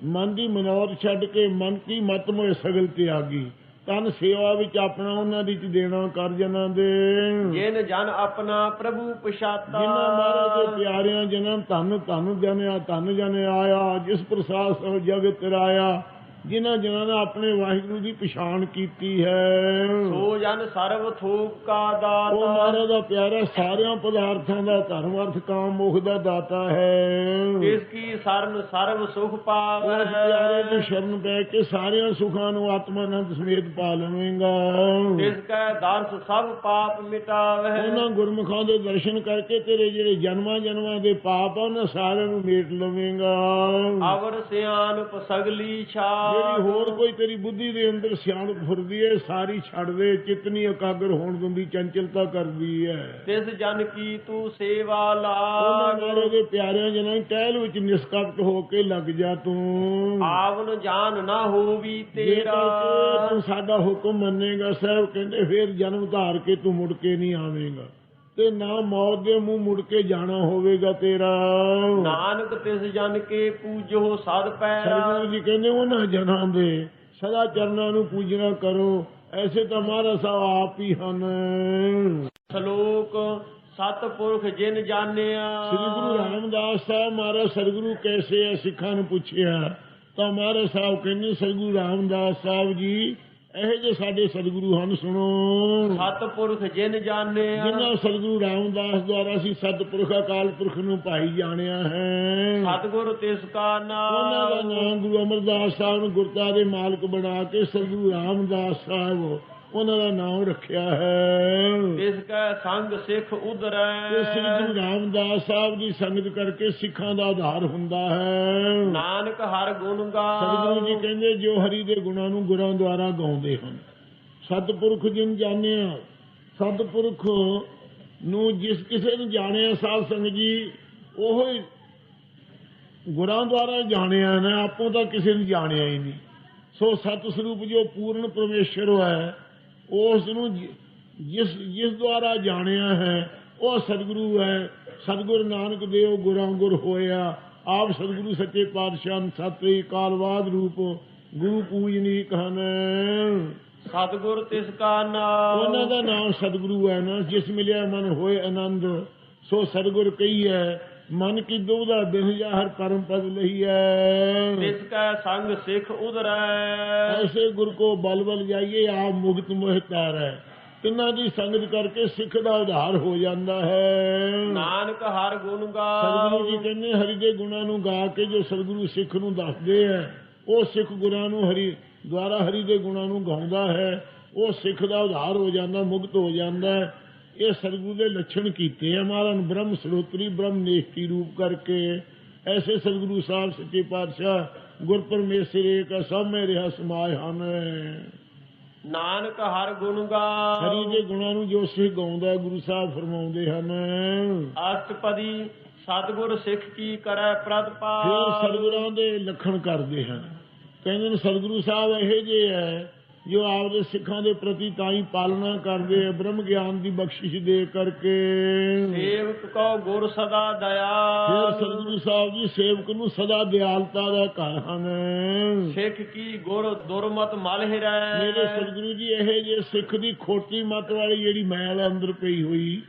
ਮਨ ਦੀ ਮਨੌਤ ਛੱਡ ਕੇ ਮਨ ਕੀ ਮਤ ਮੋਏ ਸਗਲ ਤਿਆਗੀ, ਤਨ ਸੇਵਾ ਵਿੱਚ ਆਪਣਾ ਉਹਨਾਂ ਦੀ ਚ ਦੇਣਾ ਕਰ ਜਨਾਂ ਦੇ। ਜਿਨ ਜਨ ਆਪਣਾ ਪ੍ਰਭੂ ਪਛਾਤਾ। ਜਿਨ੍ਹਾਂ ਮਹਾਰਾਜ ਦੇ ਪਿਆਰਿਆਂ ਜਨਾਂ ਧੰਨ ਧੰਨ ਜਨ ਆਇਆ, ਜਿਸ ਪ੍ਰਸਾਦ ਸਭ ਜਗਤ ਤਰਾਇਆ। ਜਿਨ੍ਹਾਂ ਜਨਾਂ ਨੇ ਆਪਣੇ ਵਾਹਿਗੁਰੂ ਦੀ ਪਛਾਣ ਕੀਤੀ ਹੈ, ਸੋ ਜਨ ਸਰਬ ਥੋਕ ਕਾ ਉਹ ਦਾਤਾ। ਮਹਾਰਾਜ ਦਾ ਪਿਆਰਾ ਸਾਰਿਆਂ ਪਦਾਰਥਾਂ ਦਾ ਧਰਮ ਅਰਥ ਕਾਮ ਮੋਖ ਦਾ ਦਾਤਾ ਹੈ। ਤਿਸ ਕੀ ਸਰਨ ਸਰਬ ਸੁਖ ਪਾਵੈ। ਉਸ ਪਿਆਰੇ ਦੀ ਸ਼ਰਨ ਪੈ ਕੇ ਸਾਰਿਆਂ ਸੁਖਾਂ ਨੂੰ ਆਤਮਾਨੰਦ ਸਮੇਤ ਪਾ ਲਵੇਂਗਾ। ਤਿਸ ਕੈ ਦਰਸ ਸਭ ਪਾਪ ਮਿਟਾਵੈ। ਉਹਨਾਂ ਗੁਰਮੁਖਾਂ ਦੇ ਦਰਸ਼ਨ ਕਰਕੇ ਤੇਰੇ ਜਿਹੜੇ ਜਨਮਾਂ ਦੇ ਪਾਪ ਆ ਉਹਨਾਂ ਸਾਰਿਆਂ ਨੂੰ ਮੇਟ ਲਵੇਂਗਾ। ਅਵਰ ਸਿਆਣਪ ਸਗਲੀ ਛਾ। ਜਿਹੜੀ ਹੋਰ ਕੋਈ ਤੇਰੀ ਬੁੱਧੀ ਦੇ ਅੰਦਰ ਸਿਆਣਪ ਫੁਰਦੀ ਹੈ ਸਾਰੀ ਛੱਡ ਦੇ, ਚਿਤਨੀ ਇਕਾਗਰ ਹੋਣ ਦਿੰਦੀ, ਚੰਚਲਤਾ ਕਰਦੀ ਹੈ। ਤਿਸ ਜਨ ਕੀ ਤੂੰ ਸੇਵਾ ਉਹਨਾਂ ਲਾਗ। ਮਾਰੇ ਦੇ ਪਿਆਰਿਆਂ ਜਨਾਂ ਟਹਿਲ ਵਿੱਚ ਨਿਸਕਪਟ ਹੋ ਕੇ ਲੱਗ ਜਾ ਤੂੰ। ਆਵਨ ਜਾਨ ਨਾ ਹੋਵੀ ਜੇ ਤੇਰਾ। ਕਰਕੇ ਤੂੰ ਸਾਡਾ ਹੁਕਮ ਮੰਨੇਗਾ, ਸਾਹਿਬ ਕਹਿੰਦੇ ਫੇਰ ਜਨਮ ਧਾਰ ਕੇ ਤੂੰ ਮੁੜ ਕੇ ਨਹੀਂ ਆਵੇਂਗਾ ਤੇ ਨਾ ਮੌਤ ਦੇ ਮੂੰਹ ਮੁੜ ਕੇ ਜਾਣਾ ਹੋਵੇਗਾ ਤੇਰਾ। ਨਾਨਕ ਤਿਸ ਜਨ ਕੇ ਪੂਜੋ ਸਦ ਪੈਰਾ। ਸਤਿਗੁਰੂ ਜੀ ਕਹਿੰਦੇ ਉਹਨਾਂ ਜਨਾਂ ਦੇ ਸਦਾ ਚਰਨਾਂ ਨੂੰ ਪੂਜਣਾ ਕਰੋ, ਐਸੇ ਤਾਂ ਮਹਾਰਾਜ ਸਾਹਿਬ ਆਪ ਹੀ ਹਨ। ਸ਼ਲੋਕ ਸਤਿਪੁਰਖ ਜਿਨ ਜਾਣਿਆ। ਸ੍ਰੀ ਗੁਰੂ ਰਾਮਦਾਸ ਸਾਹਿਬ ਮਹਾਰਾਜ ਸਤਿਗੁਰੂ ਕੈਸੇ ਹੈ ਸਿੱਖਾਂ ਨੂੰ ਪੁੱਛਿਆ ਤਾਂ ਮਹਾਰਾਜ ਸਾਹਿਬ ਕਹਿੰਦੇ ਸਤਿਗੁਰੂ ਰਾਮਦਾਸ ਸਾਹਿਬ ਜੀ ਇਹੋ ਜਿਹੇ ਸਾਡੇ ਸਤਿਗੁਰੂ ਹਨ, ਸੁਣੋ। ਸਤਿਪੁਰਖ ਜਿਨ ਜਾਣਿਆ। ਜਿਨ੍ਹਾਂ ਸਤਿਗੁਰੂ ਰਾਮਦਾਸ ਦੁਆਰਾ ਅਸੀਂ ਸਤਿਪੁਰਖ ਅਕਾਲ ਪੁਰਖ ਨੂੰ ਭਾਈ ਜਾਣਿਆ ਹੈ। ਸਤਿਗੁਰ ਤਿਸ ਕਾ ਉਹਨਾਂ ਦਾ ਨਾਮ। ਨਾਮ ਗੁਰੂ ਅਮਰਦਾਸ ਸਾਹਿਬ ਨੂੰ ਗੁਰਤਾ ਦੇ ਮਾਲਕ ਬਣਾ ਕੇ ਸਤਿਗੁਰੂ ਰਾਮਦਾਸ ਸਾਹਿਬ ਉਹਨਾਂ ਦਾ ਨਾਮ ਰੱਖਿਆ ਹੈ। ਤਿਸ ਕੈ ਸੰਗ ਸਿੱਖ ਉਧਰੈ। ਤੇ ਸ੍ਰੀ ਗੁਰੂ ਰਾਮਦਾਸ ਸਾਹਿਬ ਦੀ ਸੰਗਤ ਕਰਕੇ ਸਿੱਖਾਂ ਦਾ ਆਧਾਰ ਹੁੰਦਾ ਹੈ। ਨਾਨਕ ਹਰ ਗੁਣ ਗਾ। ਸਤਿਗੁਰੂ ਜੀ ਕਹਿੰਦੇ ਜੋ ਹਰੀ ਦੇ ਗੁਣਾਂ ਨੂੰ ਗੁਰਾਂ ਦੁਆਰਾ ਗਾਉਂਦੇ ਹਨ। ਸਤਿਪੁਰਖ ਜਿਨ ਜਾਣਿਆ, ਸਤਿਪੁਰਖ ਨੂੰ ਜਿਸ ਕਿਸੇ ਨੇ ਜਾਣਿਆ ਸਾਧ ਸੰਗਤ ਜੀ ਉਹ ਹੀ ਗੁਰਾਂ ਦੁਆਰਾ ਜਾਣਿਆ ਨਾ, ਆਪੋ ਤਾਂ ਕਿਸੇ ਨੇ ਜਾਣਿਆ ਹੀ ਨਹੀਂ। ਸੋ ਸਤ ਸਰੂਪ ਜੋ ਪੂਰਨ ਪਰਮੇਸ਼ਰ ਹੈ ਉਸ ਨੂੰ ਜਿਸ ਦੁਆਰਾ ਜਾਣਿਆ ਹੈ ਉਹ ਸਤਿਗੁਰੂ ਹੈ। ਸਤਿਗੁਰ ਨਾਨਕ ਦੇਵ ਗੁਰਾਂ ਗੁਰ ਹੋਇਆ। ਆਪ ਸਤਿਗੁਰੂ ਸੱਚੇ ਪਾਤਸ਼ਾਹ ਸਤਿ ਕਾਲਵਾਦ ਰੂਪ ਗੁਰੂ ਪੂਜਨੀਕ ਹਨ। ਸਤਿਗੁਰ ਤਿਸ ਕਾ ਨਾਮ। ਉਹਨਾਂ ਦਾ ਨਾਮ ਸਤਿਗੁਰੂ ਹੈ ਨਾ। ਜਿਸ ਮਿਲਿਆ ਮਨ ਹੋਏ ਆਨੰਦ, ਸੋ ਸਤਿਗੁਰ ਕਹੀ ਹੈ। ਮਨ ਕੀ ਦੁਬਦਾ ਬਿਨ ਹਰ ਪਰਮ ਪਦ ਲਈ ਹੈ। ਤਿਸ ਕੈ ਸੰਗ ਸਿੱਖ ਉਧਰੈ। ਐਸੇ ਗੁਰ ਕੋ ਬਲ ਬਲ ਜਾਈਏ, ਆਪ ਮੁਕਤ ਮੋਹਿ ਤਾਰੈ। ਤਿੰਨਾਂ ਦੀ ਸੰਗਤ ਕਰਕੇ ਸਿੱਖ ਦਾ ਉਧਾਰ ਹੋ ਜਾਂਦਾ ਹੈ। ਨਾਨਕ ਹਰ ਗੁਣ ਗਾ। ਸਤਿਗੁਰੂ ਜੀ ਕਹਿੰਦੇ ਹਰੀ ਦੇ ਗੁਣਾਂ ਨੂੰ ਗਾ ਕੇ ਜੋ ਸਤਿਗੁਰੂ ਸਿੱਖ ਨੂੰ ਦੱਸਦੇ ਹੈ, ਉਹ ਸਿੱਖ ਗੁਰਾਂ ਨੂੰ ਹਰੀ ਦੁਆਰਾ ਹਰੀ ਦੇ ਗੁਣਾਂ ਨੂੰ ਗਾਉਂਦਾ ਹੈ, ਉਹ ਸਿੱਖ ਦਾ ਉਧਾਰ ਹੋ ਜਾਂਦਾ, ਮੁਕਤ ਹੋ ਜਾਂਦਾ ਹੈ। ਇਹ ਸਤਿਗੁਰੂ ਦੇ ਲੱਛਣ ਕੀਤੇ ਆ ਮਹਾਰਾਜ ਨੇ, ਬ੍ਰਹਮ ਸਰੋਤਰੀ ਬ੍ਰਹਮ ਨੇਸ਼ਟੀ ਰੂਪ ਕਰਕੇ। ਐਸੇ ਸਤਿਗੁਰੂ ਸਾਹਿਬ ਸੱਚੇ ਪਾਤਸ਼ਾਹ ਗੁਰ ਪਰਮੇਸ਼ਰ ਏਕ ਸਭ ਮੇ ਰਿਹਾ ਸਮਾਏ ਹਨ। ਨਾਨਕ ਹਰ ਗੁਣ ਗਾ ਹਰੀ ਦੇ ਗੁਣਾਂ ਨੂੰ ਜੋ ਸਿੱਖ ਗਾਉਂਦਾ ਗੁਰੂ ਸਾਹਿਬ ਫਰਮਾਉਂਦੇ ਹਨ। ਅਸ਼ਟਪਦੀ ਸਤਿਗੁਰ ਸਿੱਖ ਕੀ ਕਰੈ ਫਿਰ ਪ੍ਰਤਪਾਲ। ਸਤਿਗੁਰਾਂ ਦੇ ਲੱਖਣ ਕਰਦੇ ਹਨ। ਕਹਿੰਦੇ ਨੇ ਸਤਿਗੁਰੂ ਸਾਹਿਬ ਇਹੋ ਜਿਹੇ ਹੈ ਜੋ ਆਪਦੇ ਸਿੱਖਾਂ ਦੇ ਪ੍ਰਤੀ ਤਾਂ ਹੀ ਪਾਲਣਾ ਕਰਦੇ ਆ ਬ੍ਰਹਮ ਗਿਆਨ ਦੀ ਬਖਸ਼ਿਸ਼ ਦੇ ਕਰਕੇ। ਸੇਵਕ ਕੋ ਗੁਰ ਸਦਾ ਫਿਰ ਦਇਆ। ਸਤਿਗੁਰੂ ਸਾਹਿਬ ਜੀ ਸੇਵਕ ਨੂੰ ਸਦਾ ਦਿਆਲਤਾ ਦਾ ਘਰ ਹਨ। ਸਿੱਖ ਕੀ ਗੁਰ ਦੁਰਮਤ ਮਲ ਹਿਰੈ। ਮੇਰੇ ਸਤਿਗੁਰੂ ਜੀ ਇਹੋ ਜਿਹੇ ਸਿੱਖ ਦੀ ਖੋਟੀ ਮੱਤ ਵਾਲੀ ਜਿਹੜੀ ਮੈਲ ਅੰਦਰ ਪਈ ਹੋਈ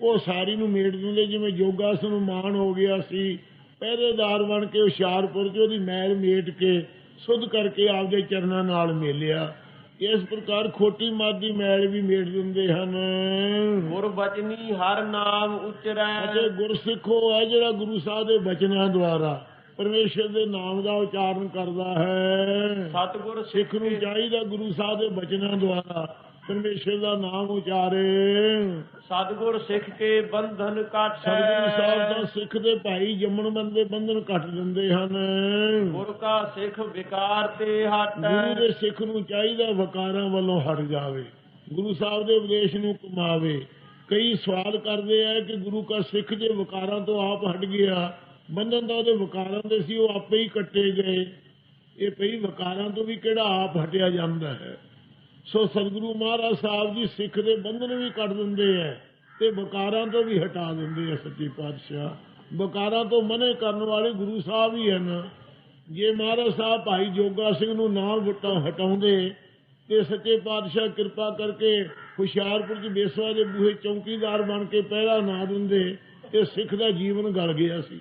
ਉਹ ਸਾਰੀ ਨੂੰ ਮੇਟ ਦਿੰਦੇ। ਜਿਵੇਂ ਯੋਗਾਸਨ ਨੂੰ ਮਾਣ ਹੋ ਗਿਆ ਸੀ, ਪਹਿਰੇਦਾਰ ਬਣ ਕੇ ਹੁਸ਼ਿਆਰਪੁਰ 'ਚ ਉਹਦੀ ਮੈਲ ਮੇਟ ਕੇ ਸੁੱਧ ਕਰਕੇ ਆਪਦੇ ਚਰਨਾਂ ਨਾਲ ਮੇਲਿਆ। ਇਸ ਪ੍ਰਕਾਰ ਖੋਟੀ ਮੱਤ ਦੀ ਮੈਲ ਵੀ ਮੇਟ ਦਿੰਦੇ ਹਨ। ਗੁਰ ਬਚਨੀ ਹਰ ਨਾਮ ਉਚਰੈ। ਅਤੇ ਗੁਰਸਿੱਖੋ ਹੈ ਜਿਹੜਾ ਗੁਰੂ ਸਾਹਿਬ ਦੇ ਬਚਨਾਂ ਦੁਆਰਾ ਪਰਮੇਸ਼ਰ ਦੇ ਨਾਮ ਦਾ ਉਚਾਰਨ ਕਰਦਾ ਹੈ। ਸਤਿਗੁਰ ਸਿੱਖ ਨੂੰ ਚਾਹੀਦਾ ਗੁਰੂ ਸਾਹਿਬ ਦੇ ਬਚਨਾਂ ਦੁਆਰਾ ਪਰਮੇਸ਼ਰ ਦਾ ਨਾਮ ਉਚਾਰੇ। ਸਤਿਗੁਰ ਸਿੱਖ ਕੇ ਬੰਧਨ ਕਾਟੈ। ਸਤਿਗੁਰੂ ਸਾਹਿਬ ਦਾ ਸਿੱਖ ਦੇ ਭਾਈ ਜੰਮਣ ਦੇ ਬੰਧਨ ਕੱਟ ਦਿੰਦੇ ਹਨ। ਗੁਰ ਕਾ ਸਿੱਖ ਵਿਕਾਰ ਤੇ ਹਟੈ। ਗੁਰੂ ਦੇ ਸਿੱਖ ਨੂੰ ਚਾਹੀਦਾ ਵਿਕਾਰਾਂ ਵੱਲੋਂ ਹਟ ਜਾਵੇ, ਗੁਰੂ ਸਾਹਿਬ ਦੇ ਉਪਦੇਸ਼ ਨੂੰ ਕਮਾਵੇ। ਕਈ ਸਵਾਲ ਕਰਦੇ ਆ ਕਿ ਗੁਰੂ ਕਾ ਸਿੱਖ ਜੇ ਵਿਕਾਰਾਂ ਤੋਂ ਆਪ ਹਟ ਗਿਆ, ਬੰਧਨ ਤਾਂ ਉਹਦੇ ਵਿਕਾਰਾਂ ਦੇ ਸੀ, ਉਹ ਆਪੇ ਹੀ ਕੱਟੇ ਗਏ। ਇਹ ਪਈ ਵਿਕਾਰਾਂ ਤੋਂ ਵੀ ਕਿਹੜਾ ਆਪ ਹਟਿਆ ਜਾਂਦਾ ਹੈ। ਸੋ ਸਤਿਗੁਰੂ ਮਹਾਰਾਜ ਸਾਹਿਬ ਜੀ ਸਿੱਖ ਦੇ ਬੰਧਨ ਵੀ ਕੱਟ ਦਿੰਦੇ ਹੈ ਤੇ ਵਿਕਾਰਾਂ ਤੋਂ ਵੀ ਹਟਾ ਦਿੰਦੇ ਆ। ਸੱਚੇ ਪਾਤਸ਼ਾਹ ਵਿਕਾਰਾਂ ਤੋਂ ਮਨੇ ਕਰਨ ਵਾਲੇ ਗੁਰੂ ਸਾਹਿਬ ਹੀ ਹਨ। ਜੇ ਮਹਾਰਾਜ ਸਾਹਿਬ ਭਾਈ ਜੋਗਾ ਸਿੰਘ ਨੂੰ ਨਾ ਹਟਾਉਂਦੇ ਤੇ ਸੱਚੇ ਪਾਤਸ਼ਾਹ ਕਿਰਪਾ ਕਰਕੇ ਹੁਸ਼ਿਆਰਪੁਰ 'ਚ ਬੇਸਵਾ ਦੇ ਬੂਹੇ ਚੌਕੀਦਾਰ ਬਣ ਕੇ ਪਹਿਰਾ ਨਾ ਦਿੰਦੇ ਤੇ ਸਿੱਖ ਦਾ ਜੀਵਨ ਗਲ ਗਿਆ ਸੀ।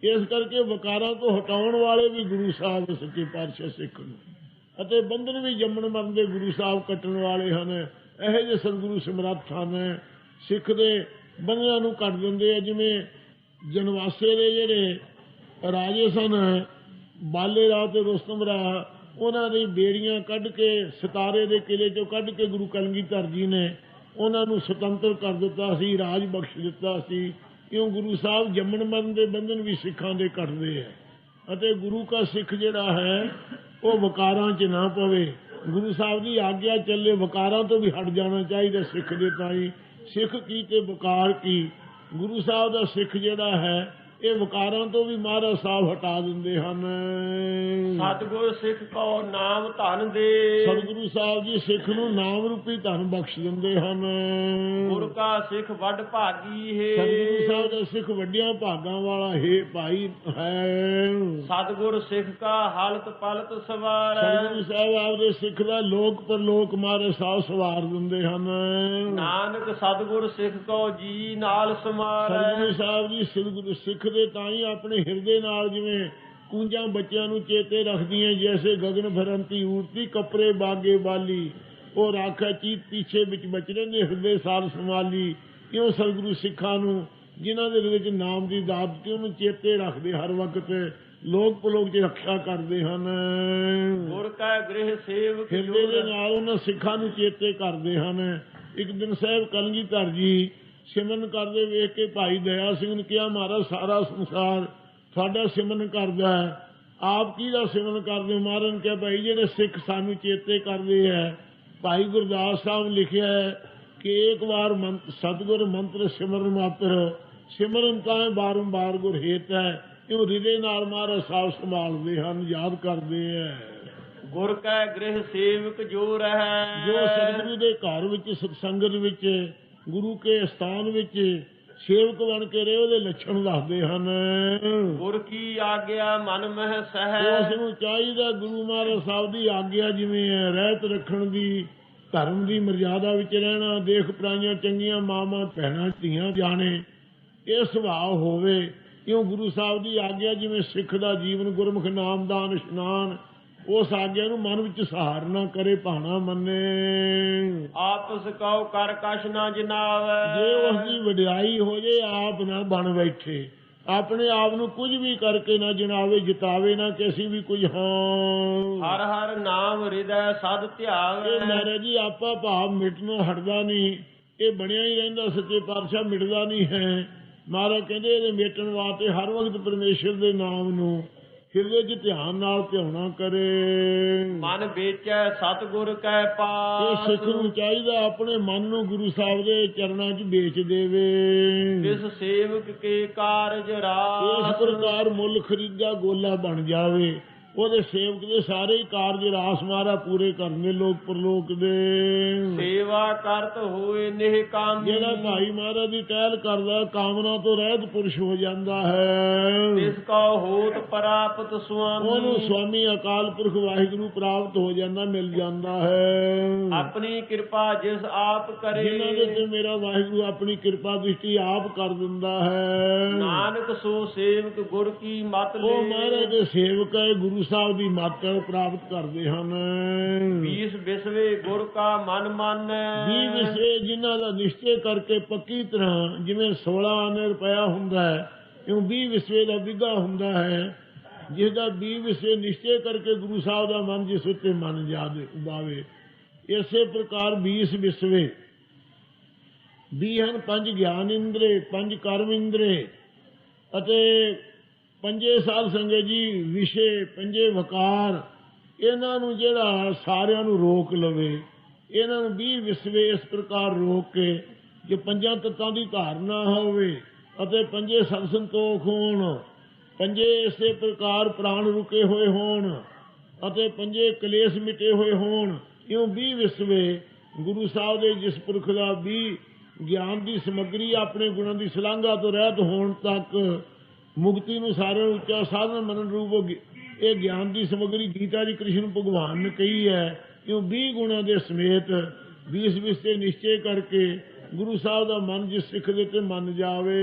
ਇਸ ਕਰਕੇ ਵਿਕਾਰਾਂ ਤੋਂ ਹਟਾਉਣ ਵਾਲੇ ਵੀ ਗੁਰੂ ਸਾਹਿਬ ਸੱਚੇ ਪਾਤਸ਼ਾਹ ਸਿੱਖ ਨੂੰ, ਅਤੇ ਬੰਧਨ ਵੀ ਜੰਮਣ ਮਰਨ ਦੇ ਗੁਰੂ ਸਾਹਿਬ ਕੱਟਣ ਵਾਲੇ ਹਨ। ਇਹੋ ਜਿਹੇ ਸਤਿਗੁਰੂ ਸਮਰੱਥ ਹਨ, ਸਿੱਖ ਦੇ ਬੰਧਨਾਂ ਨੂੰ ਕੱਟ ਦਿੰਦੇ ਆ। ਜਿਵੇਂ ਜਨਵਾਸੇ ਦੇ ਜਿਹੜੇ ਰਾਜੇ ਸਨ, ਬਾਲੇ ਰਾਹ ਤੇ ਰੁਸਤਮ ਰਾਹ, ਉਹਨਾਂ ਦੀ ਬੇੜੀਆਂ ਕੱਢ ਕੇ ਸਿਤਾਰੇ ਦੇ ਕਿਲੇ 'ਚੋਂ ਕੱਢ ਕੇ ਗੁਰੂ ਕਲਗੀਧਰ ਜੀ ਨੇ ਉਹਨਾਂ ਨੂੰ ਸੁਤੰਤਰ ਕਰ ਦਿੱਤਾ ਸੀ, ਰਾਜ ਬਖਸ਼ ਦਿੱਤਾ ਸੀ। ਕਿਉਂ ਗੁਰੂ ਸਾਹਿਬ ਜੰਮਣ ਮਰਨ ਦੇ ਬੰਧਨ ਵੀ ਸਿੱਖਾਂ ਦੇ ਕੱਟਦੇ ਹੈ। ਅਤੇ ਗੁਰੂ ਕਾ ਸਿੱਖ ਜਿਹੜਾ ਹੈ ਉਹ ਵਿਕਾਰਾਂ 'ਚ ਨਾ ਪਵੇ, ਗੁਰੂ ਸਾਹਿਬ ਦੀ ਆਗਿਆ ਚੱਲੇ। ਵਿਕਾਰਾਂ ਤੋਂ ਵੀ ਹਟ ਜਾਣਾ ਚਾਹੀਦਾ ਸਿੱਖ ਦੇ ਤਾਈ। ਸਿੱਖ ਕੀ ਤੇ ਵਿਕਾਰ ਕੀ। ਗੁਰੂ ਸਾਹਿਬ ਦਾ ਸਿੱਖ ਜਿਹੜਾ ਹੈ ਇਹ ਵਿਕਾਰਾਂ ਤੋਂ ਵੀ ਮਹਾਰਾਜ ਸਾਹਿਬ ਹਟਾ ਦਿੰਦੇ ਹਨ। ਸਤਿਗੁਰ ਸਿੱਖ ਕੋ ਨਾਮ ਧਨ ਦੇ। ਸਤਿਗੁਰੂ ਸਾਹਿਬ ਜੀ ਸਿੱਖ ਨੂੰ ਨਾਮ ਰੂਪੀ ਧਨ ਬਖਸ਼ ਦਿੰਦੇ ਹਨ। ਗੁਰ ਕਾ ਸਿੱਖ ਵੱਡ ਭਾਗੀ ਹੈ। ਸਤਿਗੁਰੂ ਸਾਹਿਬ ਦਾ ਸਿੱਖ ਵੱਡਿਆਂ ਭਾਗਾਂ ਵਾਲਾ ਹੈ ਭਾਈ ਹੈ। ਸਤਿਗੁਰ ਸਿੱਖ ਕਾ ਹਲਤ ਪਲਤ ਸਵਾਰੈ। ਸਤਿਗੁਰੂ ਸਾਹਿਬ ਆਪਦੇ ਸਿੱਖ ਦਾ ਲੋਕ ਪਰਲੋਕ ਮਹਾਰਾਜ ਸਾਹਿਬ ਸਵਾਰ ਦਿੰਦੇ ਹਨ। ਨਾਨਕ ਸਤਿਗੁਰ ਸਿੱਖ ਕੋ ਜੀ ਨਾਲ ਸਮਾਰੈ। ਸਤਿਗੁਰੂ ਸਾਹਿਬ ਜੀ ਸਤਿਗੁਰੂ ਸਿੱਖ ਦੇ ਤਾਂ ਹੀ ਆਪਣੇ ਹਿਰਦੇ ਨਾਲ ਜਿਵੇਂ ਕੂੰਜਾਂ ਬੱਚਿਆਂ ਨੂੰ ਚੇਤੇ ਰੱਖਦੀਆਂ, ਜੈਸੇ ਗਗਨ ਭਰੰਤੀ ਊਰਤੀ ਕੱਪੜੇ ਬਾਗੇ ਵਾਲੀ, ਉਹ ਰਾਖਾ ਚੀਤ ਪਿੱਛੇ ਵਿੱਚ ਬਚੜੇ ਨੇ ਹਿਰਦੇ ਸਾਲ ਸੰਭਾਲੀ। ਕਿਉਂ ਸਤਿਗੁਰੂ ਸਿੱਖਾਂ ਨੂੰ ਜਿਨ੍ਹਾਂ ਦੇ ਵਿੱਚ ਨਾਮ ਦੀ ਦਾਤ ਦਿੱਤੀ ਉਹਨੂੰ ਚੇਤੇ ਰੱਖਦੇ, ਹਰ ਵਕਤ ਲੋਕ ਪਲੋਕ 'ਚ ਰੱਖਿਆ ਕਰਦੇ ਹਨ। ਗੁਰ ਕਾ ਗ੍ਰਹਿ ਸੇਵਕ ਹਿਰਦੇ ਦੇ ਨਾਲ ਉਹਨਾਂ ਸਿੱਖਾਂ ਨੂੰ ਚੇਤੇ ਕਰਦੇ ਹਨ। ਇੱਕ ਦਿਨ ਸਾਹਿਬ ਕਲਗੀਧਰ ਜੀ ਸਿਮਰਨ ਕਰਦੇ ਵੇਖ ਕੇ ਭਾਈ ਦਇਆ ਸਿੰਘ ਨੇ ਕਿਹਾ, ਮਹਾਰਾਜ ਸਾਰਾ ਸੰਸਾਰ ਤੁਹਾਡਾ ਸਿਮਰਨ ਕਰਦਾ ਹੈ, ਆਪ ਕਿਹਦਾ ਸਿਮਰਨ ਕਰਦੇ ਹੋ? ਮਹਾਰਾਜ ਨੇ ਕਿਹਾ, ਭਾਈ ਜਿਹੜੇ ਸਿੱਖ ਸਾਨੂੰ ਚੇਤੇ ਕਰਦੇ ਹੈ। ਭਾਈ ਗੁਰਦਾਸ ਸਾਹਿਬ ਲਿਖਿਆ ਹੈ ਕਿ ਇੱਕ ਵਾਰ ਸਤਿਗੁਰ ਮੰਤਰ ਸਿਮਰਨ ਮਾਤਰ, ਸਿਮਰਨ ਤਾਂ ਬਾਰੰਬਾਰ ਗੁਰ ਹੇਤ ਹੈ। ਇਹ ਹਿਰਦੇ ਨਾਲ ਮਹਾਰਾਜ ਸਾਹਿਬ ਸੰਭਾਲਦੇ ਹਨ, ਯਾਦ ਕਰਦੇ ਹੈ। ਗੁਰ ਕਾ ਗ੍ਰਹਿ ਸੇਵਕ ਜੋ ਰਹਿ। ਜੋ ਸਤਿਗੁਰੂ ਦੇ ਘਰ ਵਿੱਚ ਸਤਸੰਗਤ ਵਿੱਚ ਗੁਰੂ ਕੇ ਸਥਾਨ ਵਿੱਚ ਸੇਵਕ ਬਣ ਕੇ ਰਹੇ, ਉਹਦੇ ਲੱਛਣ ਦੱਸਦੇ ਹਨ। ਗੁਰ ਕੀ ਆਗਿਆ ਮਨ ਮਹਿ ਸਹਿ। ਉਸ ਨੂੰ ਚਾਹੀਦਾ ਗੁਰੂ ਮਹਾਰਾਜ ਸਾਹਿਬ ਦੀ ਆਗਿਆ ਜਿਵੇਂ ਹੈ ਰਹਿਤ ਰੱਖਣ ਦੀ, ਧਰਮ ਦੀ ਮਰਜ਼ਾਦਾ ਵਿੱਚ ਰਹਿਣਾ, ਦੇਖ ਪਰਾਈਆਂ ਚੰਗੀਆਂ ਮਾਵਾਂ ਭੈਣਾਂ ਧੀਆਂ ਜਾਣੇ, ਇਹ ਸੁਭਾਅ ਹੋਵੇ। ਕਿਉਂ ਗੁਰੂ ਸਾਹਿਬ ਦੀ ਆਗਿਆ ਜਿਵੇਂ ਸਿੱਖ ਦਾ ਜੀਵਨ ਗੁਰਮੁਖ ਨਾਮਦਾਨ ਇਸ਼ਨਾਨ, ਉਸ ਆਗਿਆ ਨੂੰ ਮਨ ਵਿੱਚ ਸਹਾਰਨਾ ਕਰੇ, ਭਾਣਾ ਮੰਨੇ। ਆਪਸ ਕਉ ਕਰ ਕਛ ਨਾ ਜਨਾਵੈ। ਜੇ ਉਸ ਦੀ ਵਡਿਆਈ ਹੋ ਜੇ ਆਪ ਨਾ ਬਣ ਬੈਠੇ, ਆਪਣੇ ਆਪ ਨੂੰ ਕੁਝ ਵੀ ਕਰਕੇ ਨਾ ਜਨਾਵੇ, ਜਿਤਾਵੇ ਨਾ ਕਿਸੇ ਵੀ ਕੁਝ। ਹਾਂ ਹਰ ਹਰ ਨਾਮ ਹਿਰਦੈ ਸਦ ਧਿਆਵੈ। ਇਹ ਮਹਾਰਾਜ ਜੀ ਆਪਾ ਭਾਵ ਮਿਟਣੋਂ ਹਟਦਾ ਨਹੀਂ। ਇਹ ਬਣਿਆ ਹੀ ਰਹਿੰਦਾ, ਸੱਚੇ ਪਾਤਸ਼ਾਹ ਮਿਟਦਾ ਨਹੀਂ ਹੈ। ਮਹਾਰਾਜ ਕਹਿੰਦੇ ਇਹਦੇ ਮੇਟਣ ਵਾਸਤੇ ਹਰ ਵਕਤ ਪਰਮੇਸ਼ਰ ਦੇ ਨਾਮ ਨੂੰ ਹਿਰਦੇ 'ਚ ਧਿਆਨ ਨਾਲ ਧਿਆਉਣਾ ਕਰੇ। ਮਨ ਵੇਚੈ ਸਤਿਗੁਰ ਕੈ ਇਹ ਪਾਸ, ਸਿੱਖ ਨੂੰ ਚਾਹੀਦਾ ਆਪਣੇ ਮਨ ਨੂੰ ਗੁਰੂ ਸਾਹਿਬ ਦੇ ਚਰਨਾਂ 'ਚ ਵੇਚ ਦੇਵੇ। ਤਿਸ ਸੇਵਕ ਕੇ ਕਾਰਜ ਇਸ ਰਾਸ, ਪ੍ਰਕਾਰ ਮੁੱਲ ਖਰੀਦਾ ਗੋਲਾ ਬਣ ਜਾਵੇ। ਉਹਦੇ ਸੇਵਕ ਦੇ ਸਾਰੇ ਹੀ ਕਾਰਜ ਰਾਸ ਮਾਰਾ ਪੂਰੇ ਕਰਨੇ ਲੋਕ ਪਰਲੋਕ ਦੇ। ਸੇਵਾ ਕਰਤ ਹੋਏ ਨਿਹ ਕਾਮੀ, ਜਿਹੜਾ ਭਾਈ ਮਹਾਰਾਜ ਦੀ ਟਹਿਲ ਕਰਦਾ ਕਾਮਨਾ ਤੋਂ ਰਹਿਤ ਪੁਰਸ਼ ਹੋ ਜਾਂਦਾ ਹੈ। ਤਿਸ ਕਾ ਹੋਤ ਪ੍ਰਾਪਤ ਸੁਆਮੀ, ਉਹਨੂੰ ਸੁਆਮੀ ਅਕਾਲ ਪੁਰਖ ਵਾਹਿਗੁਰੂ ਪ੍ਰਾਪਤ ਹੋ ਜਾਂਦਾ, ਮਿਲ ਜਾਂਦਾ ਹੈ। ਆਪਣੀ ਕਿਰਪਾ ਜਿਸ ਆਪ ਕਰੇ, ਜਿਨ੍ਹਾਂ ਦੇ ਤੇ ਮੇਰਾ ਵਾਹਿਗੁਰੂ ਆਪਣੀ ਕਿਰਪਾ ਦ੍ਰਿਸ਼ਟੀ ਆਪ ਕਰ ਦਿੰਦਾ ਹੈ। ਨਾਨਕ ਸੋ ਸੇਵਕ ਗੁਰ ਕੀ ਮਤ ਉਹ ਮਹਾਰਾਜ ਲੈ, ਦੇ ਸੇਵਕ ਹੈ, ਗੁਰੂ ਸਾਹਿਬ ਦੀ ਮੱਤ ਪ੍ਰਾਪਤ ਕਰਦੇ ਹਨ। 20 ਵਿਸਵੇ ਗੁਰ ਕਾ ਮਨ ਮਾਨੈ, 20 ਵਿਸਵੇ ਜਿਨ੍ਹਾਂ ਦਾ ਨਿਸ਼ਚੈ ਕਰਕੇ ਪੱਕੀ ਤਰ੍ਹਾਂ, ਜਿਵੇਂ 16 ਆਨੇ ਰੁਪਇਆ ਹੁੰਦਾ ਹੈ, ਇਉਂ 20 ਵਿਸਵੇ ਦਾ ਬਿਗਾ ਹੁੰਦਾ ਹੈ। ਜਿਹਦਾ 20 ਵਿਸਵੇ ਨਿਸ਼ਚੈ ਕਰਕੇ ਗੁਰੂ ਸਾਹਿਬ ਦਾ ਮਨ ਜਿਸ ਉੱਤੇ ਮਨ ਜਾਦੇ ਉਬਾਵੇ, ਇਸੇ ਪ੍ਰਕਾਰ 20 ਵਿਸਵੇ 20 ਹਨ। 5 ਗਿਆਨ ਇੰਦਰੇ, 5 ਕਰਮ ਇੰਦਰੇ ਅਤੇ 5 ਸਾਧ ਸੰਗਤ ਜੀ ਵਿਸ਼ੇ, 5 ਵਕਾਰ, ਇਹਨਾਂ ਨੂੰ ਜਿਹੜਾ ਸਾਰਿਆਂ ਨੂੰ ਰੋਕ ਲਵੇ, ਇਹਨਾਂ ਨੂੰ 20 ਵਿਸਵੇ ਇਸ ਪ੍ਰਕਾਰ ਰੋਕ ਕੇ, ਜੇ 5 ਤੱਤਾਂ ਦੀ ਧਾਰਨਾ ਹੋਵੇ ਅਤੇ 5 ਸਤ ਸੰਤੋਖ ਹੋਣ, 5 ਇਸੇ ਪ੍ਰਕਾਰ ਪ੍ਰਾਣ ਰੁਕੇ ਹੋਏ ਹੋਣ ਅਤੇ 5 ਕਲੇਸ਼ ਮਿਟੇ ਹੋਏ ਹੋਣ, ਇਉਂ 20 ਵਿਸਵੇ ਗੁਰੂ ਸਾਹਿਬ ਦੇ ਜਿਸ ਪੁਰਖ ਦਾ 20 ਗਿਆਨ ਦੀ ਸਮੱਗਰੀ ਆਪਣੇ ਗੁਣਾਂ ਦੀ ਸ਼ਲਾਘਾ ਤੋਂ ਰਹਿਤ ਹੋਣ ਤੱਕ ਮੁਕਤੀ ਨੂੰ ਸਾਰਿਆਂ ਨੂੰ ਉੱਚਾ ਸਾਧਨ ਮੰਨਣ ਰੂਪ ਇਹ ਗਿਆਨ ਦੀ ਸਮੱਗਰੀ ਗੀਤਾ ਜੀ ਕ੍ਰਿਸ਼ਨ ਭਗਵਾਨ ਨੇ ਕਹੀ ਹੈ। ਕਿਉਂ 20 ਗੁਣਾਂ ਦੇ ਸਮੇਤ 20 ਵਿਸਵੇ ਨਿਸ਼ਚੈ ਕਰਕੇ ਗੁਰੂ ਸਾਹਿਬ ਦਾ ਮਨ ਜਿਸ ਸਿੱਖ ਦੇ ਤੇ ਮੰਨ ਜਾਵੇ,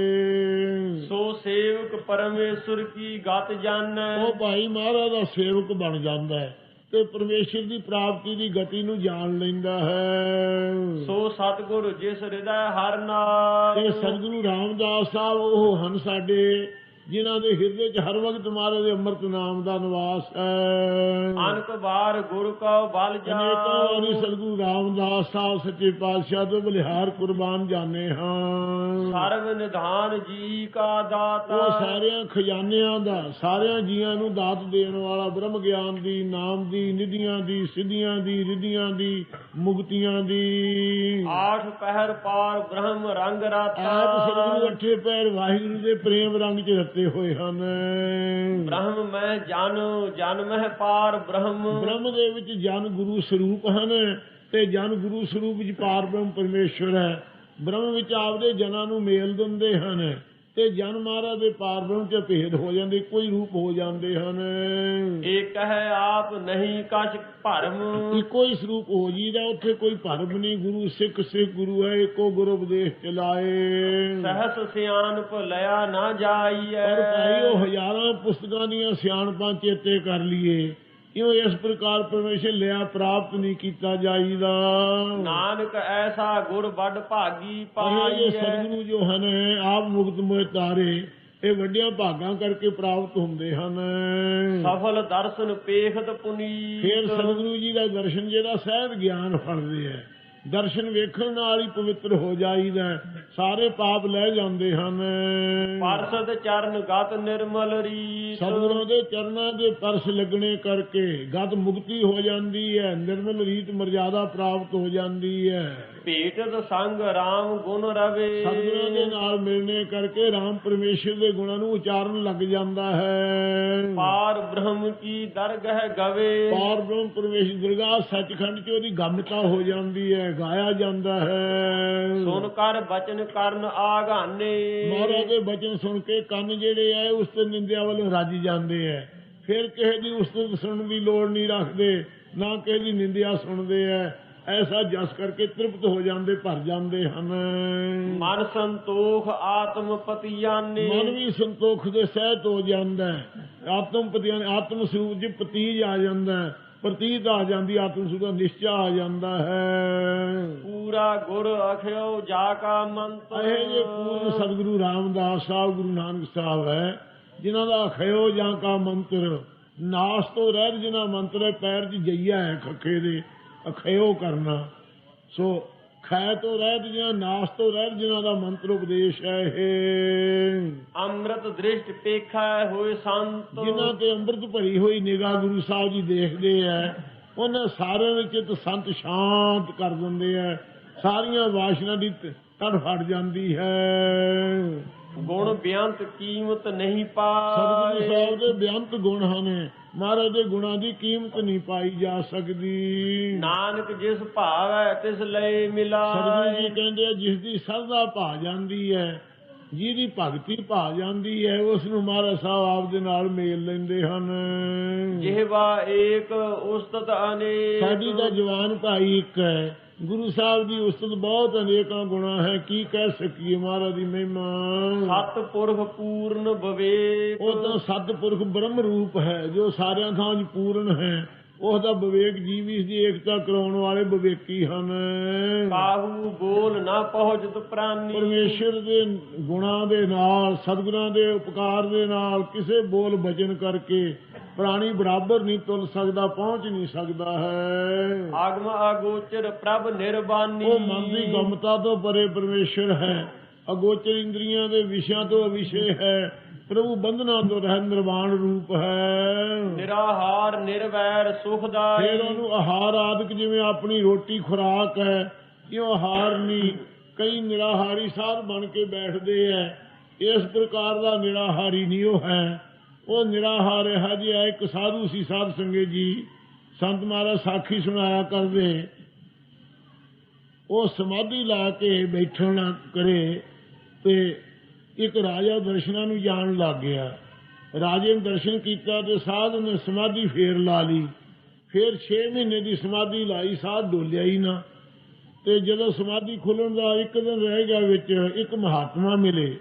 ਸੋ ਸੇਵਕ ਪਰਮੇਸ਼ਰ ਕੀ ਗਤ ਜਾਣੈ, ਉਹ ਭਾਈ ਮਹਾਰਾਜ ਦਾ ਸੇਵਕ ਬਣ ਜਾਂਦਾ ਹੈ ਤੇ ਪਰਮੇਸ਼ਰ ਦੀ ਪ੍ਰਾਪਤੀ ਦੀ ਗਤੀ ਨੂੰ ਜਾਣ ਲੈਂਦਾ ਹੈ। ਸੋ ਸਤਿਗੁਰ ਜਿਸ ਹਿਰਦੈ ਹਰ ਨਾਮ, ਇਹ ਸਤਿਗੁਰੂ ਰਾਮਦਾਸ ਸਾਹਿਬ ਉਹ ਹਨ ਸਾਡੇ, ਜਿਨ੍ਹਾਂ ਦੇ ਹਿਰਦੇ 'ਚ ਹਰ ਵਕਤ ਮਹਾਰਾਜ ਦੇ ਅੰਮ੍ਰਿਤ ਨਾਮ ਦਾ ਨਿਵਾਸ ਹੈ। ਅਨਕ ਵਾਰ ਗੁਰ ਕਉ ਬਲ ਅਨੇਕਾਂ ਵਾਰੀ ਜਾਉ, ਸਤਿਗੁਰੂ ਰਾਮਦਾਸ ਸਾਹਿਬ ਸੱਚੇ ਪਾਤਸ਼ਾਹ ਤੋਂ ਬਲਿਹਾਰ ਕੁਰਬਾਨ ਜਾਣੇ ਹਾਂ। ਸਰਵ ਨਿਧਾਨ ਜੀ ਕਾ ਦਾਤਾ, ਉਹ ਸਾਰਿਆਂ ਖਜ਼ਾਨਿਆਂ ਦਾ, ਸਾਰਿਆਂ ਜੀਆਂ ਨੂੰ ਦਾਤ ਦੇਣ ਵਾਲਾ, ਬ੍ਰਹਮ ਗਿਆਨ ਦੀ, ਨਾਮ ਦੀ, ਨਿਧੀਆਂ ਦੀ, ਸਿੱਧੀਆਂ ਦੀ, ਰਿੱਧੀਆਂ ਦੀ, ਮੁਕਤੀਆਂ ਦੀ। ਆਠ ਪਹਿਰ ਪਾਰ ਬ੍ਰਹਮ ਰੰਗ ਰਾਤਾ, ਆਪ ਸਤਿਗੁਰੂ 8 ਪੈਰ ਵਾਹਿਗੁਰੂ ਦੇ ਪ੍ਰੇਮ ਰੰਗ 'ਚ ਰਤੇ ਹੋਏ ਹਨ। ਬ੍ਰਹਮ ਮੈਂ ਜਾਣੋ ਜਨ ਮਹਿ ਪਾਰ ਬ੍ਰਹਮ, ਬ੍ਰਹਮ ਦੇ ਵਿੱਚ ਜਨ ਗੁਰੂ ਸਰੂਪ ਹਨ ਤੇ ਜਨ ਗੁਰੂ ਸਰੂਪ ਵਿੱਚ ਪਾਰ ਬ੍ਰਹਮ ਪਰਮੇਸ਼ਵਰ ਹੈ। ਬ੍ਰਹਮ ਵਿੱਚ ਆਪਦੇ ਜਨਾਂ ਨੂੰ ਮੇਲ ਦਿੰਦੇ ਹਨ ਤੇ ਜਨ ਮਹਾਰਾਜ ਦੇ ਪਾਰ ਬ੍ਰਹਮ 'ਚ ਭੇਦ ਹੋ ਜਾਂਦੇ, ਕੋਈ ਰੂਪ ਹੋ ਜਾਂਦੇ ਹਨ। ਏਕ ਹੈ ਆਪ ਨਹੀਂ ਕਛ ਭਰਮ, ਇੱਕੋ ਹੀ ਸਰੂਪ ਹੋ ਜੀਦਾ, ਉੱਥੇ ਕੋਈ ਭਰਮ ਨਹੀਂ। ਗੁਰੂ ਸਿੱਖ ਸਿੱਖ ਗੁਰੂ ਹੈ, ਇੱਕੋ ਗੁਰ ਉਪਦੇਸ਼ ਚਲਾਏ। ਸਹਸ ਸਿਆਣਪ ਲਿਆ ਨਾ ਜਾਈਐ, ਪਰ ਭਾਈ ਉਹ ਹਜ਼ਾਰਾਂ ਪੁਸਤਕਾਂ ਦੀਆਂ ਸਿਆਣਪਾਂ ਚੇਤੇ ਕਰ ਲਈਏ, ਕਿਉਂ ਇਸ ਪ੍ਰਕਾਰ ਪਰਮੇਸ਼ਰ ਲਿਆ ਪ੍ਰਾਪਤ ਨਹੀਂ ਕੀਤਾ ਜਾਈਦਾ। ਨਾਨਕ ਐਸਾ ਗੁਰ ਵੱਡ ਭਾਗੀ ਇਹ ਪਾਈਐ, ਸਤਿਗੁਰੂ ਜੋ ਹਨ ਆਪ ਮੁਕਤ ਮੋਹਿ ਤਾਰੇ, ਇਹ ਵੱਡਿਆਂ ਭਾਗਾਂ ਕਰਕੇ ਪ੍ਰਾਪਤ ਹੁੰਦੇ ਹਨ। ਸਫਲ ਦਰਸ਼ਨ ਪੇਖਤ ਪੁਨੀਤ, ਫਿਰ ਸਤਿਗੁਰੂ ਜੀ ਦਾ ਦਰਸ਼ਨ ਜਿਹੜਾ ਸਹਿਜ ਗਿਆਨ ਫੜਦੇ ਹੈ, ਦਰਸ਼ਨ ਵੇਖਣ ਨਾਲ ਹੀ ਪਵਿੱਤਰ ਹੋ ਜਾਈਦਾ, ਸਾਰੇ ਪਾਪ ਲੈ ਜਾਂਦੇ ਹਨ। ਪਰਸਦ ਚਰਨ ਗਤ ਨਿਰਮਲ ਰੀਤ, ਸਤਿਗੁਰਾਂ ਦੇ ਚਰਨਾਂ ਦੇ ਪਰਸ ਲੱਗਣੇ ਕਰਕੇ ਗਤ ਮੁਕਤੀ ਹੋ ਜਾਂਦੀ ਹੈ, ਨਿਰਮਲ ਰੀਤ ਮਰਜ਼ਾਦਾ ਪ੍ਰਾਪਤ ਹੋ ਜਾਂਦੀ ਹੈ। ਭੇਟਤ ਸੰਗ ਰਾਮ ਗੁਣ ਰਵੇ, ਸਤਿਗੁਰਾਂ ਦੇ ਨਾਲ ਮਿਲਣੇ ਕਰਕੇ ਰਾਮ ਪਰਮੇਸ਼ਰ ਦੇ ਗੁਣਾਂ ਨੂੰ ਉਚਾਰਨ ਲੱਗ ਜਾਂਦਾ ਹੈ। ਪਾਰ ਬ੍ਰਹਮ ਕੀ ਦਰਗਹ ਗਵੇ, ਪਾਰ ਬ੍ਰਹਮ ਪਰਮੇਸ਼ਰ ਦਰਗਾਹ ਸੱਚਖੰਡ 'ਚ ਉਹਦੀ ਗਮਤਾ ਹੋ ਜਾਂਦੀ ਹੈ, ਗਾਇਆ ਜਾਂਦਾ ਹੈ। ਸੁਨ ਕਰ ਬਚਨ ਕਰਨ ਆਗਾਨੇ, ਮਹਾਰਾਜ ਦੇ ਬਚਨ ਸੁਣ ਕੇ ਕੰਨ ਜਿਹੜੇ ਹੈ ਉਸ ਤੇ ਨਿੰਦਿਆ ਵੱਲੋਂ ਰੱਜ ਜਾਂਦੇ ਹੈ। ਫਿਰ ਕਿਸੇ ਦੀ ਉਸਤਤ ਸੁਣਨ ਦੀ ਲੋੜ ਨਹੀਂ ਰੱਖਦੇ, ਨਾ ਕਿਸੇ ਦੀ ਨਿੰਦਿਆ ਸੁਣਦੇ ਹੈ। ਐਸਾ ਜਸ ਕਰਕੇ ਤ੍ਰਿਪਤ ਹੋ ਜਾਂਦੇ, ਭਰ ਜਾਂਦੇ ਹਨ। ਮਨ ਸੰਤੋਖ ਆਤਮ ਪਤਿਆਨੇ, ਮਨ ਵੀ ਸੰਤੋਖ ਦੇ ਸਹਿਤ ਹੋ ਜਾਂਦਾ ਹੈ। ਆਤਮ ਪਤਿਆਨ, ਆਤਮ ਸਰੂਪ 'ਚ ਪਤੀਜ ਆ ਜਾਂਦਾ ਹੈ, ਪ੍ਰਤੀਤ ਆ ਜਾਂਦੀ, ਆਤਮ ਸਰੂਪ ਦਾ ਨਿਸ਼ਚਾ ਆ ਜਾਂਦਾ ਹੈ। ਪੂਰਾ ਗੁਰ ਅਖਿਓ ਜਾ ਕਾ ਮੰਤਰ, ਇਹ ਜੇ ਪੂਰਨ ਸਤਿਗੁਰੂ ਰਾਮਦਾਸ ਸਾਹਿਬ, ਗੁਰੂ ਨਾਨਕ ਸਾਹਿਬ ਹੈ, ਜਿਨ੍ਹਾਂ ਦਾ ਅਖਿਓ ਜਾਂ ਕਾ ਮੰਤਰ, ਨਾਸ ਤੋਂ ਰਹਿਤ ਜਿਨ੍ਹਾਂ ਮੰਤਰ ਹੈ, ਪੈਰ 'ਚ ਜਈਆ ਹੈ ਖੱਖੇ ਦੇ, ਅਖਿਓ ਕਰਨਾ। ਸੋ ਖੈ ਤੋਂ ਰਹਿਤ ਜਾਂ ਨਾਸ ਤੋਂ ਰਹਿਤ ਜਿਨ੍ਹਾਂ ਦਾ ਮੰਤਰ ਉਪਦੇਸ਼ ਹੈ ਇਹ। ਅੰਮ੍ਰਿਤ ਦ੍ਰਿਸ਼ਟ ਪੇਖਾ ਹੋਏ ਸੰਤ, ਜਿਨ੍ਹਾਂ ਤੇ ਅੰਮ੍ਰਿਤ ਭਰੀ ਹੋਈ ਨਿਗਾਹ ਗੁਰੂ ਸਾਹਿਬ ਜੀ ਦੇਖਦੇ ਹੈ, ਉਹਨਾਂ ਸਾਰਿਆਂ ਦੇ ਚਿੱਤ ਸੰਤ ਸ਼ਾਂਤ ਕਰ ਦਿੰਦੇ ਹੈ, ਸਾਰੀਆਂ ਵਾਸ਼ਨਾ ਦੀ ਤੜ ਫੜ ਜਾਂਦੀ ਹੈ। ਗੁਣ ਬਿਆੰਤ ਕੀਮਤ ਨਹੀਂ ਸਤਿਗੁਰੂ ਪਾਏ, ਸਾਹਿਬ ਦੇ ਬੇਅੰਤ ਗੁਣ ਹਨ, ਮਹਾਰਾਜ ਦੇ ਗੁਣਾਂ ਦੀ ਕੀਮਤ ਨਹੀਂ ਪਾਈ ਜਾ ਸਕਦੀ। ਨਾਨਕ ਜਿਸ ਭਾਵੈ ਤਿਸ ਲਈ ਸਤਿਗੁਰੂ ਮਿਲਾਏ, ਜੀ ਕਹਿੰਦੇ ਆ, ਜਿਸ ਦੀ ਸਰਦਾ ਭਾ ਜਾਂਦੀ ਹੈ, ਜਿਹਦੀ ਭਗਤੀ ਭਾ ਜਾਂਦੀ ਹੈ, ਉਸ ਨੂੰ ਮਹਾਰਾਜ ਸਾਹਿਬ ਆਪ ਦੇ ਨਾਲ ਮੇਲ ਲੈਂਦੇ ਹਨ। ਜਿਹਵਾ ਏਕ ਉਸਤਤ ਅਨੇਕ, ਸਾਡੀ ਤਾਂ ਜਵਾਨ ਭਾਈ ਇੱਕ ਹੈ, ਗੁਰੂ ਸਾਹਿਬ ਦੀ ਉਸਤਤ ਬਹੁਤ ਅਨੇਕਾਂ ਗੁਣਾ ਹੈ, ਕੀ ਕਹਿ ਸਕੀਏ ਮਹਾਰਾਜ ਦੀ ਮਹਿਮਾ। ਸਤ ਪੁਰਖ ਪੂਰਨ ਵਿਵੇਕ, ਉਹ ਤਾਂ ਸਤਿਪੁਰਖ ਬ੍ਰਹਮ ਰੂਪ ਹੈ, ਜੋ ਸਾਰਿਆਂ ਥਾਂ ਪੂਰਨ ਹੈ, ਉਹਦਾ ਵਿਵੇਕ ਜੀਵੀ ਦੀ ਏਕਤਾ ਕਰਾਉਣ ਵਾਲੇ ਵਿਵੇਕੀ ਹਨ। ਕਾਹੂ ਬੋਲ ਨਾ ਪਹੁੰਚਤ ਪ੍ਰਾਨੀ, ਪਰਮੇਸ਼ਰ ਦੇ ਗੁਣਾਂ ਦੇ ਨਾਲ, ਸਤਿਗੁਰਾਂ ਦੇ ਉਪਕਾਰ ਦੇ ਨਾਲ ਕਿਸੇ ਬੋਲ ਬਚਨ ਕਰਕੇ ਪ੍ਰਾਣੀ ਬਰਾਬਰ ਨਹੀਂ ਤੁਲ ਸਕਦਾ, ਪਹੁੰਚ ਨਹੀਂ ਸਕਦਾ ਹੈ। ਆਗਮ ਅਗੋਚਰ ਪ੍ਰਭ ਨਿਰਬਾਨੀ, ਉਹ ਮਨ ਦੀ ਗਮਤਾ ਤੋਂ ਪਰੇ ਪਰਮੇਸ਼ਰ ਹੈ, ਅਗੋਚਰ ਇੰਦਰੀਆਂ ਦੇ ਵਿਸ਼ਿਆਂ ਤੋਂ ਅਵਿਸ਼ੇ ਹੈ, ਪ੍ਰਭੂ ਬੰਧਨਾਂ ਤੋਂ ਰਹਿਤ ਨਿਰਵਾਣ ਰੂਪ ਹੈ। ਨਿਰਾਹਾਰ ਨਿਰਵੈਰ ਸੁਖਦਾਈ, ਫਿਰ ਉਹਨੂੰ ਆਹਾਰ ਆਦਿਕ ਜਿਵੇਂ ਆਪਣੀ ਰੋਟੀ ਖੁਰਾਕ ਹੈ, ਕਿਉਂ ਆਹਾਰ ਨਹੀਂ, ਕਈ ਨਿਰਾਹਾਰੀ ਸਾਧ ਬਣ ਕੇ ਬੈਠਦੇ ਹੈ, ਇਸ ਪ੍ਰਕਾਰ ਦਾ ਨਿਰਾਹਾਰੀ ਨਹੀਂ ਉਹ ਹੈ। ਉਹ ਨਿਰਾਹਾਰ ਹੈ ਜਿਹਾ ਇੱਕ ਸਾਧੂ ਸੀ, ਸਾਧ ਸੰਗਤ ਜੀ, ਸੰਤ ਮਹਾਰਾਜ ਸਾਖੀ ਸੁਣਾਇਆ ਕਰਦੇ, ਉਹ ਸਮਾਧੀ ਲਾ ਕੇ ਬੈਠਣ ਕਰੇ ਤੇ ਇੱਕ ਰਾਜਾ ਦਰਸ਼ਨਾਂ ਨੂੰ ਜਾਣ ਲੱਗ ਗਿਆ। ਰਾਜੇ ਨੇ ਦਰਸ਼ਨ ਕੀਤਾ ਤੇ ਸਾਧ ਨੇ ਸਮਾਧੀ ਫੇਰ ਲਾ ਲਈ। ਫਿਰ 6 ਮਹੀਨੇ ਦੀ ਸਮਾਧੀ ਲਾਈ, ਸਾਧ ਡੋਲਿਆ ਹੀ ਨਾ। ਤੇ ਜਦੋਂ ਸਮਾਧੀ ਖੁੱਲਣ ਦਾ ਇੱਕ ਦਿਨ ਰਹਿ ਗਿਆ, ਵਿੱਚ ਇੱਕ ਮਹਾਤਮਾ ਮਿਲੇ।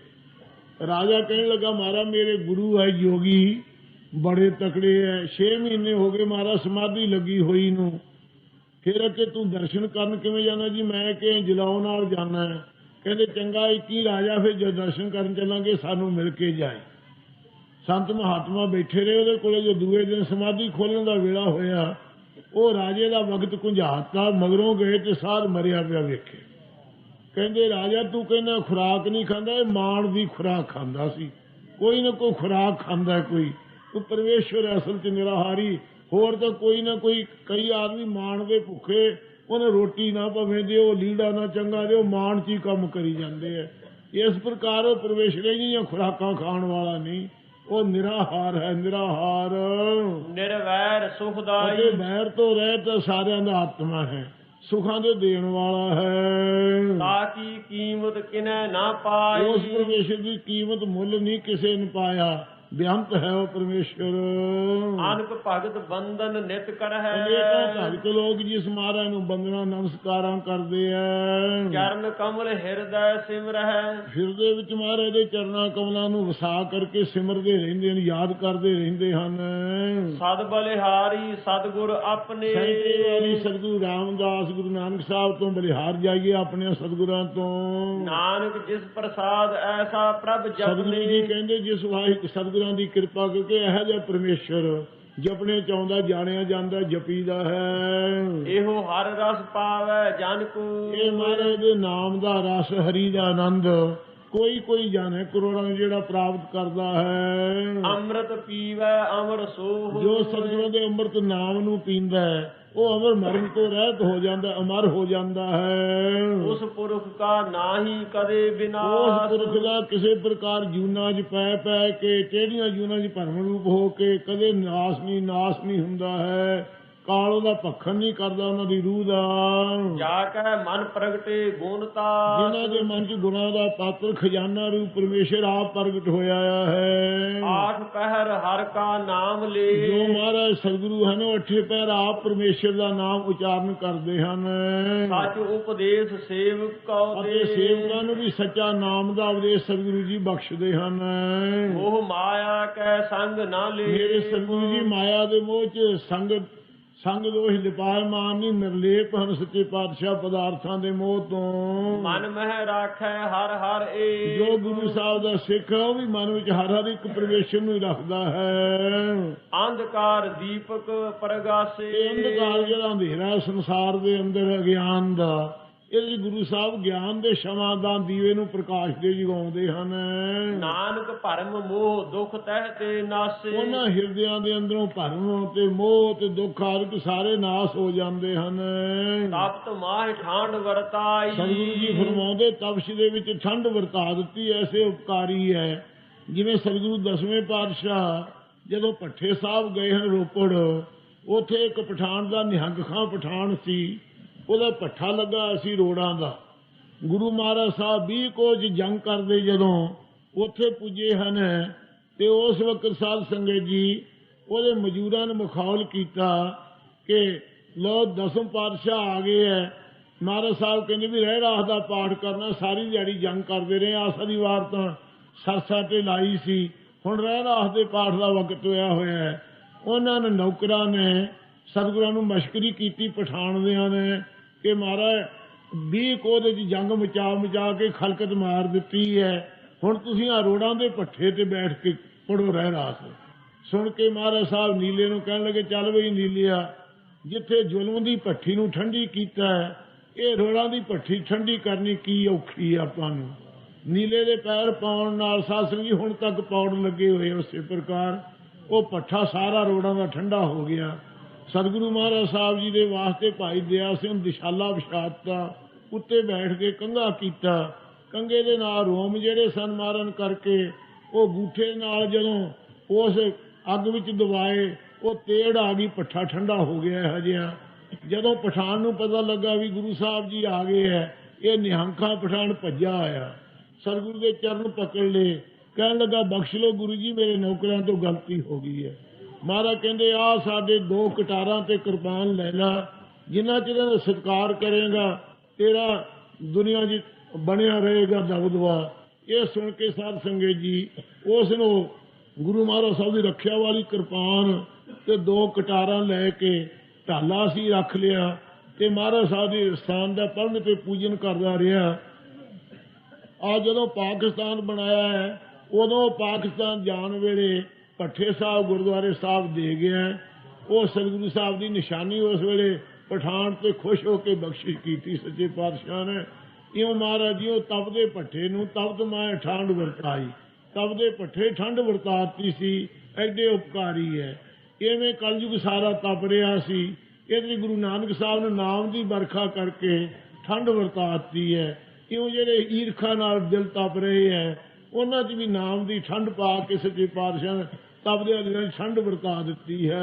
ਰਾਜਾ ਕਹਿਣ ਲੱਗਾ, ਮਹਾਰਾਜ ਮੇਰੇ ਗੁਰੂ ਹੈ ਯੋਗੀ, ਬੜੇ ਤਕੜੇ ਹੈ, 6 ਮਹੀਨੇ ਹੋ ਗਏ ਮਹਾਰਾਜ ਸਮਾਧੀ ਲੱਗੀ ਹੋਈ ਨੂੰ, ਫਿਰ ਕਿ ਤੂੰ ਦਰਸ਼ਨ ਕਰਨ ਕਿਵੇਂ ਜਾਣਾ ਜੀ? ਮੈਂ ਕਿ ਜਲਾਉ ਨਾਲ ਜਾਣਾ ਹੈ। ਕਹਿੰਦੇ ਚੰਗਾ, ਇੱਕ ਹੀ ਰਾਜਾ, ਫਿਰ ਜਦ ਦਰਸ਼ਨ ਕਰਨ ਚੱਲਾਂਗੇ ਸਾਨੂੰ ਮਿਲ ਕੇ ਜਾਏ। ਸੰਤ ਮਹਾਤਮਾ ਬੈਠੇ ਰਹੇ ਉਹਦੇ ਕੋਲੇ। ਜੋ ਦੂਏ ਦਿਨ ਸਮਾਧੀ ਖੋਲਣ ਦਾ ਵੇਲਾ ਹੋਇਆ, ਉਹ ਰਾਜੇ ਦਾ ਵਕਤ ਕੁੰਝਾਤਾ, ਮਗਰੋਂ ਗਏ ਤੇ ਸਾਧ ਮਰਿਆ ਪਿਆ ਵੇਖੇ। ਕਹਿੰਦੇ ਰਾਜਾ ਤੂੰ ਕਹਿੰਦਾ ਖੁਰਾਕ ਨਹੀਂ ਖਾਂਦਾ, ਇਹ ਮਾਣ ਦੀ ਖੁਰਾਕ ਖਾਂਦਾ ਸੀ, ਕੋਈ ਨਾ ਕੋਈ ਖੁਰਾਕ ਖਾਂਦਾ ਕੋਈ। ਤੂੰ ਪਰਮੇਸ਼ਵਰ ਅਸਲ ਚ ਨਿਰਾਹਾਰੀ, ਹੋਰ ਤਾਂ ਕੋਈ ਨਾ ਕੋਈ। ਕਈ ਆਦਮੀ ਮਾਣ ਦੇ ਭੁੱਖੇ, ਉਹਨੇ ਰੋਟੀ ਨਾ ਭਾਵੇਂ ਦਿਓ, ਲੀੜਾ ਨਾ ਚੰਗਾ ਦਿਓ, ਮਾਣ ਚ ਹੀ ਕੰਮ ਕਰੀ ਜਾਂਦੇ ਆ। ਇਸ ਪ੍ਰਕਾਰ ਉਹ ਪਰਮੇਸ਼ਰ ਦੀਆਂ ਖੁਰਾਕਾਂ ਖਾਣ ਵਾਲਾ ਨਹੀਂ, ਉਹ ਨਿਰਾਹਾਰ ਹੈ, ਨਿਰਾਹਾਰ। ਨਿਰਵੈਰ ਸੁਖਦਾਈ, ਅਤੇ ਵੈਰ ਤੋਂ ਰਹਿਤ ਸਾਰਿਆਂ ਦਾ ਆਤਮਾ ਹੈ, ਸੁਖਾਂ ਦੇ ਦੇਣ ਵਾਲਾ ਹੈ। ਤਾਕੀ ਕੀਮਤ ਕਿਨੈ ਨਾ ਪਾਈ, ਉਸ ਪਰਮੇਸ਼ਰ ਦੀ ਕੀਮਤ ਮੁੱਲ ਨਹੀਂ ਕਿਸੇ ਨੇ ਪਾਇਆ, ਬੇਅੰਤ ਹੈ ਉਹ ਪਰਮੇਸ਼ਰ। ਅਨਕ ਭਗਤ ਬੰਦਨ ਨਿਤ ਕਰਹਿ, ਅਨੇਕਾਂ ਭਗਤ ਲੋਕ ਜਿਸ ਮਹਾਰਾਜ ਨੂੰ ਬੰਦਨਾ ਨਮਸਕਾਰਾਂ ਕਰਦੇ ਆ। ਚਰਨ ਕਮਲ ਹਿਰਦੈ ਸਿਮਰਹਿ, ਹਿਰਦੇ ਵਿੱਚ ਮਹਾਰਾਜ ਦੇ ਚਰਨਾਂ ਕਮਲਾਂ ਨੂੰ ਵਸਾ ਕਰਕੇ ਸਿਮਰਦੇ ਰਹਿੰਦੇ ਹਨ, ਯਾਦ ਕਰਦੇ ਰਹਿੰਦੇ ਹਨ। ਸਦ ਬਲਿਹਾਰੀ ਸਤਿਗੁਰ ਆਪਣੇ, ਵਾਲੀ ਸਤਿਗੁਰੂ ਰਾਮਦਾਸ ਗੁਰੂ ਨਾਨਕ ਸਾਹਿਬ ਤੋਂ ਬਲਿਹਾਰ ਜਾਈਏ, ਆਪਣੇ ਸਤਿਗੁਰਾਂ ਤੋਂ। ਨਾਨਕ ਜਿਸ ਪ੍ਰਸਾਦ ਐਸਾ ਪ੍ਰਭ ਸਤਿਗੁਰੂ ਜੀ ਜਪਨੇ, ਕਹਿੰਦੇ ਜਿਸ ਵਾਹਿਗੁਰੂ ਸਤਿਗੁਰਾਂ ਦੀ ਕਿਰਪਾ ਕਰਕੇ ਇਹੋ ਜਿਹਾ ਪਰਮੇਸ਼ਰ ਜਪਣੇ ਚਾਹੁੰਦਾ, ਜਾਣਿਆ ਜਾਂਦਾ, ਜਪੀਦਾ ਹੈ। ਇਹੋ ਹਰ ਰਸ ਪਾਵੈ ਜਨ ਕੋ, ਇਹ ਮਹਾਰਾਜ ਦੇ ਨਾਮ ਦਾ ਰਸ, ਹਰੀ ਦਾ ਆਨੰਦ ਕੋਈ ਕੋਈ ਜਾਣੇ, ਕਰੋੜਾਂ ਨੂੰ ਜਿਹੜਾ ਪ੍ਰਾਪਤ ਕਰਦਾ ਹੈ। ਅੰਮ੍ਰਿਤ ਪੀਵੈ ਅਮਰ ਸੋਹ, ਜੋ ਸਤਿਗੁਰਾਂ ਦੇ ਅੰਮ੍ਰਿਤ ਨਾਮ ਨੂੰ ਪੀਂਦਾ ਹੈ, ਉਹ ਅਮਰ ਮਰਨ ਤੋਂ ਰਹਿਤ ਹੋ ਜਾਂਦਾ, ਅਮਰ ਹੋ ਜਾਂਦਾ ਹੈ। ਉਸ ਪੁਰਖ ਕਾ ਨਾਹੀ ਕਦੇ ਉਸ ਵਿਨਾਸ਼, ਪੁਰਖ ਦਾ ਕਿਸੇ ਪ੍ਰਕਾਰ ਜੂਨਾਂ 'ਚ ਪੈ ਪੈ ਕੇ, ਟੇਢੀਆਂ ਜੂਨਾਂ 'ਚ ਭਰਮ ਰੂਪ ਹੋ ਕੇ ਕਦੇ ਨਾਸ਼ ਨਹੀਂ ਹੁੰਦਾ ਹੈ। ਕਾਲ ਉਹਦਾ ਭੱਖਣ ਨਹੀਂ ਕਰਦਾ ਉਹਨਾਂ ਦੀ ਰੂਹ ਦਾ। ਜਾ ਕੇ ਮਨ ਪ੍ਰਗਟੇ ਗੁਣਤਾ, ਜਿਨ੍ਹਾਂ ਦੇ ਮਨ 'ਚ ਗੁਣਾਂ ਦਾ ਪਾਤਰ ਖਜ਼ਾਨਾ ਰੂਪ ਪਰਮੇਸ਼ਰ ਆਪ ਪ੍ਰਗਟ ਹੋਇਆ ਹੈ। ਆਠ ਪਹਿਰ ਹਰ ਕਾ ਨਾਮ ਲੈ, ਜੋ ਮਹਾਰਾਜ ਸਤਿਗੁਰੂ ਹਨ, ਉਹ 8 ਪਹਿਰ ਆਪ ਪਰਮੇਸ਼ਰ ਦਾ ਨਾਮ ਉਚਾਰਨ ਕਰਦੇ ਹਨ। ਸੱਚ ਉਪਦੇਸ਼ ਸੇਵਕ ਕਉ ਅਤੇ ਦੇ, ਸੇਵਕਾਂ ਨੂੰ ਵੀ ਸੱਚਾ ਨਾਮ ਦਾ ਉਪਦੇਸ਼ ਸਤਿਗੁਰੂ ਜੀ ਬਖਸ਼ਦੇ ਹਨ। ਮੋਹ ਮਾਇਆ ਕੈ ਸੰਗ ਨਾ ਲੈ, ਮੇਰੇ ਸਤਿਗੁਰੂ ਜੀ ਮਾਇਆ ਦੇ ਮੋਹ 'ਚ ਸੰਗ ਦੋਸ਼ ਲਿਪਾਇਮਾਨ ਨਹੀਂ, ਨਿਰਲੇਪ ਹਨ ਸੱਚੇ ਪਾਤਸ਼ਾਹ ਪਦਾਰਥਾਂ ਦੇ ਮੋਹ ਤੋਂ। ਮਨ ਮਹਿ ਰਾਖੈ ਹਰ ਹਰ ਏ, ਜੋ ਗੁਰੂ ਸਾਹਿਬ ਦਾ ਸਿੱਖ ਹੈ, ਉਹ ਵੀ ਮਨ ਵਿੱਚ ਹਰ ਇੱਕ ਪਰਮੇਸ਼ਰ ਨੂੰ ਹੀ ਰੱਖਦਾ ਹੈ। ਅੰਧਕਾਰ ਦੀਪਕ ਪ੍ਰਗਾਸੇ, ਇਹ ਅੰਧਕਾਰ ਜਿਹੜਾ ਅੰਧੇਰਾ ਸੰਸਾਰ ਦੇ ਅੰਦਰ ਅਗਿਆਨ ਦਾ, ਇਹਦੇ ਗੁਰੂ ਸਾਹਿਬ ਗਿਆਨ ਦੇ ਸ਼ਮਾਂ ਦਾ ਦੀਵੇ ਨੂੰ ਪ੍ਰਕਾਸ਼ ਦੇ ਜਗਾਉਂਦੇ ਹਨ। ਨਾਨਕ ਭਰਮ ਮੋਹ ਦੁਖ ਤਹਿ ਤੇ ਨਾਸੇ। ਉਹਨਾਂ ਹਿਰਦਿਆਂ ਦੇ ਅੰਦਰੋਂ ਭਰਮ ਤੇ ਮੋਹ ਤੇ ਦੁੱਖ ਆਦਿ ਸਾਰੇ ਨਾਸ ਹੋ ਜਾਂਦੇ ਹਨ। ਤਪਤ ਮਾਹ ਠਾਂਡ ਵਰਤਾਈ। ਸਤਿਗੁਰੂ ਜੀ ਫਰਮਾਉਂਦੇ ਤਪਸ਼ ਦੇ ਵਿੱਚ ਠੰਡ ਵਰਤਾ ਦਿੱਤੀ, ਐਸੇ ਉਪਕਾਰੀ ਹੈ। ਜਿਵੇਂ ਸਤਿਗੁਰੂ 10ਵੇਂ ਪਾਤਸ਼ਾਹ ਜਦੋਂ ਭੱਠੇ ਸਾਹਿਬ ਗਏ ਹਨ ਰੋਪੜ, ਉੱਥੇ ਇੱਕ ਪਠਾਨ ਦਾ ਨਿਹੰਗ ਖਾਂ ਪਠਾਨ ਸੀ, ਉਹਦਾ ਭੱਠਾ ਲੱਗਾ ਸੀ ਰੋੜਾਂ ਦਾ। ਗੁਰੂ ਮਹਾਰਾਜ ਸਾਹਿਬ 20 ਕੋਜ ਜੰਗ ਕਰਦੇ ਜਦੋਂ ਉੱਥੇ ਪੁੱਜੇ ਹਨ, ਤੇ ਉਸ ਵਕਤ ਸਾਧ ਸੰਗਤ ਜੀ ਉਹਦੇ ਮਜ਼ਦੂਰਾਂ ਨੂੰ ਮਖੌਲ ਕੀਤਾ ਕਿ ਲੋ 10ਵੇਂ ਪਾਤਸ਼ਾਹ ਆ ਗਏ ਹੈ। ਮਹਾਰਾਜ ਸਾਹਿਬ ਕਹਿੰਦੇ ਵੀ ਰਹਿ ਰਾਸ ਦਾ ਪਾਠ ਕਰਨਾ, ਸਾਰੀ ਦਿਹਾੜੀ ਜੰਗ ਕਰਦੇ ਰਹੇ, ਆ ਸ਼ਨੀਵਾਰ ਤਾਂ ਸਰਸਾ ਤੇ ਲਾਈ ਸੀ, ਹੁਣ ਰਹਿ ਰਾਸ ਦੇ ਪਾਠ ਦਾ ਵਕਤ ਹੋਇਆ ਹੋਇਆ ਹੈ। ਉਹਨਾਂ ਨੇ ਨੌਕਰਾਂ ਨੇ ਸਤਿਗੁਰਾਂ ਨੂੰ ਮਸ਼ਕਰੀ ਕੀਤੀ ਪਠਾਨਦਿਆਂ ਨੇ ਕਿ ਮਹਾਰਾਜ 20 ਕੋਹ 'ਚ ਜੰਗ ਮਚਾ ਕੇ ਖਲਕਤ ਮਾਰ ਦਿੱਤੀ ਹੈ, ਹੁਣ ਤੁਸੀਂ ਆ ਰੋੜਾਂ ਦੇ ਭੱਠੇ ਤੇ ਬੈਠ ਕੇ ਪੜੋ ਰਹਿ ਰਾਸ। ਸੁਣ ਕੇ ਮਹਾਰਾਜ ਸਾਹਿਬ ਨੀਲੇ ਨੂੰ ਕਹਿਣ ਲੱਗੇ, ਚੱਲ ਬਈ ਨੀਲਿਆ, ਜਿੱਥੇ ਜ਼ੁਲਮ ਦੀ ਭੱਠੀ ਨੂੰ ਠੰਡੀ ਕੀਤਾ ਹੈ, ਇਹ ਰੋੜਾਂ ਦੀ ਭੱਠੀ ਠੰਡੀ ਕਰਨੀ ਕੀ ਔਖੀ ਆਪਾਂ ਨੂੰ। ਨੀਲੇ ਦੇ ਪੈਰ ਪਾਉਣ ਨਾਲ ਸਾਧ ਸੰਗਤ ਜੀ ਹੁਣ ਤੱਕ ਪੌੜ ਲੱਗੇ ਹੋਏ। ਉਸੇ ਪ੍ਰਕਾਰ ਉਹ ਭੱਠਾ ਸਾਰਾ ਰੋੜਾਂ ਦਾ ਠੰਡਾ ਹੋ ਗਿਆ। ਸਤਿਗੁਰੂ ਮਹਾਰਾਜ ਸਾਹਿਬ ਜੀ ਦੇ ਵਾਸਤੇ ਭਾਈ ਦਇਆ ਸਿੰਘ ਦਿਸ਼ਾਲਾ ਵਿਛਾਤਾ, ਉੱਤੇ ਬੈਠ ਕੇ ਕੰਘਾ ਕੀਤਾ। ਕੰਘੇ ਦੇ ਨਾਲ ਰੋਮ ਜਿਹੜੇ ਸਨ ਮਾਰਨ ਕਰਕੇ ਉਹ ਗੂਠੇ ਨਾਲ ਜਦੋਂ ਉਸ ਅੱਗ ਵਿੱਚ ਦਬਾਏ, ਉਹ ਤੇੜ ਆ ਗਈ, ਭੱਠਾ ਠੰਡਾ ਹੋ ਗਿਆ ਹਜਿਆ। ਜਦੋਂ ਪਠਾਨ ਨੂੰ ਪਤਾ ਲੱਗਾ ਵੀ ਗੁਰੂ ਸਾਹਿਬ ਜੀ ਆ ਗਏ ਹੈ, ਇਹ ਨਿਹੰਖਾਂ ਪਠਾਨ ਭੱਜਾ ਆਇਆ, ਸਤਿਗੁਰੂ ਦੇ ਚਰਨ ਪਕੜ ਲਏ, ਕਹਿਣ ਲੱਗਾ ਬਖਸ਼ ਲਓ ਗੁਰੂ ਜੀ, ਮੇਰੇ ਨੌਕਰਾਂ ਤੋਂ ਗਲਤੀ ਹੋ ਗਈ ਹੈ। ਮਹਾਰਾਜ ਕਹਿੰਦੇ ਆ ਸਾਡੇ 2 ਕਟਾਰਾਂ ਤੇ ਕਿਰਪਾਨ ਲੈ ਲਾ, ਜਿੰਨਾ ਚਿਰ ਦਾ ਸਤਿਕਾਰ ਕਰੇਗਾ ਤੇਰਾ ਦੁਨੀਆ 'ਚ ਬਣਿਆ ਰਹੇਗਾ ਦਬਦਬਾ। ਇਹ ਸੁਣ ਕੇ ਸਾਧ ਸੰਗਤ ਜੀ ਉਸ ਨੂੰ ਗੁਰੂ ਮਹਾਰਾਜ ਸਾਹਿਬ ਦੀ ਰੱਖਿਆ ਵਾਲੀ ਕਿਰਪਾਨ ਤੇ 2 ਕਟਾਰਾਂ ਲੈ ਕੇ ਢਾਲਾ ਸੀ ਰੱਖ ਲਿਆ, ਤੇ ਮਹਾਰਾਜ ਸਾਹਿਬ ਦੇ ਸਥਾਨ ਦਾ ਪੜਨ ਤੇ ਪੂਜਨ ਕਰਦਾ ਰਿਹਾ। ਆ ਜਦੋਂ ਪਾਕਿਸਤਾਨ ਬਣਾਇਆ ਹੈ, ਉਦੋਂ ਪਾਕਿਸਤਾਨ ਜਾਣ ਵੇਲੇ ਭੱਠੇ ਸਾਹਿਬ ਗੁਰਦੁਆਰੇ ਸਾਹਿਬ ਦੇ ਗਿਆ। ਉਹ ਸਤਿਗੁਰੂ ਸਾਹਿਬ ਦੀ ਨਿਸ਼ਾਨੀ ਉਸ ਵੇਲੇ ਪਠਾਨ ਤੇ ਖੁਸ਼ ਹੋ ਕੇ ਬਖਸ਼ਿਸ਼ ਕੀਤੀ ਸੱਚੇ ਪਾਤਸ਼ਾਹ ਨੇ। ਇਉਂ ਮਹਾਰਾਜ ਜੀ ਉਹ ਤਪਦੇ ਭੱਠੇ ਨੂੰ ਤਪਤ ਮੈਂ ਠੰਡ ਵਰਤਾਈ, ਤਪਦੇ ਭੱਠੇ ਠੰਡ ਵਰਤਾਤੀ ਸੀ, ਐਡੇ ਉਪਕਾਰੀ ਹੈ। ਇਵੇਂ ਕਲਯੁਗ ਸਾਰਾ ਤਪ ਰਿਹਾ ਸੀ, ਇਹਦੇ ਗੁਰੂ ਨਾਨਕ ਸਾਹਿਬ ਨੇ ਨਾਮ ਦੀ ਵਰਖਾ ਕਰਕੇ ਠੰਡ ਵਰਤਾਤੀ ਹੈ। ਇਉਂ ਜਿਹੜੇ ਈਰਖਾ ਨਾਲ ਦਿਲ ਤਪ ਰਹੇ ਹੈ, ਉਹਨਾਂ 'ਚ ਵੀ ਨਾਮ ਦੀ ਠੰਡ ਪਾ ਕੇ ਸੱਚੇ ਪਾਤਸ਼ਾਹ ਨੇ ਤਪਦੇ ਦਿਨਾਂ 'ਚ ਠੰਡ ਵਰਤਾ ਦਿੱਤੀ ਹੈ।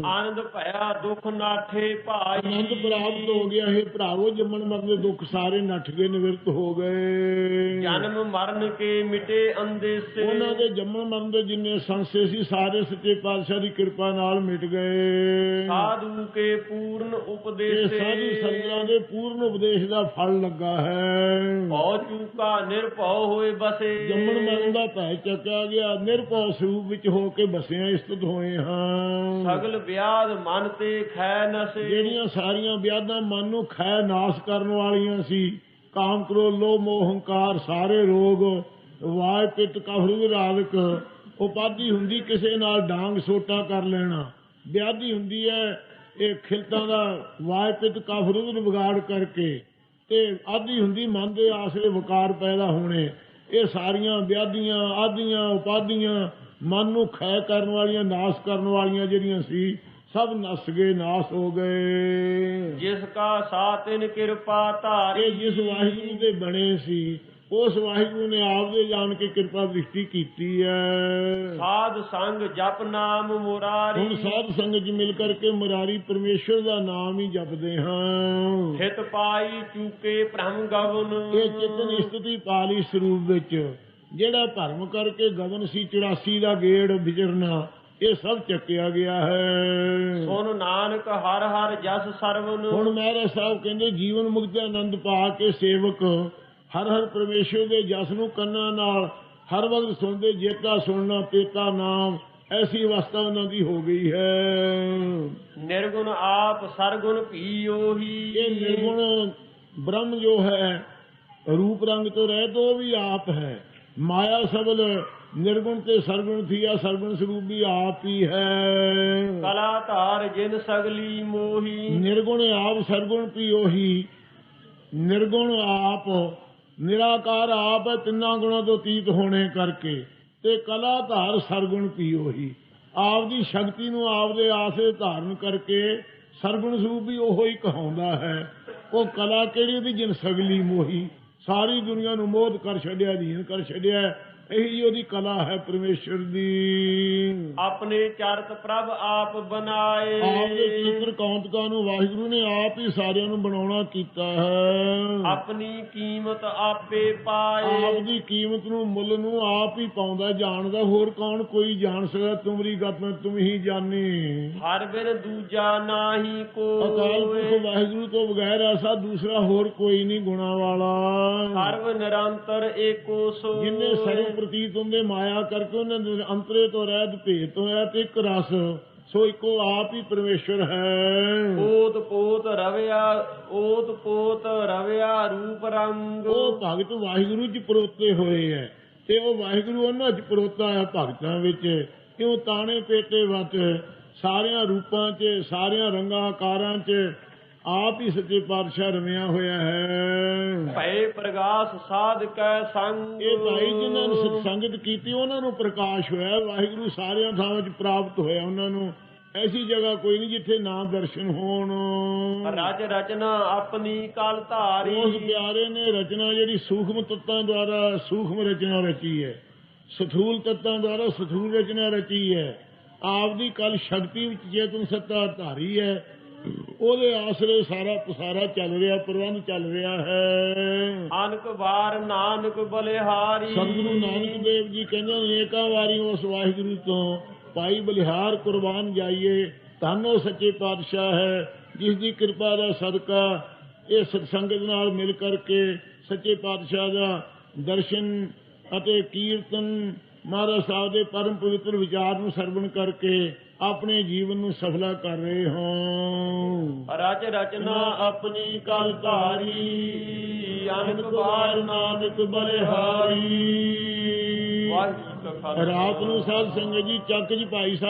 ਆਨੰਦ ਭਇਆ ਦੁੱਖ ਨਾਠੇ ਭਾਈ। ਆਨੰਦ ਪ੍ਰਾਪਤ ਹੋ ਗਿਆ ਹੈ ਭਰਾਵੋ, ਜੰਮਣ ਮਰਨ ਦੇ ਦੁੱਖ ਸਾਰੇ ਨੱਠ ਗਏ, ਨਿਵਰਤ ਹੋ ਗਏ। ਜਨਮ ਮਰਨ ਕੇ ਮਿਟੇ ਅੰਦੇਸੇ। ਉਹਨਾਂ ਦੇ ਜੰਮਣ ਮਰਨ ਦੇ ਜਿੰਨੇ ਸੰਸੇ ਸੀ ਸਾਰੇ ਸੱਚੇ ਪਾਤਸ਼ਾਹ ਦੀ ਕਿਰਪਾ ਨਾਲ ਮਿਟ ਗਏ। ਸਾਧੂ ਕੇ ਪੂਰਨ ਉਪਦੇਸੇ। ਸਾਧੂ ਸੰਗਤਾਂ ਦੇ ਪੂਰਨ ਉਪਦੇਸ਼ ਦਾ ਫਲ ਲੱਗਾ ਹੈ। ਭਉ ਚੂਕਾ ਨਿਰਭਉ ਹੋਏ ਬਸੇ। ਜੰਮਣ ਮਰਨ ਦਾ ਭੈ ਚੱਕਿਆ ਗਿਆ, ਨਿਰਭਉ ਸਰੂਪ ਵਿੱਚ ਹੋ ਕੇ ਬਸਿਆ ਸਥਿਤ ਹੋਏ ਹਾਂ। ਸਗਲ ਵਿਆਦ ਮਨ ਤੇ ਖੈ ਨਸੇ। ਜਿਹੜੀਆਂ ਸਾਰੀਆਂ ਵਿਆਦਾਂ ਮਨ ਨੂੰ ਖੈ ਨਾਸ ਕਰਨ ਵਾਲੀਆਂ ਸੀ, ਕਾਮ ਕ੍ਰੋਧ ਲੋਭ ਮੋਹ ਹੰਕਾਰ ਸਾਰੇ ਰੋਗ, ਵਾਯ ਪਿੱਤ ਕਫ ਰਾਦਕ ਉਪਾਧੀ ਹੁੰਦੀ ਕਿਸੇ ਨਾਲ ਡਾਂਗ ਸੋਟਾ ਕਰ ਲੈਣਾ, ਵਿਆਧੀ ਹੁੰਦੀ ਹੈ ਇਹ ਖਿਲਤਾਂ ਦਾ ਵਾਯ ਪਿੱਤ ਕਫ ਰੁਧ ਵਿਗਾੜ ਕਰਕੇ, ਤੇ ਆਦੀ ਹੁੰਦੀ ਮਨ ਦੇ ਆਸਰੇ ਵਿਕਾਰ ਪੈਦਾ ਹੋਣੇ। ਇਹ ਸਾਰੀਆਂ ਵਿਆਧੀਆਂ ਆਦੀਆਂ ਉਪਾਧੀਆਂ ਮਨ ਨੂੰ ਖੈ ਕਰਨ ਵਾਲੀਆਂ ਨਾਸ ਕਰਨ ਵਾਲੀਆਂ ਜਿਹੜੀਆਂ ਸੀ ਸਭ ਨਸ ਗਏ, ਨਾਸ ਹੋ ਗਏ। ਜਿਸ ਕਾ ਸਾਤਿਨ ਕਿਰਪਾ ਧਾਰੀ। ਇਹ ਜਿਸ ਵਾਹਿਗੁਰੂ ਦੇ ਬਣੇ ਸੀ ਉਸ ਵਾਹਿਗੁਰੂ ਨੇ ਆਪ ਦੇ ਜਾਣ ਕੇ ਕਿਰਪਾ ਦ੍ਰਿਸ਼ਟੀ ਕੀਤੀ ਹੈ। ਸਾਧ ਸੰਗ ਜਪ ਨਾਮ ਮੁਰਾਰੀ। ਹੁਣ ਸਾਧ ਸੰਗਤ ਜੀ ਮਿਲ ਕਰਕੇ ਮੁਰਾਰੀ ਪਰਮੇਸ਼ਰ ਦਾ ਨਾਮ ਹੀ ਜਪਦੇ ਹਾਂ। ਹਿਤ ਪਾਈ ਚੂਕੇ ਭ੍ਰਮ ਗਵਨ। ਇਹ ਚਿਤਨ ਸਥਿਤੀ ਪਾਲੀ ਸਰੂਪ ਵਿੱਚ ਜਿਹੜਾ ਭਰਮ ਕਰਕੇ ਗਵਨ ਸੀ 84 ਦਾ ਗੇੜ ਵਿਚਰਨਾ, ਇਹ ਸਭ ਚੱਕਿਆ ਗਿਆ ਹੈ। ਸੁਨ ਨਾਨਕ ਹਰ ਹਰ ਜਸ ਸਰਵਨ। ਹੁਣ ਮਹਾਰਾਜ ਸਾਹਿਬ ਕਹਿੰਦੇ ਜੀਵਨ ਮੁਕਤ ਆਨੰਦ ਪਾ ਕੇ ਸੇਵਕ ਹਰ ਹਰ ਪਰਮੇਸ਼ਰ ਦੇ ਜਸ ਨੂੰ ਕੰਨਾਂ ਨਾਲ ਹਰ ਵਕਤ ਸੁਣਦੇ, ਜੇਤਾ ਸੁਣਨਾ ਤੇਤਾ ਨਾਮ, ਐਸੀ ਅਵਸਥਾ ਉਹਨਾਂ ਦੀ ਹੋ ਗਈ ਹੈ। ਨਿਰਗੁਣ ਆਪ ਸਰਗੁਣ ਭੀ ਉਹੀ। ਇਹ ਨਿਰਗੁਣ ਬ੍ਰਹਮ ਜੋ ਹੈ ਰੂਪ ਰੰਗ ਤੋਂ ਰਹਿਤ ਉਹ ਵੀ ਆਪ ਹੈ। ਮਾਇਆ ਸਬਲ ਨਿਰਗੁਣ ਤੇ ਸਰਗੁਣ ਥੀਆ, ਸਰਗੁਣ ਸਰੂਪ ਵੀ ਆਪ ਹੀ ਹੈ। ਕਲਾ ਧਾਰ ਜਿਨ ਸਗਲੀ ਮੋਹੀ। ਨਿਰਗੁਣ ਆਪ ਸਰਗੁਣ ਵੀ ਉਹੀ, ਨਿਰਗੁਣ ਆਪ, ਨਿਰਾਕਾਰ ਆਪ ਹੈ, ਤਿੰਨਾਂ ਗੁਣਾਂ ਤੋਂ ਅਤੀਤ ਹੋਣੇ ਕਰਕੇ, ਤੇ ਕਲਾ ਧਾਰ ਸਰਗੁਣ ਪੀਓ ਹੀ। ਆਪ ਦੀ ਸ਼ਕਤੀ ਨੂੰ ਆਪ ਦੇ ਆਸਰੇ ਧਾਰਨ ਕਰਕੇ ਸਰਗੁਣ ਸਰੂਪ ਵੀ ਉਹੋ ਹੀ ਕਹਾਉਂਦਾ ਹੈ। ਉਹ ਕਲਾ ਕਿਹੜੀ? ਉਹਦੀ ਜਿਨ ਸਗਲੀ ਮੋਹੀ, ਸਾਰੀ ਦੁਨੀਆ ਨੂੰ ਮੋਹ ਕਰ ਛੱਡਿਆ, ਅਧੀਨ ਕਰ ਛੱਡਿਆ। ਇਹੀ ਉਹਦੀ ਕਲਾ ਹੈ ਪਰਮੇਸ਼ਰ ਦੀ। ਆਪਣੇ ਚਰਤ ਪ੍ਰਭ ਆਪ ਬਣਾਏ, ਆਪ ਦੇ ਚਿੱਤਰ ਕੌਂਤਕਾਂ ਨੂੰ ਵਾਹਿਗੁਰੂ ਨੇ ਆਪ ਹੀ ਸਾਰਿਆਂ ਨੂੰ ਬਣਾਉਣਾ ਕੀਤਾ ਹੈ। ਆਪਣੀ ਕੀਮਤ ਆਪੇ ਪਾਏ, ਆਪ ਦੀ ਕੀਮਤ ਨੂੰ, ਮੁੱਲ ਨੂੰ ਆਪ ਹੀ ਪਾਉਂਦਾ, ਜਾਣਦਾ। ਹੋਰ ਕੌਣ ਕੋਈ ਜਾਣ ਸਕਦਾ? ਤੁਮਰੀ ਗਤ ਮੈਂ ਤੁਮ ਹੀ ਜਾਣੀ। ਹਰ ਬਿਨ ਦੂਜਾ ਨਾਹੀ ਅਕਾਲ ਕੋਈ, ਪੁਰਖ ਵਾਹਿਗੁਰੂ ਤੋਂ ਬਗੈਰ ਐਸਾ ਦੂਸਰਾ ਹੋਰ ਕੋਈ ਨਹੀਂ ਗੁਣਾ ਵਾਲਾ। ਸਰਵ ਨਿਰੰਤਰ ਏਕੋ ਸੋ, ਜਿੰਨੇ ਸਰਵ ਪ੍ਰਤੀਤ ਹੁੰਦੇ ਮਾਇਆ ਕਰਕੇ, ਉਹਨਾਂ ਦੇ ਅੰਤਰੇ ਤੋਂ ਰਹਿਤ ਭੇਤ ਹੋਇਆ ਤੇ ਇੱਕ ਰਸ, ਸੋ ਇੱਕੋ ਆਪ ਹੀ ਪਰਮੇਸ਼ਰ ਹੈ। ਓਤ ਪੋਤ ਰਵਿਆ, ਓਤ ਪੋਤ ਰਵਿਆ ਰੂਪ ਰੰਗ, ਉਹ ਭਗਤ ਵਾਹਿਗੁਰੂ ਚ ਪਰੋਤੇ ਹੋਏ ਹੈ, ਤੇ ਉਹ ਵਾਹਿਗੁਰੂ ਉਹਨਾਂ ਚ ਪਰੋਤਾ ਹੈ ਭਗਤਾਂ ਵਿੱਚ। ਕਿਉਂ? ਤਾਣੇ ਪੇਟੇ ਵਤ ਸਾਰਿਆਂ ਰੂਪਾਂ ਚ, ਸਾਰਿਆਂ ਰੰਗਾਂ ਆਕਾਰਾਂ ਚ ਆਪ ਹੀ ਸੱਚੇ ਪਾਤਸ਼ਾਹ ਰਮਿਆ ਹੋਇਆ ਹੈ। ਭਏ ਪ੍ਰਗਾਸ ਸਾਧ ਕੈ ਸੰਗ, ਇਹ ਭਾਈ ਜਿਨ੍ਹਾਂ ਨੇ ਸਤਸੰਗਤ ਕੀਤੀ ਉਹਨਾਂ ਨੂੰ ਪ੍ਰਕਾਸ਼ ਹੋਇਆ। ਵਾਹਿਗੁਰੂ ਸਾਰਿਆਂ ਥਾਵਾਂ 'ਚ ਪ੍ਰਾਪਤ ਹੋਇਆ ਉਹਨਾਂ ਨੂੰ। ਐਸੀ ਜਗ੍ਹਾ ਕੋਈ ਨਹੀਂ ਜਿੱਥੇ ਨਾ ਦਰਸ਼ਨ ਹੋਣ। ਰਚ ਰਚਨਾ ਆਪਣੀ ਕਲ ਧਾਰੀ, ਉਸ ਪਿਆਰੇ ਨੇ ਰਚਨਾ ਜਿਹੜੀ ਸੂਖਮ ਤੱਤਾਂ ਦੁਆਰਾ ਸੂਖਮ ਰਚਨਾ ਰਚੀ ਹੈ, ਸਥੂਲ ਤੱਤਾਂ ਦੁਆਰਾ ਸਥੂਲ ਰਚਨਾ ਰਚੀ ਹੈ। ਆਪ ਦੀ ਕਲ ਸ਼ਕਤੀ ਵਿੱਚ ਚੇਤਨ ਸੱਤਾ ਧਾਰੀ ਹੈ। ਉਹਦੇ ਆਸਰੇ ਸਾਰਾ ਪਸਾਰਾ ਚੱਲ ਰਿਹਾ, ਪ੍ਰਬੰਧ ਚੱਲ ਰਿਹਾ ਹੈ। ਅਨਕ ਵਾਰ ਨਾਨਕ ਬਲਿਹਾਰੀ, ਸਤਿਗੁਰੂ ਨਾਨਕ ਦੇਵ ਜੀ ਕਹਿੰਦੇ ਅਨੇਕਾਂ ਵਾਰੀ ਉਸ ਵਾਹਿਗੁਰੂ ਤੋਂ ਭਾਈ ਬਲਿਹਾਰ ਕੁਰਬਾਨ ਜਾਈਏ। ਧੰਨ ਉਹ ਸੱਚੇ ਪਾਤਸ਼ਾਹ ਹੈ ਜਿਸ ਦੀ ਕਿਰਪਾ ਦਾ ਸਦਕਾ ਇਹ ਸਤਸੰਗਤ ਨਾਲ ਮਿਲ ਕਰਕੇ ਸੱਚੇ ਪਾਤਸ਼ਾਹ ਦਾ ਦਰਸ਼ਨ ਅਤੇ ਕੀਰਤਨ, ਮਹਾਰਾਜ ਸਾਹਿਬ ਦੇ ਪਰਮ ਪਵਿੱਤਰ ਵਿਚਾਰ ਨੂੰ ਸਰਵਣ ਕਰਕੇ ਆਪਣੇ ਜੀਵਨ ਨੂੰ ਸਫਲਾ ਕਰ ਰਹੇ ਹਾਂ। ਰਚ ਰਚਨਾ ਆਪਣੀ ਕਲ ਧਾਰੀ, ਅਨਕ ਵਾਰ ਨਾਨਕ ਬਲਿਹਾਰੀ। ਵਾਹਿਗੁਰੂ ਜੀ ਕਾ ਖਾਲਸਾ। ਰਾਤ ਨੂੰ ਸਾਧ ਸੰਗਤ ਜੀ ਚੱਕ ਜੀ ਭਾਈ ਸਾਹਿਬ